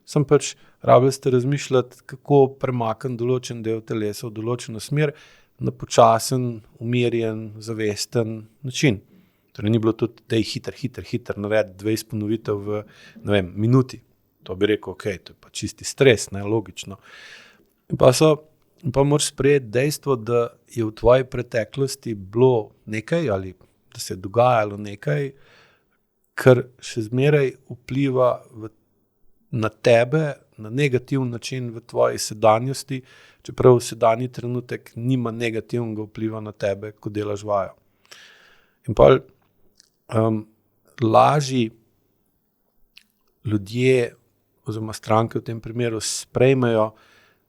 sem pač rabili ste razmišljati, kako premakniti določen del telesa v določeno smer na počasen, umirjen, zavesten način. Torej ni bilo tudi, da je hiter naredi 20 ponovitev v, minuti. To bi rekel, to je pa čisti stres, ne, logično. In pa moraš sprejeti dejstvo, da je v tvoji preteklosti bilo nekaj ali da se je dogajalo nekaj, kar še zmeraj vpliva v na tebe na negativen način v tvoji sedanjosti, čeprav sedanji trenutek nima negativnega vpliva na tebe, ko delaš vajo. In pa lažji ljudje oziroma stranke v tem primeru sprejmejo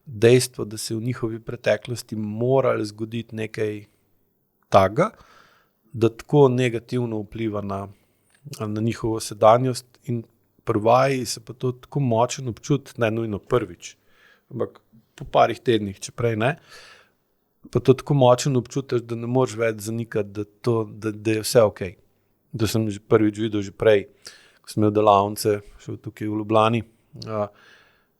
dejstvo, da se v njihovi preteklosti moralo zgoditi nekaj takega, da tako negativno vpliva na njihovo sedanjost, in pri vaji se pa to tako močen občut, ne nujno prvič, ampak po parih tednih, če prej ne, pa to tako močen občutiš, da ne moreš več zanikati, da je vse okej. To sem že prvič videl že prej, ko sem imel delavnice, šel tukaj v Ljubljani,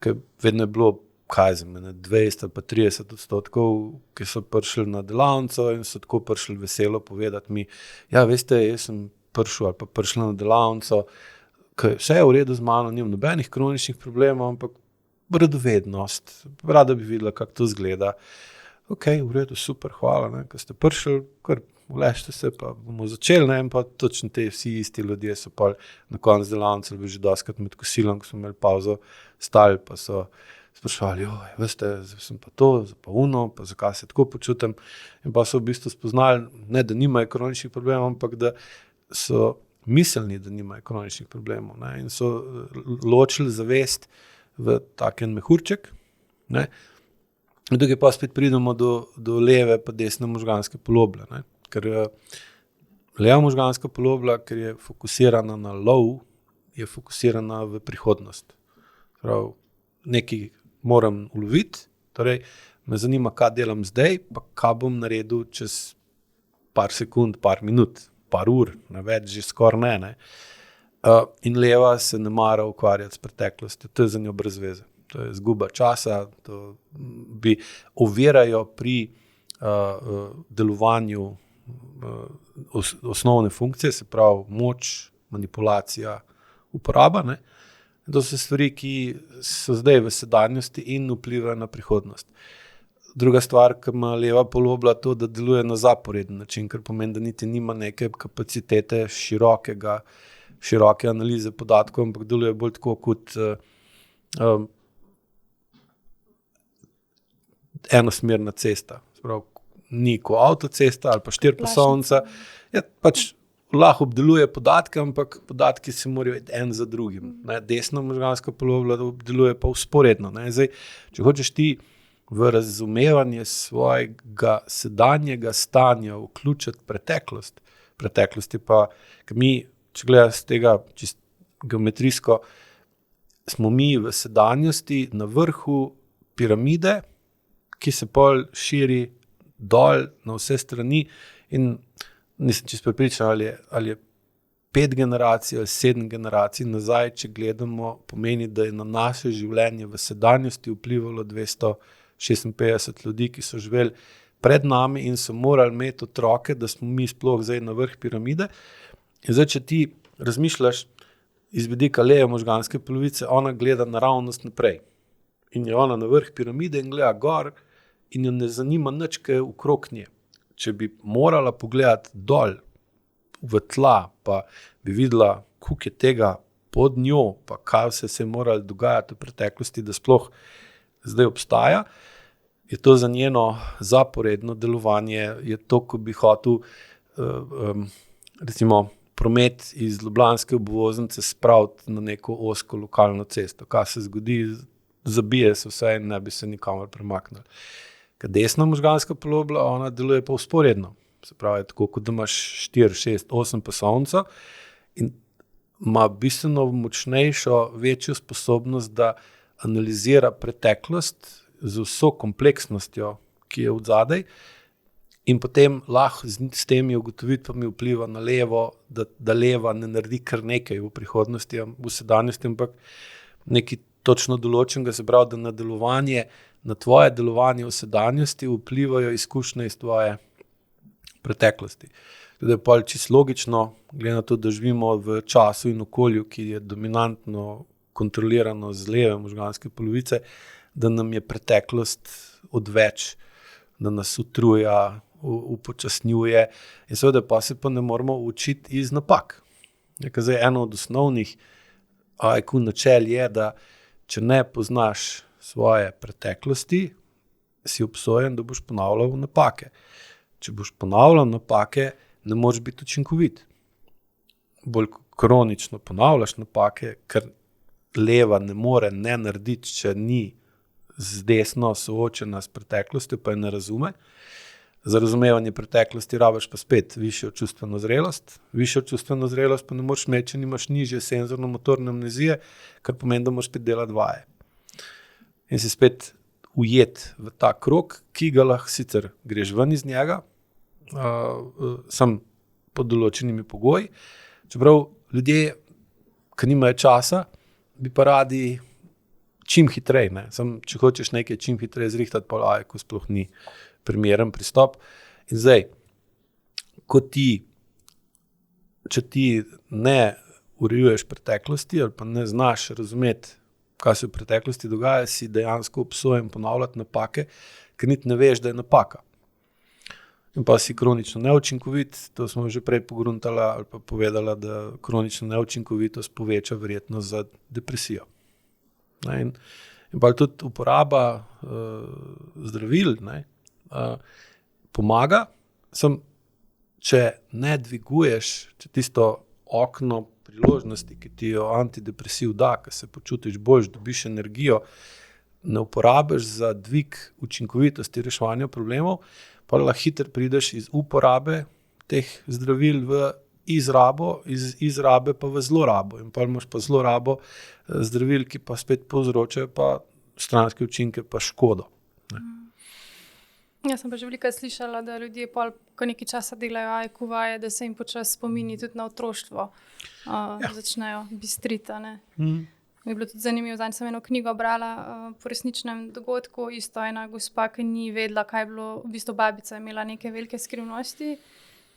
ker vedno je bilo, kaj za mene, 20 pa 30%, ki so prišli na delavnico in so tako prišli veselo povedati mi, ja, veste, jaz sem prišel ali pa prišla na delavnico, ker vse je v redu z mano, nimam nobenih kroničnih problemov, ampak radovednost, rada bi videla, kako to izgleda. Ok, v redu, super, hvala, ne, ko ste prišli, kar vlešte se, pa bomo začeli, ne, in pa točno te vsi isti ljudje so pa na koncu delavnice, bi že doskrat med kosilom, ko smo imeli pauzo, stali, pa so sprašvali, veste, sem pa to, pa uno, pa zakaj se tako počutim, in pa so v bistvu spoznali, ne, da nimajo kroničnih problemov, ampak da so mislili, da nimajo kroničnih problemov, ne, in so ločili zavest v taken mehurček, ne. In tukaj pa spet pridemo do leve pa desne možganske poloble, ne. Ker leva možganska polobla, ker je fokusirana na lov, je fokusirana v prihodnost. Prav, nekaj moram uloviti, torej me zanima, kaj delam zdaj, pa kaj bom naredil čez par sekund, par minut, par ur, na več že skoraj ne. In leva se ne mara ukvarjati s preteklostjo, to je za njo brez veze. To je izguba časa, to bi ovirajo pri delovanju osnovne funkcije, se pravi moč, manipulacija, uporaba, ne. To so stvari, ki so zdaj v sedanjosti in vplivajo na prihodnost. Druga stvar, ki ima leva polobla, to, da deluje na zaporeden način, kar pomeni, da niti nima neke kapacitete široke analize podatkov, ampak deluje bolj tako kot enosmerna cesta. Sprav, ni ko avtocesta ali pa štiripasovnica. Ja, pač lahko obdeluje podatke, ampak podatki se morajo iti en za drugim. Ne? Desna možganska polobla obdeluje pa vzporedno. Ne? Zdaj, če hočeš ti v razumevanje svojega sedanjega stanja vključiti preteklost. Preteklost je pa, ker mi, če gledaš z tega čist geometrijsko, smo mi v sedanjosti na vrhu piramide, ki se pol širi dol na vse strani, in nisem čisto prepričan, ali je 5 generacij ali 7 generacij nazaj, če gledamo, pomeni, da je na naše življenje v sedanjosti vplivalo 256 ljudi, ki so živeli pred nami in so morali imeti otroke, da smo mi sploh zdaj na vrh piramide. In zdaj, če ti razmišljaš iz vidika leve možganske polovice, ona gleda naravnost naprej. In je ona na vrh piramide in gleda gor, in jo ne zanima nič, kaj je okrog nje. Če bi morala pogledati dol v tla, pa bi videla, koliko je tega pod njo, pa kaj vse se je moralo dogajati v preteklosti, da sploh zdaj obstaja, je to za njeno zaporedno delovanje, je to, ko bi hotel recimo promet iz ljubljanske obvoznice spraviti na neko ozko lokalno cesto. Kaj se zgodi, zabije se vse in ne bi se nikamor premaknili. Ker desna možganska polobla, ona deluje pa vzporedno. Se pravi, tako kot da imaš 4, 6, 8 pasovnico in ima bistveno močnejšo, večjo sposobnost, da analizira preteklost z vso kompleksnostjo, ki je odzadaj, in potem lahko s temi ugotovitvami vpliva na levo, da leva ne naredi kar nekaj v prihodnosti, v sedanjosti, ampak nekaj točno določenega, se pravi, da na tvoje delovanje v sedanjosti vplivajo izkušnje iz tvoje preteklosti. Tudi je pa čisto logično, glede na to, da živimo v času in okolju, ki je dominantno kontrolirano z leve možganske polovice, da nam je preteklost odveč, da nas utruja, upočasnjuje, in seveda pa se pa ne moramo učiti iz napak. Zdaj, eno od osnovnih AIQ načel je, da če ne poznaš svoje preteklosti, si obsojen, da boš ponavljal napake. Če boš ponavljal napake, ne moreš biti učinkovit. Bolj kronično ponavljaš napake, ker leva ne more ne narediti, če ni z desno soočena s preteklostjo, pa je ne razume. Za razumevanje preteklosti rabiš pa spet višjo čustveno zrelost. Višjo čustveno zrelost pa ne moreš imeti, če nimaš nižje senzorno-motorne amnezije, kar pomeni, da moraš spet delati vaje. In si spet ujet v ta krog, ki ga lahko sicer greš ven iz njega, sam pod določenimi pogoji. Čeprav ljudje, ki nimajo časa, bi pa radi čim hitrej. Sam, če hočeš nekaj čim hitrej zrihtati, pa AIQ sploh ni primeren pristop. In zdaj, če ti ne urejuješ preteklosti ali pa ne znaš razumeti, kaj se v preteklosti dogaja, si dejansko obsojen ponavljati napake, ker niti ne veš, da je napaka. In pa si kronično neučinkovit, to smo že prej pogruntali ali pa povedala, da kronična neučinkovitost poveča verjetnost za depresijo. In pa tudi uporaba zdravil pomaga, če ne dviguješ, če tisto okno priložnosti, ki ti jo antidepresiv da, ki se počutiš boljš, dobiš energijo, ne uporabiš za dvig učinkovitosti reševanja problemov, pa lahko hitro prideš iz uporabe teh zdravil v izrabo, iz izrabe pa v zlorabo. In pa imaš pa zlorabo zdravil, ki pa spet povzročajo pa stranske učinke pa škodo. Jaz sem pa že veliko slišala, da ljudje, ko nekaj časa delajo AIQ vaje, da se jim počasi spomini tudi na otroštvo. Začnejo bistriti. Mi je bilo tudi zanimivo, zdaj sem eno knjigo brala po resničnem dogodku, isto ena gospa, ki ni vedela, kaj je bilo, v bistvu babica je imela neke velike skrivnosti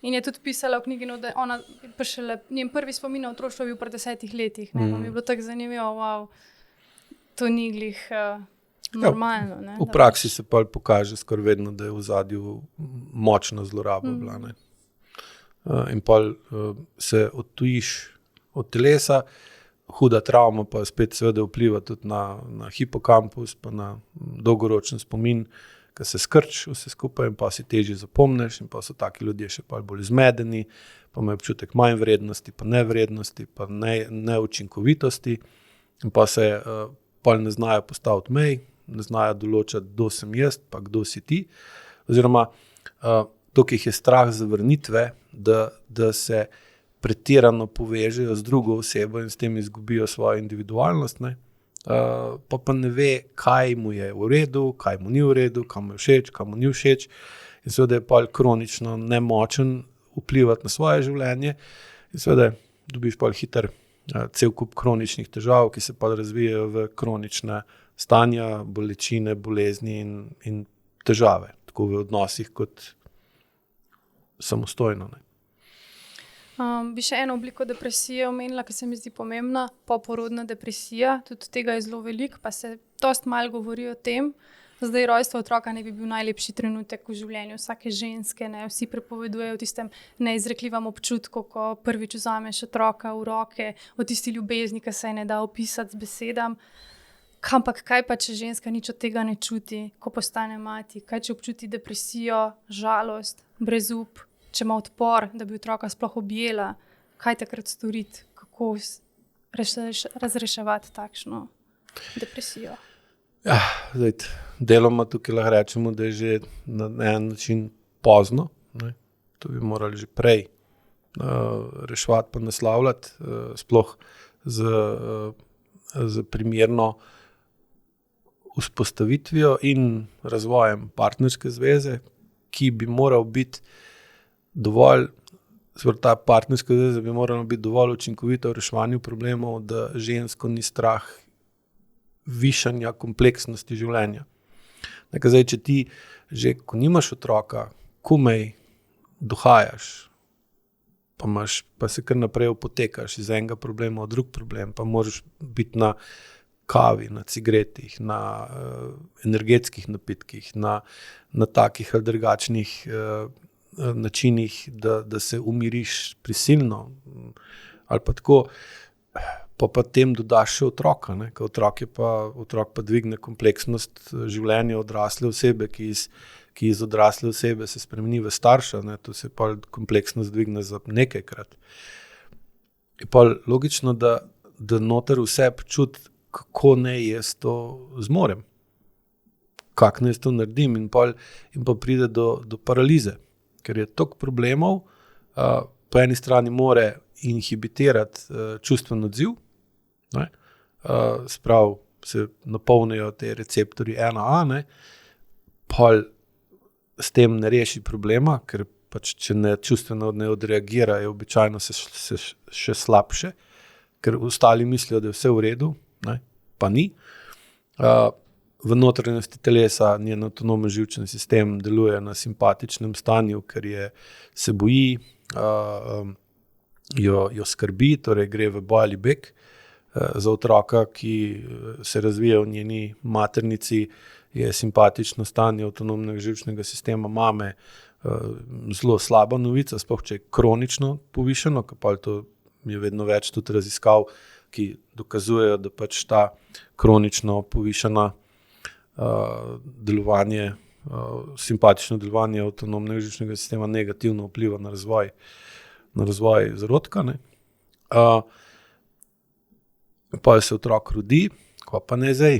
in je tudi pisala v knjigi, da ona pa šele, njen prvi spomin na otroštvo je bil pri 10 letih. Mi je bilo tako zanimivo, wow, to ni glih normalno. V praksi se pa pokaže skoraj vedno, da je v ozadju močna zloraba bila. In pa se odtujiš od telesa, huda travma pa spet seveda vpliva tudi na hipokampus, pa na dolgoročen spomin, ki se skrč vse skupaj in pa si težje zapomneš in pa so taki ljudje še bolj zmedeni, pa imajo občutek manj vrednosti, pa nevrednosti, pa neučinkovitosti in pa se pa ne znajo postaviti mej, ne znajo določati, kdo sem jaz, pa kdo si ti. Oziroma, toliko jih je strah zavrnitve, da se pretirano povežejo z drugo osebo in s tem izgubijo svojo individualnost, pa ne ve, kaj mu je v redu, kaj mu ni v redu, kaj mu je všeč, kaj mu ni všeč. In seveda je pa kronično nemočen vplivati na svoje življenje in seveda dobiš pa hiter cel kup kroničnih težav, ki se pa razvijajo v kronične stanja, bolečine, bolezni in težave, tako v odnosih kot samostojno. Bi še eno obliko depresije omenila, ki se mi zdi pomembna, poporodna depresija, tudi tega je zelo veliko, pa se dosti malo govori o tem. Zdaj rojstvo otroka ne bi bil najlepši trenutek v življenju vsake ženske, vsi prepovedujejo o tistem neizrekljivem občutku, ko prvič vzameš otroka v roke, o tisti ljubezni, ki se je ne da opisati z besedami. Ampak kaj pa, če ženska nič od tega ne čuti, ko postane mati? Kaj, če občuti depresijo, žalost, brezup, če ima odpor, da bi otroka sploh objela? Kaj takrat storiti? Kako razreševati takšno depresijo? Ja, zdaj, deloma tukaj lahko rečemo, da je že na en način pozno. To bi morali že prej reševati pa naslavljati, sploh z primerno vzpostavitvijo in razvojem partnerske zveze, ki bi moral biti dovolj, ta partnerska zveza bi morala biti dovolj učinkovita v reševanju problemov, da žensko ni strah višanja kompleksnosti življenja. Zdaj, če ti že, ko nimaš otroka, komaj dohajaš, pa se kar naprej opotekaš iz enega problema v drug problem, pa moraš biti na kavi, na cigaretih, na energetskih napitkih, na takih ali drugačnih načinih, da se umiriš prisilno ali pa tako, pa tem dodaš še otroka, ne? Ker otrok pa dvigne kompleksnost življenja odrasle osebe, ki iz odrasle osebe se spremeni v starša, ne? To se pa kompleksnost dvigne za nekajkrat. Je pa logično, da noter vse čuti, kako ne jaz to zmorem, kako ne jaz to naredim in pa pride do paralize, ker je toliko problemov, po eni strani more inhibitirati čustven odziv, ne? Sprav se napolnijo te receptorji 1A, ne? Pol s tem ne reši problema, ker pač če čustveno ne odreagira, je običajno se še slabše, ker ostali mislijo, da je vse v redu, ne? Pa ni. V notranjosti telesa njen avtonomen živčni sistem deluje na simpatičnem stanju, ker se boji, jo skrbi, torej gre v boj ali beg. Za otroka, ki se razvija v njeni maternici, je simpatično stanje avtonomnega živčnega sistema mame zelo slaba novica, sploh če je kronično povišeno, ker pa to je vedno več tudi raziskav, ki dokazujejo, da pač ta kronično povišena delovanje, simpatično delovanje avtonomnega živčnega sistema negativno vpliva na razvoj zarodka, ne. Pa se otrok rodi, ko pa ne zdaj,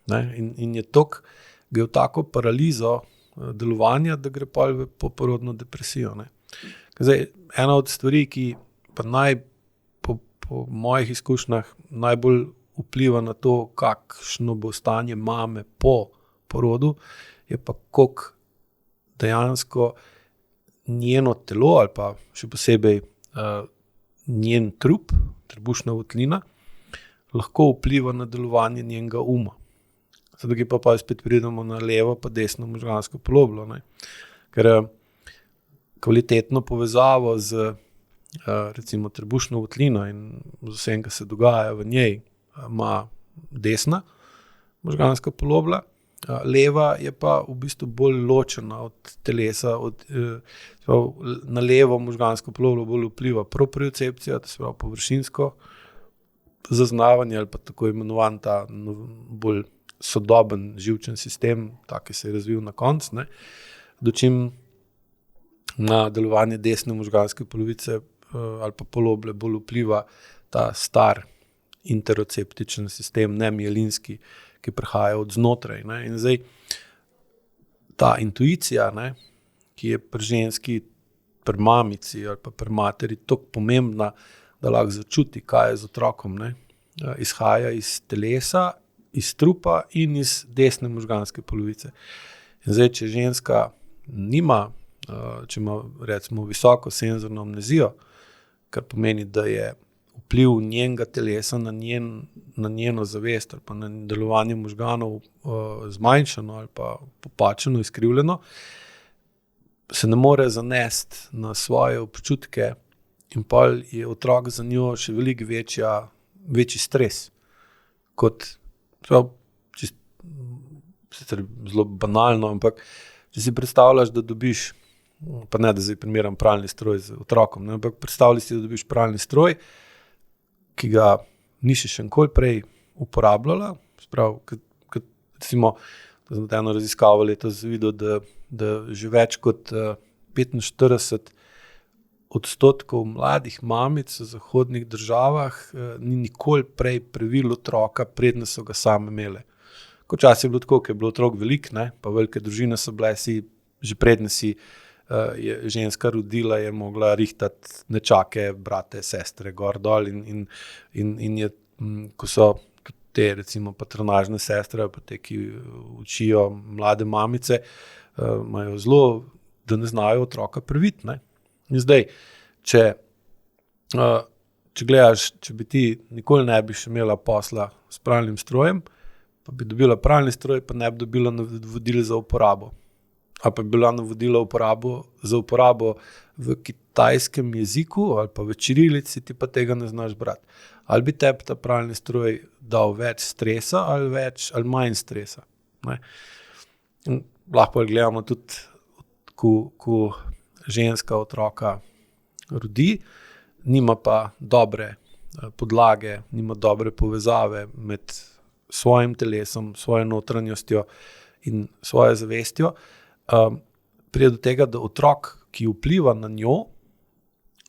ne, in je gre v tako paralizo delovanja, da gre pa v poporodno depresijo, ne. Zdaj, ena od stvari, ki pa po mojih izkušnjah najbolj vpliva na to, kakšno bo stanje mame po porodu, je pa koliko dejansko njeno telo ali pa še posebej njen trup, trebušna votlina, lahko vpliva na delovanje njenega uma. Zato pa spet pridemo na levo pa desno možgansko poloblo, ne. Ker kvalitetno povezavo z recimo trebušno votlino in z vsem, kar se dogaja v njej, ima desna možganska polobla, leva je pa v bistvu bolj ločena od telesa, na levo možgansko poloblo bolj vpliva propriocepcija, to se pravi površinsko zaznavanje ali pa tako imenovan ta bolj sodoben živčen sistem, tak, ki se je razvil na koncu, ne, dočim na delovanje desne možganske polovice ali pa poloble bolj vpliva ta star interoceptičen sistem, nemielinski, ki prihaja od znotraj, ne. In zdaj ta intuicija, ne, ki je pri ženski, pri mamici ali pa pri materi toliko pomembna, da lahko začuti, kaj je z otrokom, ne, izhaja iz telesa, iz trupa in iz desne možganske polovice. In zdaj, če ženska nima, če ima recimo visoko senzorno amnezijo, kar pomeni, da je vpliv njenega telesa na njeno zavest ali pa na delovanje možganov zmanjšano ali pa popačeno, izkrivljeno, se ne more zanesti na svoje občutke in pa je otrok za njo še veliko večji stres. Kot, sicer zelo banalno, ampak če si predstavljaš, da dobiš, pa ne, da zdaj primeram pralni stroj z otrokom, ne, ampak predstavljaj si, da dobiš pralni stroj, ki ga nisi še nikoli prej uporabljala, sprav, recimo, eno raziskavo letos videl, da že več kot 45% mladih mamic v zahodnih državah ni nikoli prej previl otroka, predno so ga same imele. Ko včasih je bilo tako, ko je bilo otrok velik, ne, pa velike družine so bile, že predno je ženska rodila, je mogla rihtati nečake, brate, sestre, gor dol in je, ko so te recimo patronažne sestre, pa te, ki učijo mlade mamice, imajo zelo, da ne znajo otroka previti, ne. In zdaj, če gledaš, če bi ti nikoli ne bi še imela posla s pralnim strojem, pa bi dobila pralni stroj, pa ne bi dobila navodil za uporabo. Ali pa bi bila navodila za uporabo v kitajskem jeziku ali pa v čirilici, ti pa tega ne znaš brati. Ali bi tebi ta pralni stroj dal več stresa ali manj stresa, ne. Lahko gledamo tudi, ko ženska otroka rodi, nima pa dobre podlage, nima dobre povezave med svojim telesom, svojo notranjostjo in svojo zavestjo, pride do tega, da otrok, ki vpliva na njo,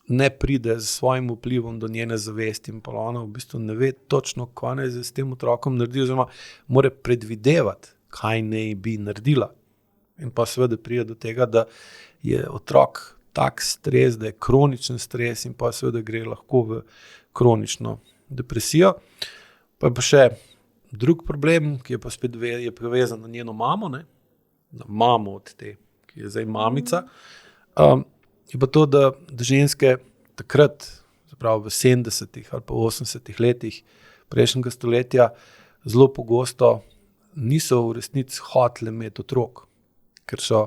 ne pride z svojim vplivom do njene zavesti in pa ona v bistvu ne ve točno, kaj naj s tem otrokom naredi, oziroma mora predvidevati, kaj naj bi naredila. In pa seveda pride do tega, da je otrok tak stres, da je kroničen stres in pa seveda gre lahko v kronično depresijo. Pa je pa še drug problem, ki je pa spet je povezan na njeno mamo, ne? Na mamo od te, ki je zdaj mamica, je pa to, da ženske takrat, zapravo v 70-ih ali pa 80-ih letih prejšnjega stoletja, zelo pogosto niso v resnici hotele imeti otrok, ker so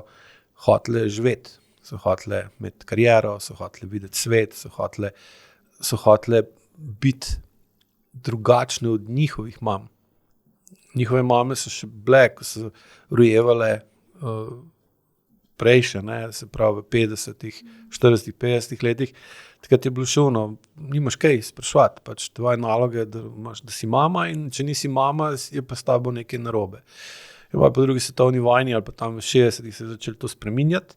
hotele živeti, so hotele imeti kariero, so hotele videti svet, so hotele biti drugačne od njihovih mam. Njihove mame so še bile, ko so rojevale prejše, ne, se pravi v 50-ih, 40-ih, 50-ih letih, takrat je bilo šovno, nimaš kaj spraševati, pač tvoja naloga je, da si mama in če nisi mama, je pa s tabo nekaj narobe. In pa po drugi svetovni vojni ali pa tam v 60-ih se je začelo to spreminjati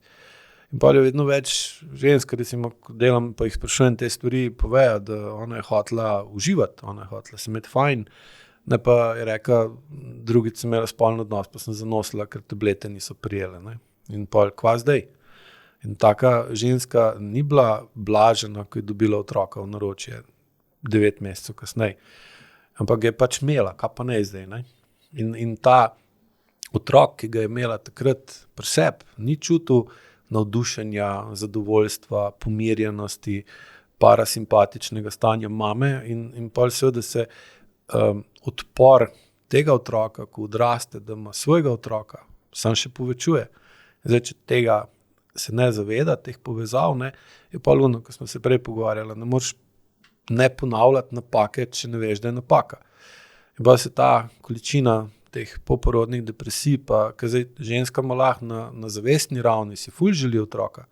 in pa je vedno več žensk, recimo, ko delam, pa jih sprašujem te stvari, povejo, da ona je hotela uživati, ona je hotela se imeti fajn, ne pa je rekla, drugič sem imela spolni odnos, pa sem zanosila, ker tablete niso prijele, ne. In pa kva zdaj? In taka ženska ni bila blažena, ko je dobila otroka v naročje 9 mesecev kasneje, ampak je pač imela, kaj pa ne zdaj, ne. In ta otrok, ki ga je imela takrat pri sebi, ni čutil navdušenja, zadovoljstva, pomirjenosti, parasimpatičnega stanja mame in pa seveda se odpor tega otroka, ko odraste, da ima svojega otroka, sam še povečuje. Zdaj, če tega se ne zaveda, teh povezav, ne, je pa luno, ko smo se prej pogovarjali, ne moreš ne ponavljati napake, če ne veš, da je napaka. In pa se ta količina teh poporodnih depresij, pa ker zdaj ženska ima lahko na zavestni ravni, si ful želi otroka.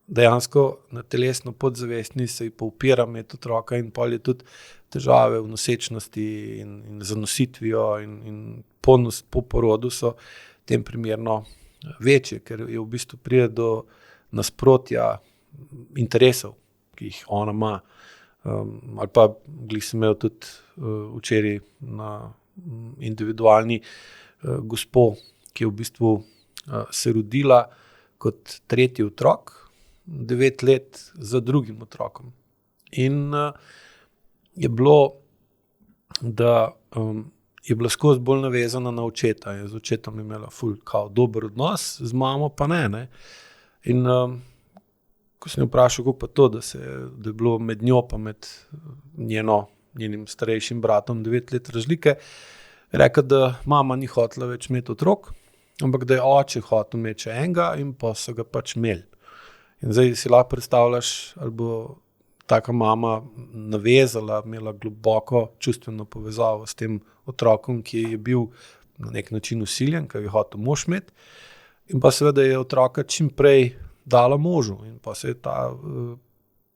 Dejansko na telesno podzavestni se ji pa upira imeti otroka in pol je tudi težave v nosečnosti in zanositvijo in po porodu so tem primerno večje, ker je v bistvu pride do nasprotja interesov, ki jih ona ima. Ali pa glih sem imel tudi včeraj na individualni gospo, ki je v bistvu se rodila kot tretji otrok, 9 let za drugim otrokom. In je bilo, da je bila skozi bolj navezana na očeta. Z očetom je imela ful kao dober odnos, z mamo pa ne. In ko sem jo vprašal, kako pa to, da je bilo med njo pa med njenim starejšim bratom 9 let razlike, je rekel, da mama ni hotela več imeti otrok, ampak da je oče hotel imeti še enega in pa so ga pač imeli. In zdaj si lahko predstavljaš, ali bo taka mama navezala, imela globoko čustveno povezavo s tem otrokom, ki je bil na nek način usiljen, ki je hotel mož imeti, in pa seveda je otroka čim prej dala možu. In pa se je ta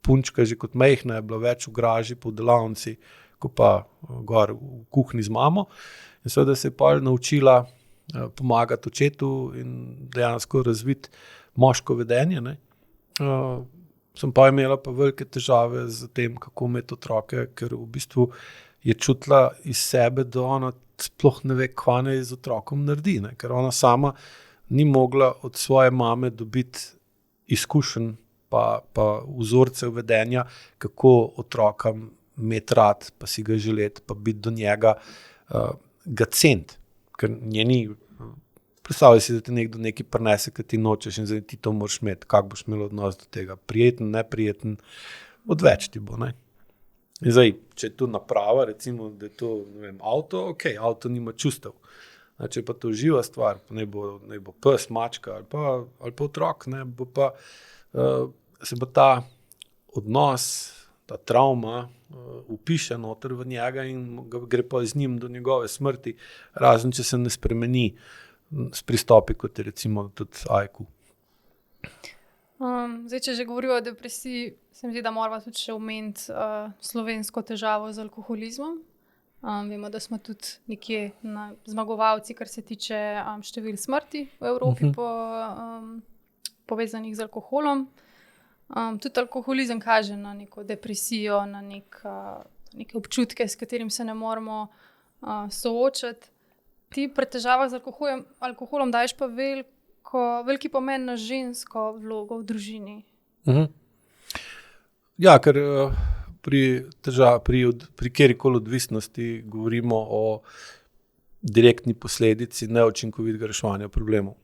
punčka že kot majhna je bila več v graži po delavnici, ko pa gor v kuhinji z mamo. In seveda se je pa naučila pomagati očetu in dejansko razviti moško vedenje, ne. Sem pa imela pa velike težave z tem, kako imeti otroke, ker v bistvu je čutila iz sebe, da ona sploh ne ve, kva naj z otrokom naredi, ne? Ker ona sama ni mogla od svoje mame dobiti izkušenj pa vzorcev vedenja, kako otroka imeti rad, pa si ga želeti, pa biti do njega, ga ceniti, ker njeni. Predstavljaj si, da ti nekdo nekaj prinese, ki ti nočeš in zdaj ti to moraš imeti, kak boš imel odnos do tega, prijeten, neprijeten, odveč ti bo, ne. In zdaj, če je to naprava, recimo, da je to, ne vem, avto, okej, avto nima čustev. Če pa to živa stvar, pa naj bo pes, mačka ali pa otrok, ne, bo pa se bo ta odnos, ta travma upiše noter v njega in gre pa z njim do njegove smrti, razen če se ne spremeni s pristopi, kot je recimo tudi AIQ. Zdaj, če že govorijo o depresiji, se mi zdi, da moramo tudi še omeniti slovensko težavo z alkoholizmom. Vemo, da smo tudi nekje zmagovalci, kar se tiče števil smrti v Evropi povezanih z alkoholom. Tudi alkoholizem kaže na neko depresijo, na neke občutke, s katerim se ne moremo soočati. Ti pri težavah z alkoholom daješ pa veliki pomen na žensko vlogo v družini. Ja, ker pri kjerikoli odvisnosti govorimo o direktni posledici neučinkovitega reševanja problemov.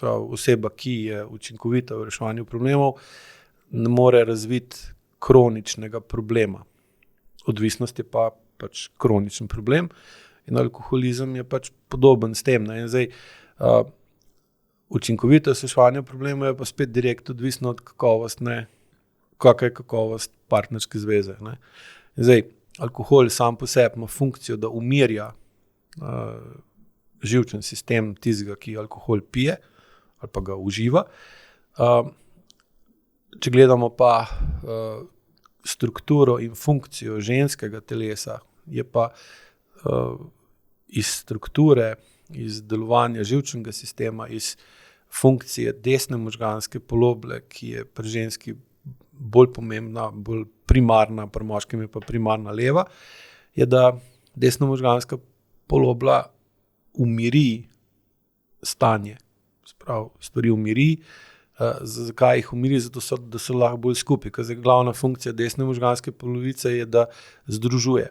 Oseba, ki je učinkovita v reševanju problemov, ne more razviti kroničnega problema. Odvisnost je pa pač kroničen problem in alkoholizem je pač podoben s tem. In zdaj, učinkovitost reševanja problema je pa spet direktno odvisno od kakovostne, kakšna je kakovost partnerske zveze. Ne. Zdaj, alkohol sam po sebi ima funkcijo, da umirja živčen sistem tistega, ki alkohol pije ali pa ga uživa. Če gledamo pa strukturo in funkcijo ženskega telesa, je pa iz strukture, iz delovanja živčnega sistema, iz funkcije desne možganske poloble, ki je pri ženski bolj pomembna, bolj primarna, pri moškem je pa primarna leva, je, da desna možganska polobla umiri stanje. Sprav, stvari umiri. Zakaj jih umiri? Zato da so lahko bolj skupaj. Ker glavna funkcija desne možganske polovice je, da združuje.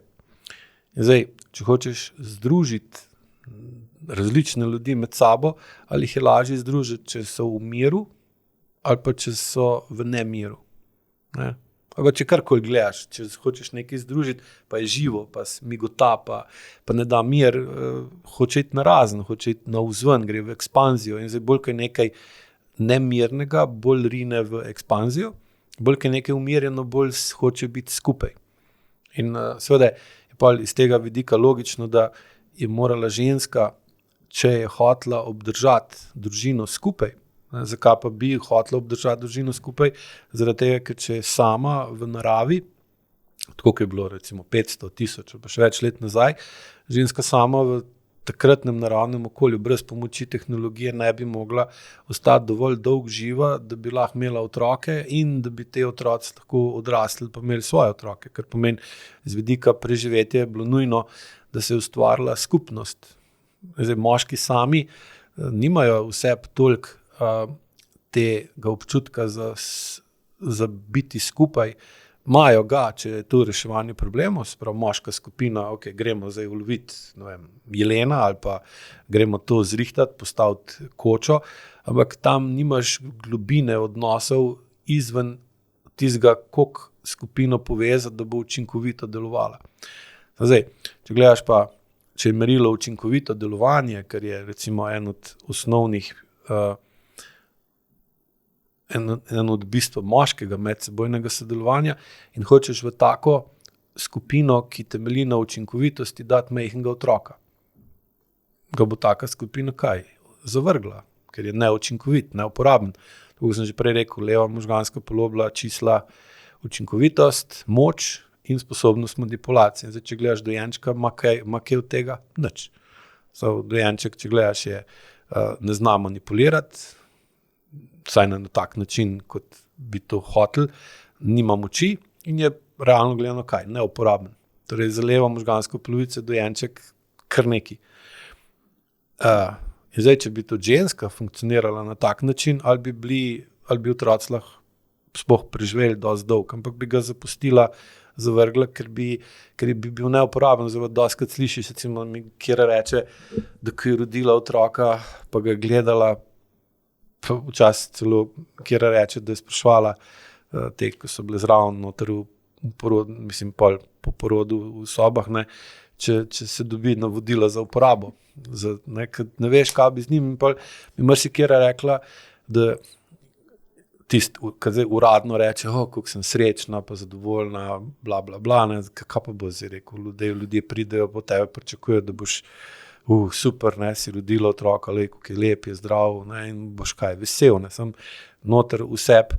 In zdaj, če hočeš združiti različne ljudi med sabo, ali jih je lažje združiti, če so v miru, ali pa če so v nemiru. Ne? Ali pa če karkoli gledaš, če hočeš nekaj združiti, pa je živo, pa migota, pa ne da mir, hoče iti narazen, hoče iti navzven, gre v ekspanzijo. In zdaj bolj, ko je nekaj nemirnega, bolj rine v ekspanzijo, bolj, ko je nekaj umirjeno, bolj hoče biti skupaj. In seveda je pa iz tega vidika logično, da je morala ženska, če je hotela obdržati družino skupaj. Zakaj pa bi hotela obdržati družino skupaj? Zaradi tega, ker če je sama v naravi, tako kot je bilo recimo 500, 1000 pa še več let nazaj, ženska sama v takratnem naravnem okolju brez pomoči tehnologije ne bi mogla ostati dovolj dolg živa, da bi lahko imela otroke in da bi te otroci lahko odrasli pa imeli svoje otroke, kar pomeni z vidika preživetja je bilo nujno, da se je ustvarila skupnost. Zdaj, moški sami nimajo vse toliko tega občutka za biti skupaj. Imajo ga, če je to reševanje problemov, se pravi moška skupina, ok, gremo zdaj uloviti, jelena ali pa gremo to zrihtati, postaviti kočo, ampak tam nimaš globine odnosov izven tistega, koliko skupino povezati, da bo učinkovito delovala. Zdaj, če gledaš pa, če je merilo učinkovito delovanje, kar je recimo en od osnovnih en od bistva moškega medsebojnega sodelovanja in hočeš v tako skupino, ki temelji na učinkovitosti, dati majhnega otroka. Ga bo taka skupina kaj? Zavrgla, ker je neučinkovit, neuporaben. Tako sem že prej rekel, leva možganska polobla čisla učinkovitost, moč in sposobnost manipulacije. Zdaj, če gledaš dojenčka, ima kaj od tega? Nič. Dojenček, če gledaš, ne zna manipulirati, vsaj na tak način, kot bi to hotel, nima moči in je realno gledano kaj? Neuporaben. Torej, za levo možgansko polovico dojenček kar neki. In zdaj, če bi to ženska funkcionirala na tak način, ali bi otroci lahko sploh preživeli dosti dolg, ampak bi ga zapustila, zavrgla, ker bi bil neuporaben. Zdaj, dostikrat slišiš, recimo, kjer reče, da ko je rodila otroka, pa ga je gledala, pa včasih celo, kjer reče, da je spraševala te, ko so bile zraven noter po porodu v sobah, ne, če se dobi navodila za uporabo. Ne veš, kaj bi z njim. Mi marsikera rekla, da tisti, ki zdaj uradno reče, kako sem srečna, pa zadovoljna, bla, bla, bla, ne, kaj pa bo zdaj rekel, ljudje pridejo po tebe, pričakujejo, da boš super, ne, si rodila otroka, kako je lep, je zdrav, ne, in boš kaj, vesel, ne, sem noter vseb.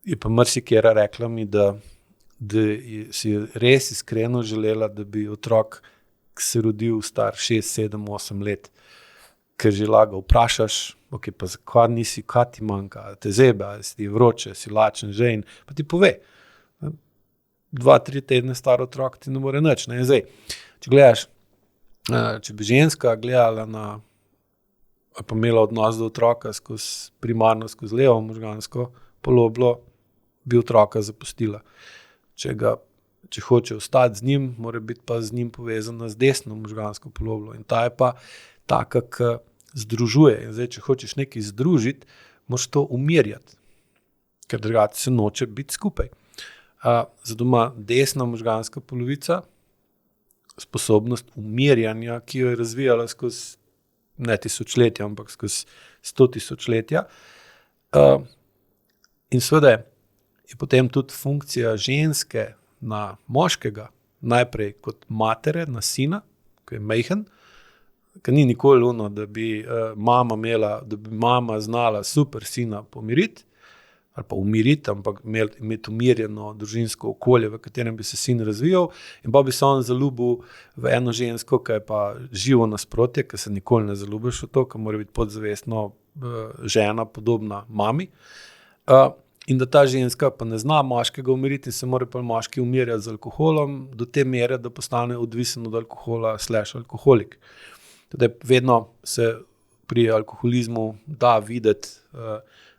Je pa marsikera rekla mi, da si res iskreno želela, da bi otrok se rodil star 6, 7, 8 let, ker že laga vprašaš, ok, pa zakaj nisi, kaj ti manjka, te zebe, si ti vroče, si lačen že in pa ti pove. 2-3 tedne star otrok ti ne more nič. Ne? Zdaj, če gledaš, če bi ženska gledala ali pa imela odnos do otroka primarno skozi levo možgansko poloblo, bi otroka zapustila. Če hoče ostati z njim, mora biti pa z njim povezana z desno možgansko poloblo. In ta je pa taka, ki združuje. In zdaj, če hočeš nekaj združiti, moraš to umirjati, ker drugače se noče biti skupaj. Zato ima desna možganska polovica sposobnost umirjanja, ki jo je razvijala skozi ne tisočletja, ampak skozi 100 tisočletja. In seveda je potem tudi funkcija ženske na moškega, najprej kot matere na sina, ki je majhen, ki ni nikoli ono, da bi mama znala super sina pomiriti, ali pa umiriti, ampak imeti umirjeno družinsko okolje, v katerem bi se sin razvijal, in pa bi se on zaljubil v eno žensko, ki je pa živo nasprotje, ki se nikoli ne zaljubiš v to, ki mora biti podzavestno žena, podobna mami. In da ta ženska pa ne zna moškega umiriti in se mora pa moški umirjati z alkoholom do te mere, da postane odvisen od alkohola / alkoholik. Tudi vedno se pri alkoholizmu da videti,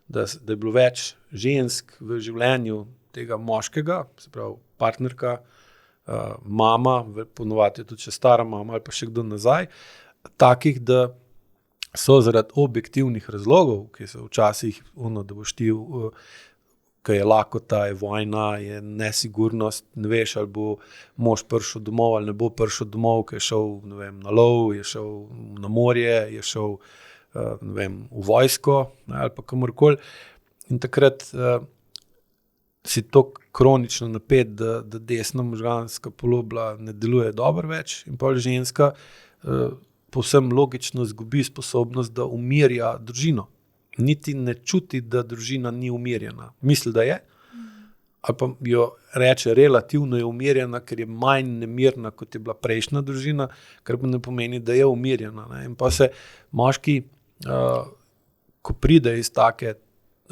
da je bilo več žensk v življenju tega moškega, se pravi partnerka, mama, ponovadi je tudi še stara mama ali pa še kdo nazaj, takih, da so zaradi objektivnih razlogov, ki so včasih da boš ti, ki je lakota, je vojna, je nesigurnost, ne veš, ali bo mož prišel domov ali ne bo prišel domov, ki je šel, ne vem, na lov, je šel na morje, je šel ne vem, v vojsko, ali pa kamorkoli. In takrat si tako kronično napet, da desna možganska polobla ne deluje dobro več in pol ženska povsem logično izgubi sposobnost, da umirja družino. Niti ne čuti, da družina ni umirjena. Misli, da je, ali pa jo reče relativno je umirjena, ker je manj nemirna, kot je bila prejšnja družina, kar pa ne pomeni, da je umirjena. Ne? In pa se moški, ko pride iz take,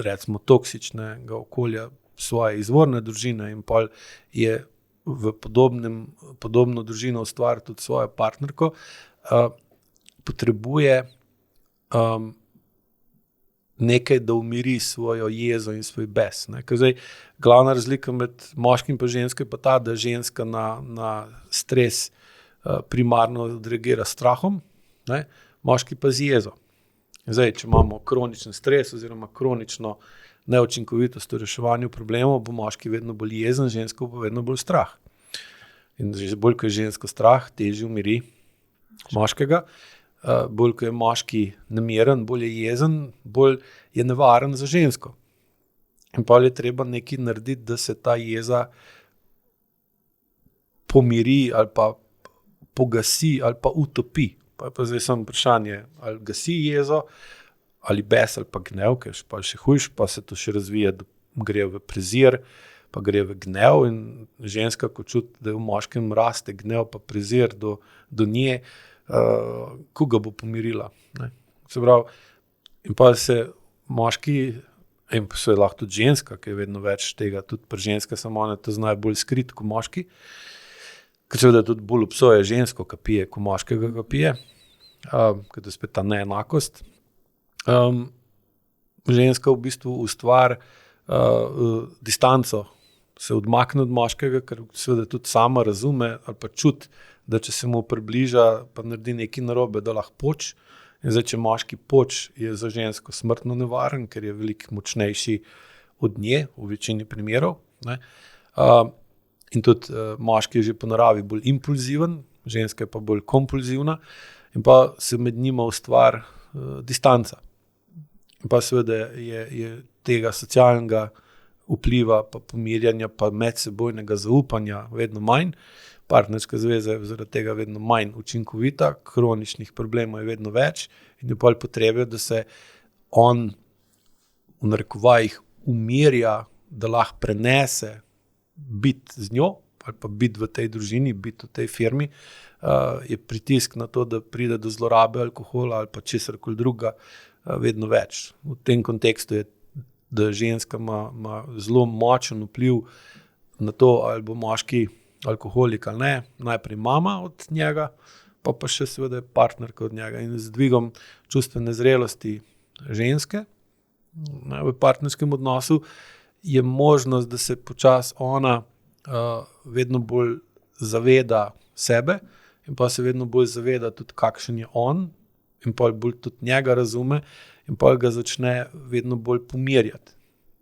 recimo, toksičnega okolja svoje izvorne družine in pol je v podobno družino ustvari tudi svojo partnerko, potrebuje nekaj, da umiri svojo jezo in svoj bes. Ne? Ker zdaj, glavna razlika med moškim in žensko je pa ta, da ženska na stres primarno odreagira s strahom, ne? Moški pa z jezo. Zdaj, če imamo kroničen stres oziroma kronično neučinkovitost v reševanju problemov, bo moški vedno bolj jezen, žensko bo vedno bolj strah. In bolj, ko je žensko strah, težje umiri moškega. Bolj, ko je moški nemiren, bolj je jezen, bolj je nevaren za žensko. In pa je treba nekaj narediti, da se ta jeza pomiri ali pa pogasi ali pa utopi. Pa zdaj samo vprašanje, ali gasi jezo, ali bes, ali pa gnev, ker pa še hujš, pa se to še razvija, da gre v prezir, pa gre v gnev in ženska, ko čuti, da v moškem raste gnev pa prezir do nje, koga bo pomirila. Ne? Se pravi, in pa se moški, in pa se lahko tudi ženska, ki je vedno več tega, tudi pri ženska samo ona to znajo bolj skrit kot moški, ker seveda tudi bolj obsoja žensko, ki pije, kot moškega, ki pije, ker je spet ta neenakost. Ženska v bistvu ustvari distanco, se odmakne od moškega, ker seveda tudi sama razume ali pa čuti, da če se mu približa, pa naredi nekaj narobe, da lahko poč. In zdaj, če moški poč, je za žensko smrtno nevaren, ker je veliko močnejši od nje, v večini primerov. Ne? In tudi moški je že po naravi bolj impulziven, ženska je pa bolj kompulzivna in pa se med njima ustvari distanca. In pa seveda je tega socialnega vpliva, pa pomirjanja, pa medsebojnega zaupanja vedno manj, partnerska zveza je zaradi tega vedno manj učinkovita, kroničnih problemov je vedno več in je pol potrebe, da se on v narekovajih umirja, da lahko prenese biti z njo ali pa biti v tej družini, biti v tej firmi, je pritisk na to, da pride do zlorabe alkohola ali pa česarkoli drugega vedno več. V tem kontekstu je, da ženska ima zelo močen vpliv na to, ali bo moški alkoholik ali ne, najprej mama od njega, pa še seveda partnerka od njega. In z dvigom čustvene zrelosti ženske v partnerskem odnosu je možnost, da se počasi ona vedno bolj zaveda sebe in pa se vedno bolj zaveda tudi, kakšen je on in pa bolj tudi njega razume in pa ga začne vedno bolj pomirjati.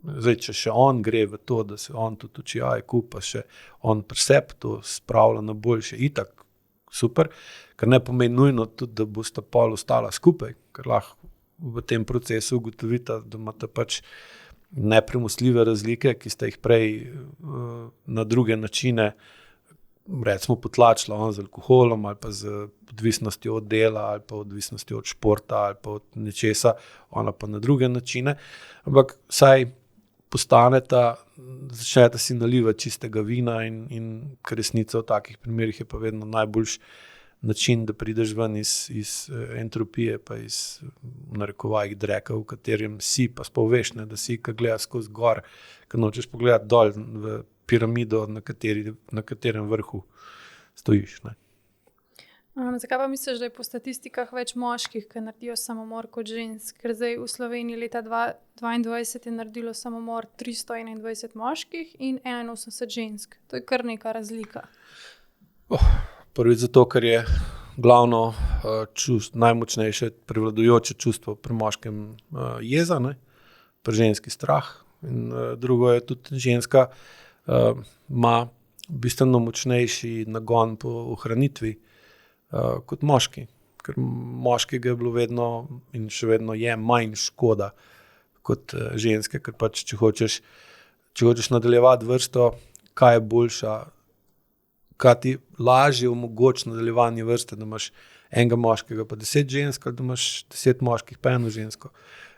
Zdaj, če še on gre v to, da se on tudi uči IQ, pa še on pri sebi to spravlja na boljše, itak super, kar ne pomeni nujno tudi, da bosta pol ostala skupaj, ker lahko v tem procesu ugotovita, da imata pač nepremostljive razlike, ki sta jih prej na druge načine recimo potlačila, on z alkoholom ali pa z odvisnostjo od dela ali pa odvisnostjo od športa ali pa od nečesa, ona pa na druge načine, ampak vsaj začneta si nalivati čistega vina in ker resnica v takih primerih je pa vedno najboljši način, da prideš ven iz entropije, pa iz narekovajih dreka, v katerem si, pa sploh veš, ne, da si, ki gledaš skozi gor, ki nočeš pogledati dol v piramido, na katerem vrhu stojiš. Ne. Zakaj pa misliš, da je po statistikah več moških, ki naredijo samomor kot žensk? Ker zdaj v Sloveniji leta 2022 je naredilo samomor 321 moških in 81 žensk. To je kar neka razlika. Prvič zato, ker je glavno najmočnejše prevladujoče čustvo pri moškem jeza, ne? Pri ženski strah. In drugo je tudi ženska ima bistveno močnejši nagon po ohranitvi kot moški. Ker moškega je bilo vedno in še vedno je manj škoda kot ženske, ker pač če hočeš nadaljevati vrsto, kaj je boljša, kaj ti lažje omogoči nadaljevanje vrste, da imaš enega moškega pa 10 žensk, ali da imaš 10 moških pa eno žensko.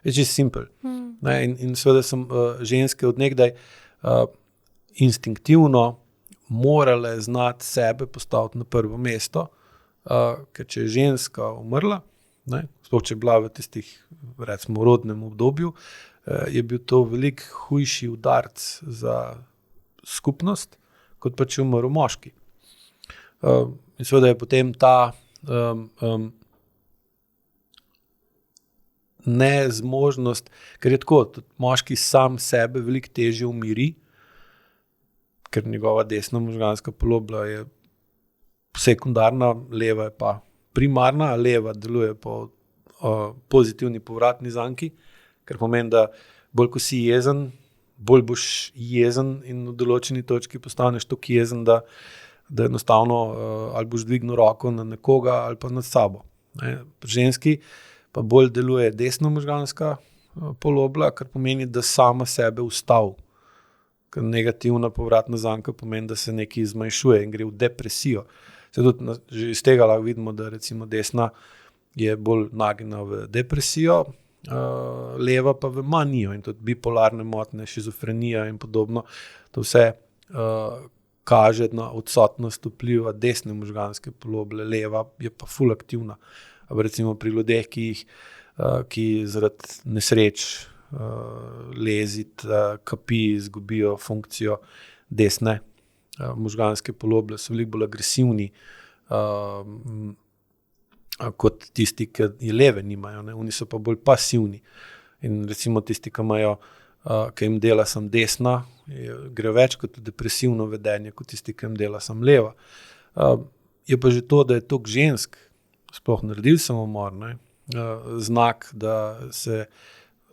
Je čisto simpel. In seveda sem ženske od nekdaj instinktivno morale znati sebe postaviti na prvo mesto, ker če je ženska umrla, sploh če je bila v tistih, recimo, rodnem obdobju, je bil to veliko hujši udarc za skupnost, kot pa če je umrl moški. In seveda je potem ta nezmožnost, ker je tako, tudi moški sam sebe veliko težje umiri, ker njegova desna možganska polobla je sekundarna, leva je pa primarna, leva deluje po pozitivni povratni zanki, ker pomeni, da bolj ko si jezen, bolj boš jezen in v določeni točki postaneš toliko jezen, da enostavno ali boš dvignil roko na nekoga ali pa nad sabo. Pri ženski pa bolj deluje desna možganska polobla, kar pomeni, da sama sebe ustavi. Ker negativna povratna zanka pomeni, da se nekaj zmanjšuje in gre v depresijo. Tudi že iz tega lahko vidimo, da recimo desna je bolj nagnjena v depresijo, leva pa v manijo in tudi bipolarne motnje, šizofrenija in podobno. To vse kaže na odsotnost vpliva desne možganske poloble, leva je pa ful aktivna. Recimo pri ljudeh, ki zaradi nesreč, lezit, kapi, izgubijo funkcijo desne možganske poloble, so veliko bolj agresivni kot tisti, ki je leve nimajo. Oni so pa bolj pasivni. In recimo tisti, ki jim dela sam desna, gre več kot depresivno vedenje, kot tisti, ki jim dela sam leva. Je pa že to, da je toliko žensk sploh naredil samomor, znak, da se,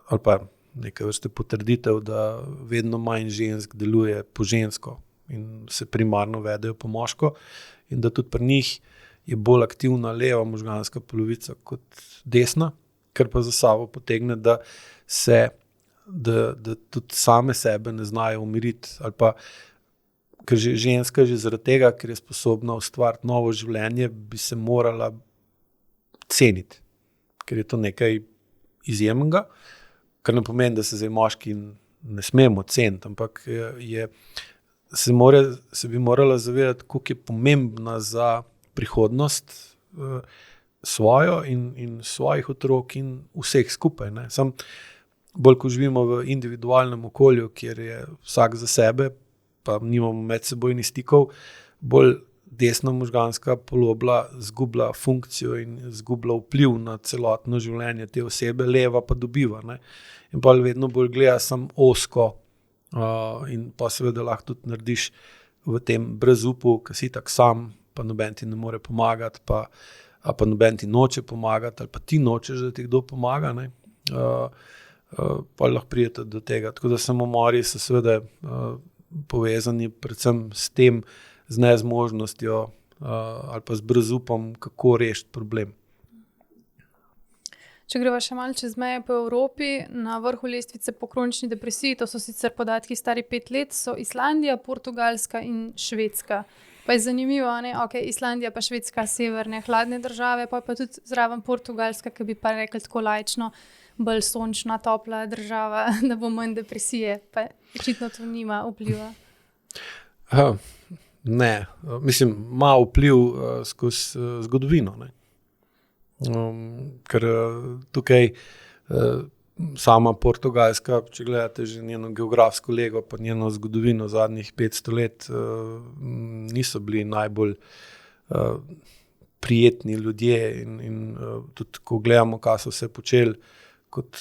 ali pa neke vrste potrditev, da vedno manj žensk deluje po žensko in se primarno vedejo po moško in da tudi pri njih je bolj aktivna leva možganska polovica kot desna, kar pa za sabo potegne, da se da tudi same sebe ne znajo umiriti, ali pa ker ženska že zaradi tega, ker je sposobna ustvariti novo življenje, bi se morala ceniti, ker je to nekaj izjemnega, kar ne pomeni, da se zdaj moški ne smemo ceniti, ampak se bi morala zavedati, koliko je pomembna za prihodnost svojo in svojih otrok in vseh skupaj. Ne. Sam bolj, ko živimo v individualnem okolju, kjer je vsak za sebe, pa nimamo medsebojnih stikov, bolj desna možganska polobla zgublja funkcijo in zgublja vpliv na celotno življenje te osebe, leva pa dobiva. Ne. In pa vedno bolj gleda samo ozko in pa seveda lahko tudi narediš v tem brezupu, ki si tak sam, pa noben ti ne more pomagati, pa noben ti noče pomagati, ali pa ti nočeš, da ti kdo pomaga, ne. Pa lahko pridete do tega. Tako da samomori so seveda povezani predvsem s tem, z nezmožnostjo ali pa z brezupom, kako rešiti problem. Če greva še malo čez meje po Evropi, na vrhu lestvice po kronični depresiji, to so sicer podatki stari 5 let, so Islandija, Portugalska in Švedska. Pa je zanimivo, ne? Okay, Islandija pa Švedska, severne, hladne države, pa tudi zraven Portugalska, ki bi pa rekli tako laično, bolj sončna, topla država, da bo manj depresije, pa očitno to nima vpliva. Ne, mislim, ima vpliv skozi zgodovino, ne. Ker tukaj sama Portugalska, če gledate že njeno geografsko lego, pa njeno zgodovino zadnjih 500 let, niso bili najbolj prijetni ljudje in tudi, ko gledamo, kaj so se počeli kot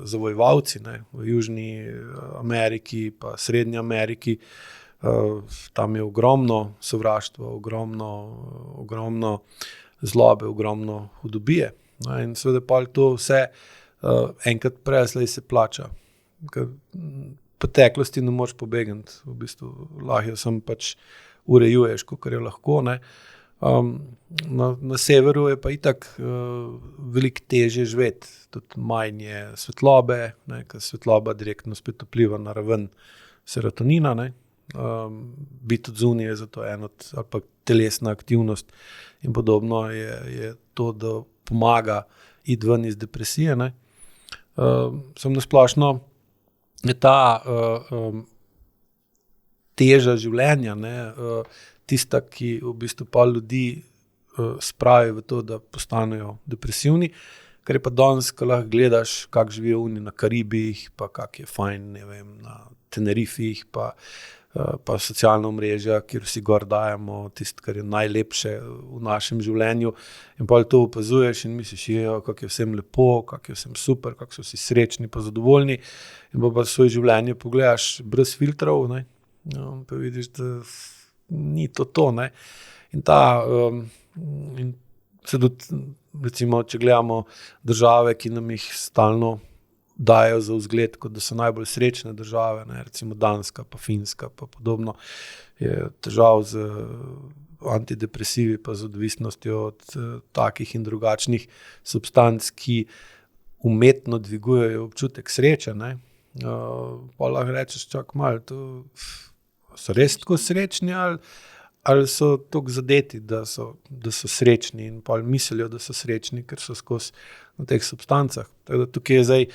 zavojevalci, ne, v Južni Ameriki, pa Srednji Ameriki, tam je ogromno sovraštva, ogromno zlobe, ogromno hudobije. No, in seveda pa to vse enkrat preslej se plača. Ker preteklosti ne moreš pobegniti, v bistvu lahko jo samo pač urejuješ, kakor jo lahko, ne. Na severu je pa itak veliko težje živeti, tudi manj je svetlobe, ne, ker svetloba direktno spet vpliva na raven serotonina, ne. Biti od zunaj je zato eno, ali pa telesna aktivnost in podobno je to, da pomaga iti ven iz depresije, ne. Sem nasplošno je ta teža življenja, ne, tista, ki v bistvu pa ljudi spravi v to, da postanejo depresivni, ker je pa danes, ko lahko gledaš, kako živijo oni na Karibih, pa kako je fajn, ne vem, na Tenerifih, pa socialna omrežja, kjer vsi gor dajemo tisto, kar je najlepše v našem življenju, in pa to opazuješ in misliš, kako je vsem lepo, kako je vsem super, kako so vsi srečni pa zadovoljni, in pa svoje življenje pogledaš brez filtrov, ne, pa vidiš, da ni to, ne. In in se tudi, recimo, če gledamo države, ki nam jih stalno dajo za vzgled, kot da so najbolj srečne države, ne, recimo Danska, pa Finska, pa podobno, je težav z antidepresivi, pa z odvisnostjo od takih in drugačnih substanc, ki umetno dvigujejo občutek sreče, ne. Pa lahko rečeš, čak malo, so res tako srečni ali so tako zadeti, da so srečni in pa mislijo, da so srečni, ker so skozi na teh substancah. Tako da tukaj je zdaj,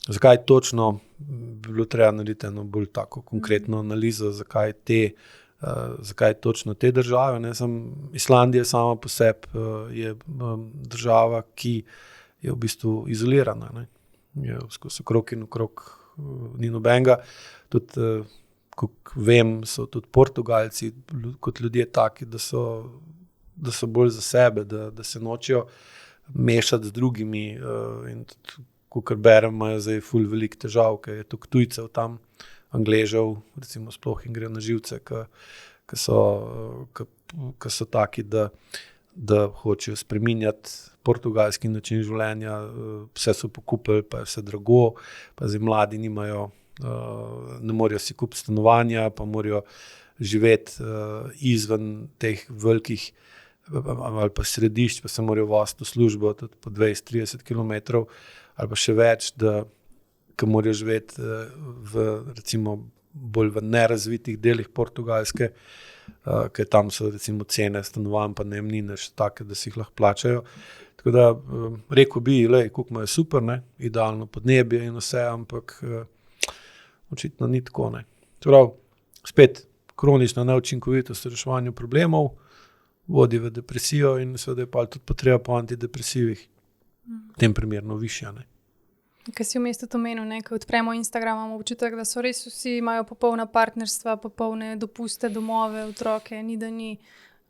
zakaj točno bi bilo treba narediti eno bolj tako konkretno analizo, zakaj točno te države, ne, Islandija sama po sebi je država, ki je v bistvu izolirana, ne, je skozi okrog in okrog ni nobenega, tudi kot vem, so tudi Portugalci kot ljudje taki, da so bolj za sebe, da se nočejo mešati z drugimi in tudi, kakor berem, imajo zdaj ful veliko težav, ker je toliko tujcev tam, Angležev, recimo sploh in gre na živce, ki so taki, da hočejo spreminjati portugalski način življenja, vse so pokupili, pa je vse drago, pa zdaj mladi nimajo, ne morejo si kupiti stanovanja, pa morajo živeti izven teh velikih ali pa središč, pa se morajo voziti v službo tudi po 20-30 kilometrov ali pa še več, ki morajo živeti recimo bolj v nerazvitih delih Portugalske, ker tam so recimo cene stanovanj pa najemnine še take, da si jih lahko plačajo. Tako da rekel bi, koliko ima je super, ne, idealno podnebje in vse, ampak očitno ni tako, ne. Prav, spet kronična neučinkovitost v reševanju problemov vodi v depresijo in seveda je pa tudi potreba po antidepresivih v tem primerno višja, ne. Kaj si v mestu to menil, ne? Ko odpremo Instagram, imamo občutek, da so res vsi imajo popolna partnerstva, popolne dopuste, domove, otroke, ni da ni.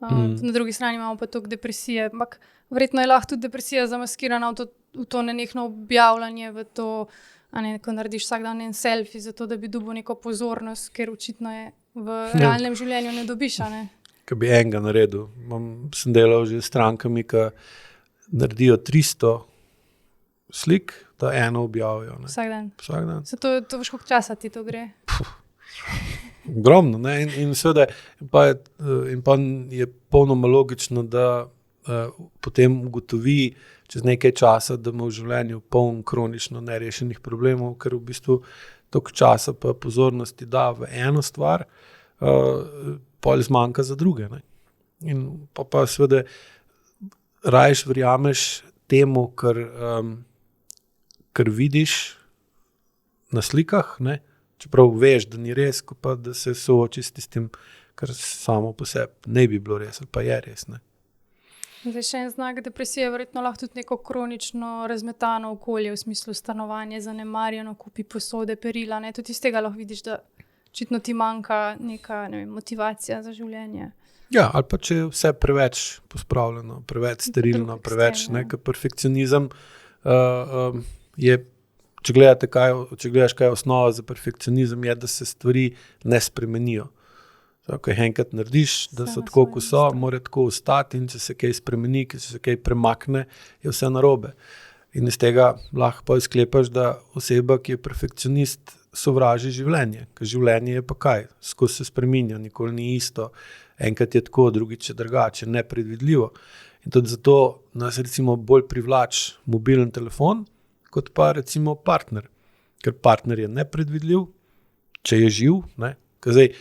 Na drugi strani imamo pa toliko depresije, ampak verjetno je lahko tudi depresija zamaskirana v to nenehno objavljanje, v to, ko narediš vsak dan en selfie, zato da bi dobil neko pozornost, ker očitno je v realnem življenju ne dobiš, ne? Ko bi enega naredil. Sem delal že s strankami, ki naredijo 300 slik, da eno objavijo. Ne. Vsak dan. Vsak dan. To veš, koliko časa ti to gre? Ogromno, ne, in seveda in pa je polnoma logično, da potem ugotovi čez nekaj časa, da ima v življenju poln kronično nerešenih problemov, ker v bistvu toliko časa pa pozornosti da v eno stvar, pol zmanjka za druge, ne. In pa seveda rajš verjameš temu, kar vidiš na slikah, ne, čeprav veš, da ni res, ko pa da se sooči s tistim, kar samo po sebi ne bi bilo res, ali pa je res, ne. Zdaj še en znak depresije, verjetno lahko tudi neko kronično razmetano okolje, v smislu stanovanje, zanemarjeno, kupi posode, perila, ne, tudi iz tega lahko vidiš, da očitno ti manjka neka, ne vem, motivacija za življenje. Ja, ali pa če je vse preveč pospravljeno, preveč sterilno, preveč, ne, ker perfekcionizem je, če gledaš, kaj je osnova za perfekcionizem, je, da se stvari ne spremenijo. Ko enkrat narediš, da so tako, ko so, mora tako ostati in če se kaj spremeni, če se kaj premakne, je vse narobe. In iz tega lahko pa sklepaš, da oseba, ki je perfekcionist, sovraži življenje. Ker življenje je pa kaj? Skozi se spreminja, nikoli ni isto. Enkrat je tako, drugič je drugače, nepredvidljivo. In tudi zato nas recimo bolj privlači mobilen telefon, kot pa recimo partner. Ker partner je nepredvidljiv, če je živ, ne. Ker zdaj,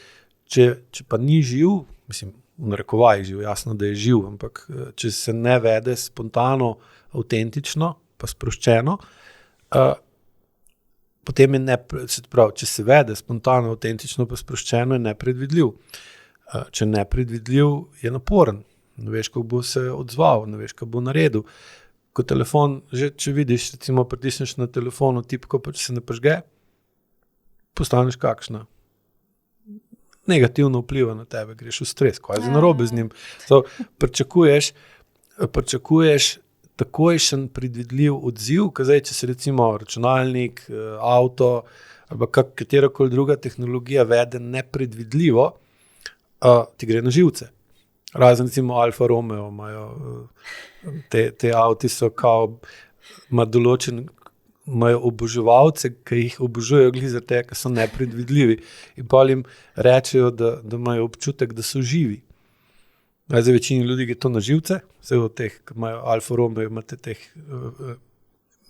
če pa ni živ, mislim, v narekovajih živ, jasno, da je živ, ampak če se ne vede spontano, avtentično, pa sproščeno, potem če se vede spontano, avtentično, pa sproščeno, je nepredvidljiv. Če je nepredvidljiv, je naporen. Ne veš, kako bo se odzval, ne veš, kako bo naredil. Ko telefon, že če vidiš, recimo pritisneš na telefonu tipko, pa če se ne prižge, postaneš kakšna. Negativno vpliva na tebe, greš v stres, kaj je narobe z njim. Pričakuješ takojšen predvidljiv odziv, ker zdaj, če se recimo računalnik, avto ali katerakoli druga tehnologija vede nepredvidljivo, ti gre na živce. Razen recimo Alfa Romeo imajo, te avti so kao, imajo oboževalce, ki jih obožujejo glih zaradi tega, ker so nepredvidljivi. In potem jim rečejo, da imajo občutek, da so živi. Za večini ljudi je to na živce, vse od teh, ki imajo Alfa Romeo, imate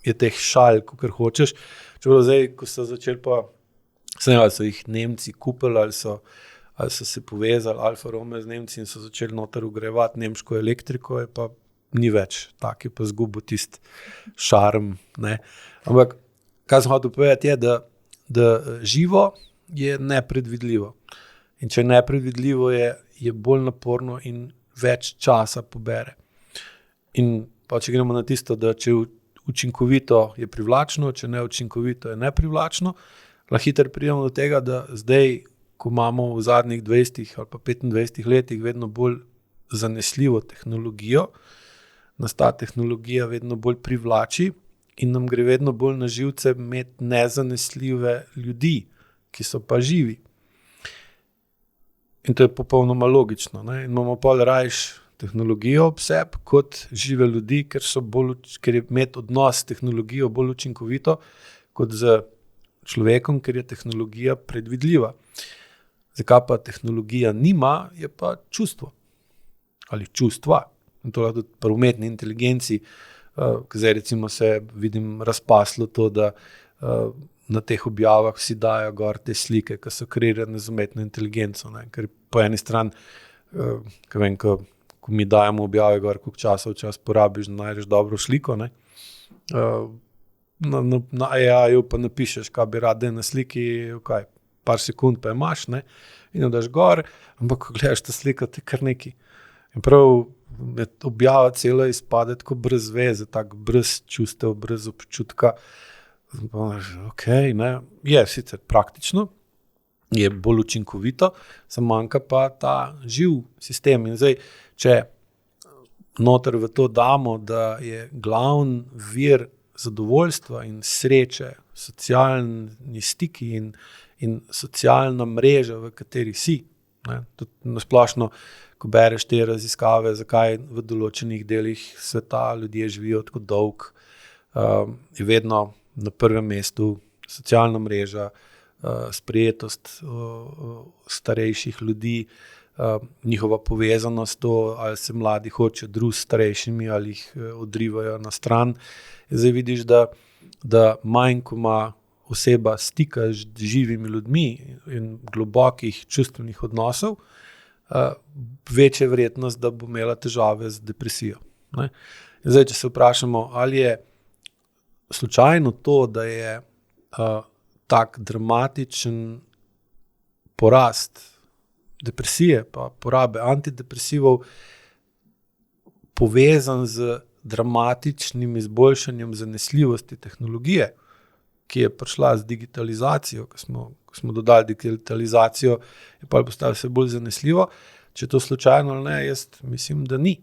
je teh šal, kakor hočeš. Čeprav zdaj, ko so začeli pa, ali so jih Nemci kupili, ali so se povezali Alfa Romeo z Nemci in so začeli noter vgrajevati nemško elektriko, je pa ni več, tak je pa zgubil tisti šarm, ne. Ampak, kaj sem hotel povedati je, da živo je nepredvidljivo. In če je nepredvidljivo, je bolj naporno in več časa pobere. In pa če gremo na tisto, da če učinkovito je privlačno, če neučinkovito je neprivlačno, lahko hitro pridemo do tega, da zdaj, ko imamo v zadnjih 20 ali pa 25 letih vedno bolj zanesljivo tehnologijo, nas ta tehnologija vedno bolj privlači in nam gre vedno bolj na živce imeti nezanesljive ljudi, ki so pa živi. In to je popolnoma logično, ne? In imamo pa rajš tehnologijo ob sebi kot žive ljudi, ker je imeti odnos s tehnologijo bolj učinkovito kot z človekom, ker je tehnologija predvidljiva. Zakaj pa tehnologija nima, je pa čustvo. Ali čustva. In to lahko tudi pri umetni inteligenci, zdaj recimo se vidim razpaslo to, da na teh objavah vsi dajo gor te slike, ki so kreirane z umetno inteligenco. Ne? Ker po eni strani, ko mi dajemo objave gor, koliko časa v čas porabiš, da najdeš dobro sliko, ne? Na AI-ju pa napišeš, kaj bi rad na sliki, par sekund pa imaš, ne? In jo daš gor, ampak ko gledaš ta slika, te kar neki. In prav objava cela izpade tako brez veze, tako brez čustev, brez občutka. Ne? Je sicer praktično, je bolj učinkovito, samo manjka pa ta živ sistem. In zdaj, če noter v to damo, da je glavni vir zadovoljstva in sreče, socialni stiki in socialna mreža, v kateri si. Ne? Tudi nasplošno, ko bereš te raziskave, zakaj v določenih delih sveta ljudje živijo tako dolg, je vedno na prvem mestu socialna mreža, sprejetost starejših ljudi, njihova povezanost, to, ali se mladi hočejo družiti s starejšimi ali jih odrivajo na stran. Zdaj vidiš, da manj, ko ima oseba stika z živimi ljudmi in globokih čustvenih odnosov, večja verjetnost, da bo imela težave z depresijo. Ne? Zdaj, če se vprašamo, ali je slučajno to, da je tak dramatičen porast depresije pa porabe antidepresivov povezan z dramatičnim izboljšanjem zanesljivosti tehnologije, ki je prišla z digitalizacijo, ko smo dodali digitalizacijo, je pa postalo vse bolj zanesljivo. Če to slučajno ali ne, jaz mislim, da ni.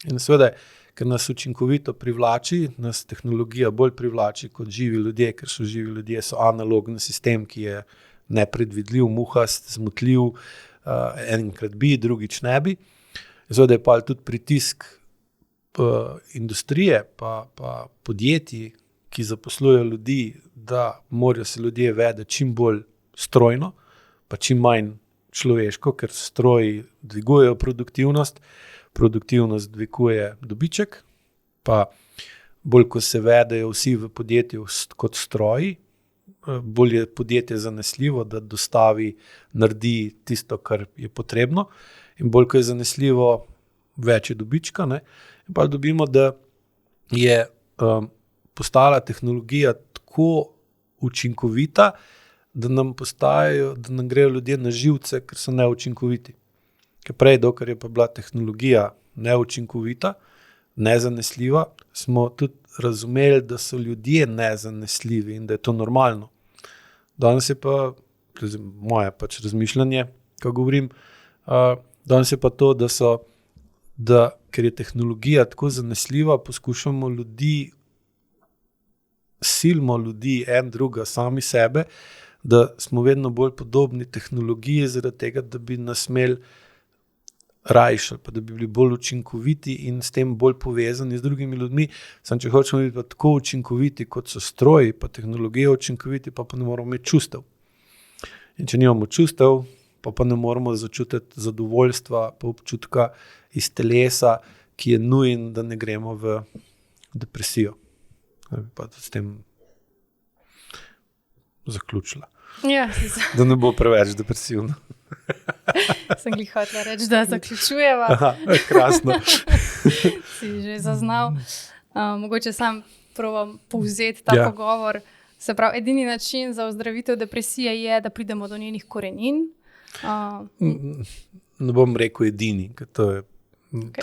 In seveda, ker nas učinkovito privlači, nas tehnologija bolj privlači kot živi ljudje, ker so živi ljudje, so analogni sistem, ki je nepredvidljiv, muhast, zmotljiv, enkrat bi, drugič ne bi. Seveda je pa tudi pritisk industrije pa podjetij, ki zaposlujejo ljudi, da morajo se ljudje vedeti čim bolj strojno, pa čim manj človeško, ker stroji dvigujejo produktivnost dviguje dobiček, pa bolj, ko se vedejo vsi v podjetju kot stroji, bolj je podjetje zanesljivo, da dostavi, naredi tisto, kar je potrebno, in bolj, ko je zanesljivo, več je dobička, ne? In pa dobimo, da je postala tehnologija tako učinkovita, da nam grejo ljudje na živce, ker so neučinkoviti. Ker prej, dokler je pa bila tehnologija neučinkovita, nezanesljiva, smo tudi razumeli, da so ljudje nezanesljivi in da je to normalno. Danes je pa, to je moje pač razmišljanje, ko govorim, danes je pa to, da ker je tehnologija tako zanesljiva, poskušamo silimo ljudi en druga, sami sebe, da smo vedno bolj podobni tehnologiji, zaradi tega, da bi nas imeli rajši, pa da bi bili bolj učinkoviti in s tem bolj povezani z drugimi ljudmi. Samo če hočemo biti pa tako učinkoviti, kot so stroji, pa tehnologija učinkoviti, pa ne moramo imeti čustev. In če nimamo čustev, pa ne moramo začutiti zadovoljstva, pa občutka iz telesa, ki je nujen, da ne gremo v depresijo. Pa s tem zaključila. Ja, da ne bo preveč depresivno. Sem glih hotela reči, da zaključujeva. Aha, krasno. Si že zaznal. Mogoče sam probam povzeti ta pogovor. Se pravi, edini način za ozdravitev depresije je, da pridemo do njenih korenin. Ne bom rekel edini, ker to je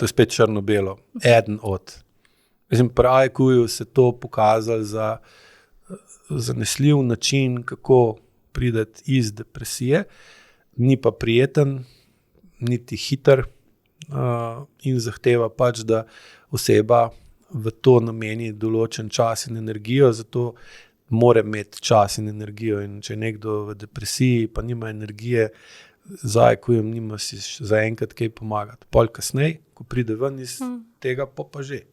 spet črno-belo. Eden od. Mislim, pri IQ-ju se to pokazalo za zanesljiv način, kako prideti iz depresije. Ni pa prijeten, niti hiter in zahteva pač, da oseba v to nameni določen čas in energijo, zato mora imeti čas in energijo. In če je nekdo v depresiji, pa nima energije, za IQ-jem nima si zaenkrat kaj pomagati. Pol kasneje, ko pride ven iz tega, pa že.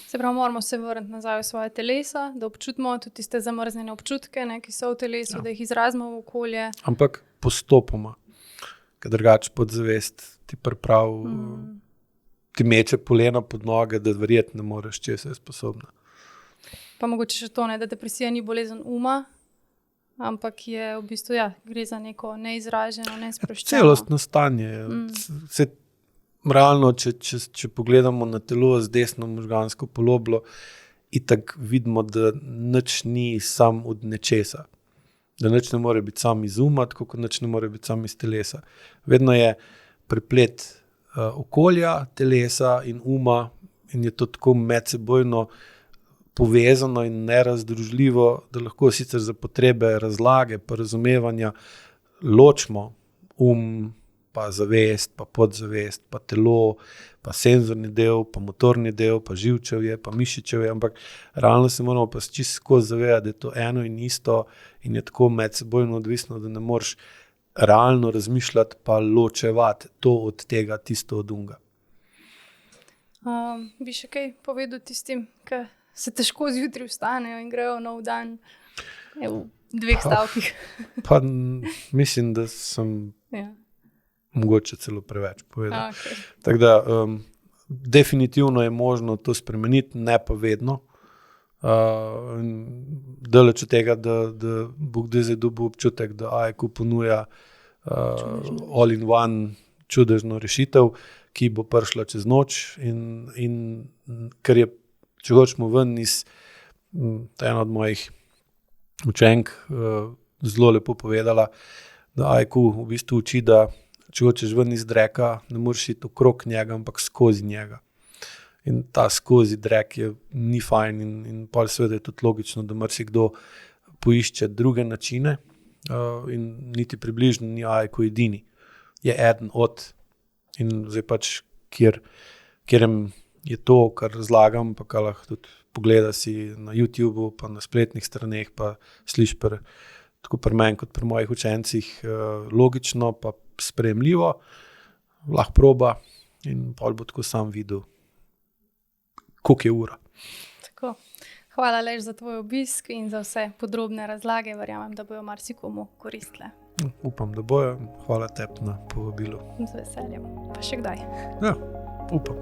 Se pravi, moramo se vrniti nazaj v svoje telesa, da občutimo tudi tiste zamrznjene občutke, ki so v telesu, da jih izrazimo v okolje. Ampak postopoma, ker drugače podzavest ti pripravi, ti meče polena pod noge, da verjetno ne moreš, če se je sposobna. Pa mogoče še to, da depresija ni bolezen uma, ampak je v bistvu, gre za neko neizraženo, nesproščeno. Celostno stanje. Realno, če pogledamo na telo z desno možgansko poloblo, itak vidimo, da nič ni sam od nečesa. Da nič ne more biti sam iz uma, tako kot nič ne more biti sam iz telesa. Vedno je preplet okolja, telesa in uma in je to tako medsebojno povezano in nerazdružljivo, da lahko sicer za potrebe razlage pa razumevanja ločimo pa zavest, pa podzavest, pa telo, pa senzorni del, pa motorni del, pa živčevje, pa mišičevje, ampak realno se moramo pa čisto skozi zavedati, da je to eno in isto in je tako medsebojno odvisno, da ne moreš realno razmišljati pa ločevati to od tega, tisto od unga. Bi še kaj povedal tistim, ki se težko zjutraj vstanejo in grejo nov dan v 2 stavkih? Pa mislim, da sem mogoče celo preveč povedal. Okay. Tako da definitivno je možno to spremeniti, ne pa vedno. Daleč od tega, da bo kdaj zdaj dobil občutek, da AEQ ponuja all-in-one čudežno rešitev, ki bo prišla čez noč in ker je, če hočemo ven iz, ena od mojih učenk zelo lepo povedala, da AEQ v bistvu uči, da če hočeš ven iz dreka, ne moreš iti okrog njega, ampak skozi njega. In ta skozi drek ni fajn in pol seveda je tudi logično, da marsikdo poišče druge načine in niti približno ni AEQ edini. Je eden od in zdaj pač, kjer je to, kar razlagam, pa kar lahko tudi pogleda si na YouTubeu, pa na spletnih straneh, pa sliši tako pri meni kot pri mojih učencih logično, pa sprejemljivo, lahko proba in pol bo tako sam videl, koliko je ura. Tako. Hvala Aleš za tvoj obisk in za vse podrobne razlage. Verjamem, da bojo marsikomu koristile. Upam, da bojo. Hvala tebi na povabilu. Z veseljem. Pa še kdaj. Ja, upam.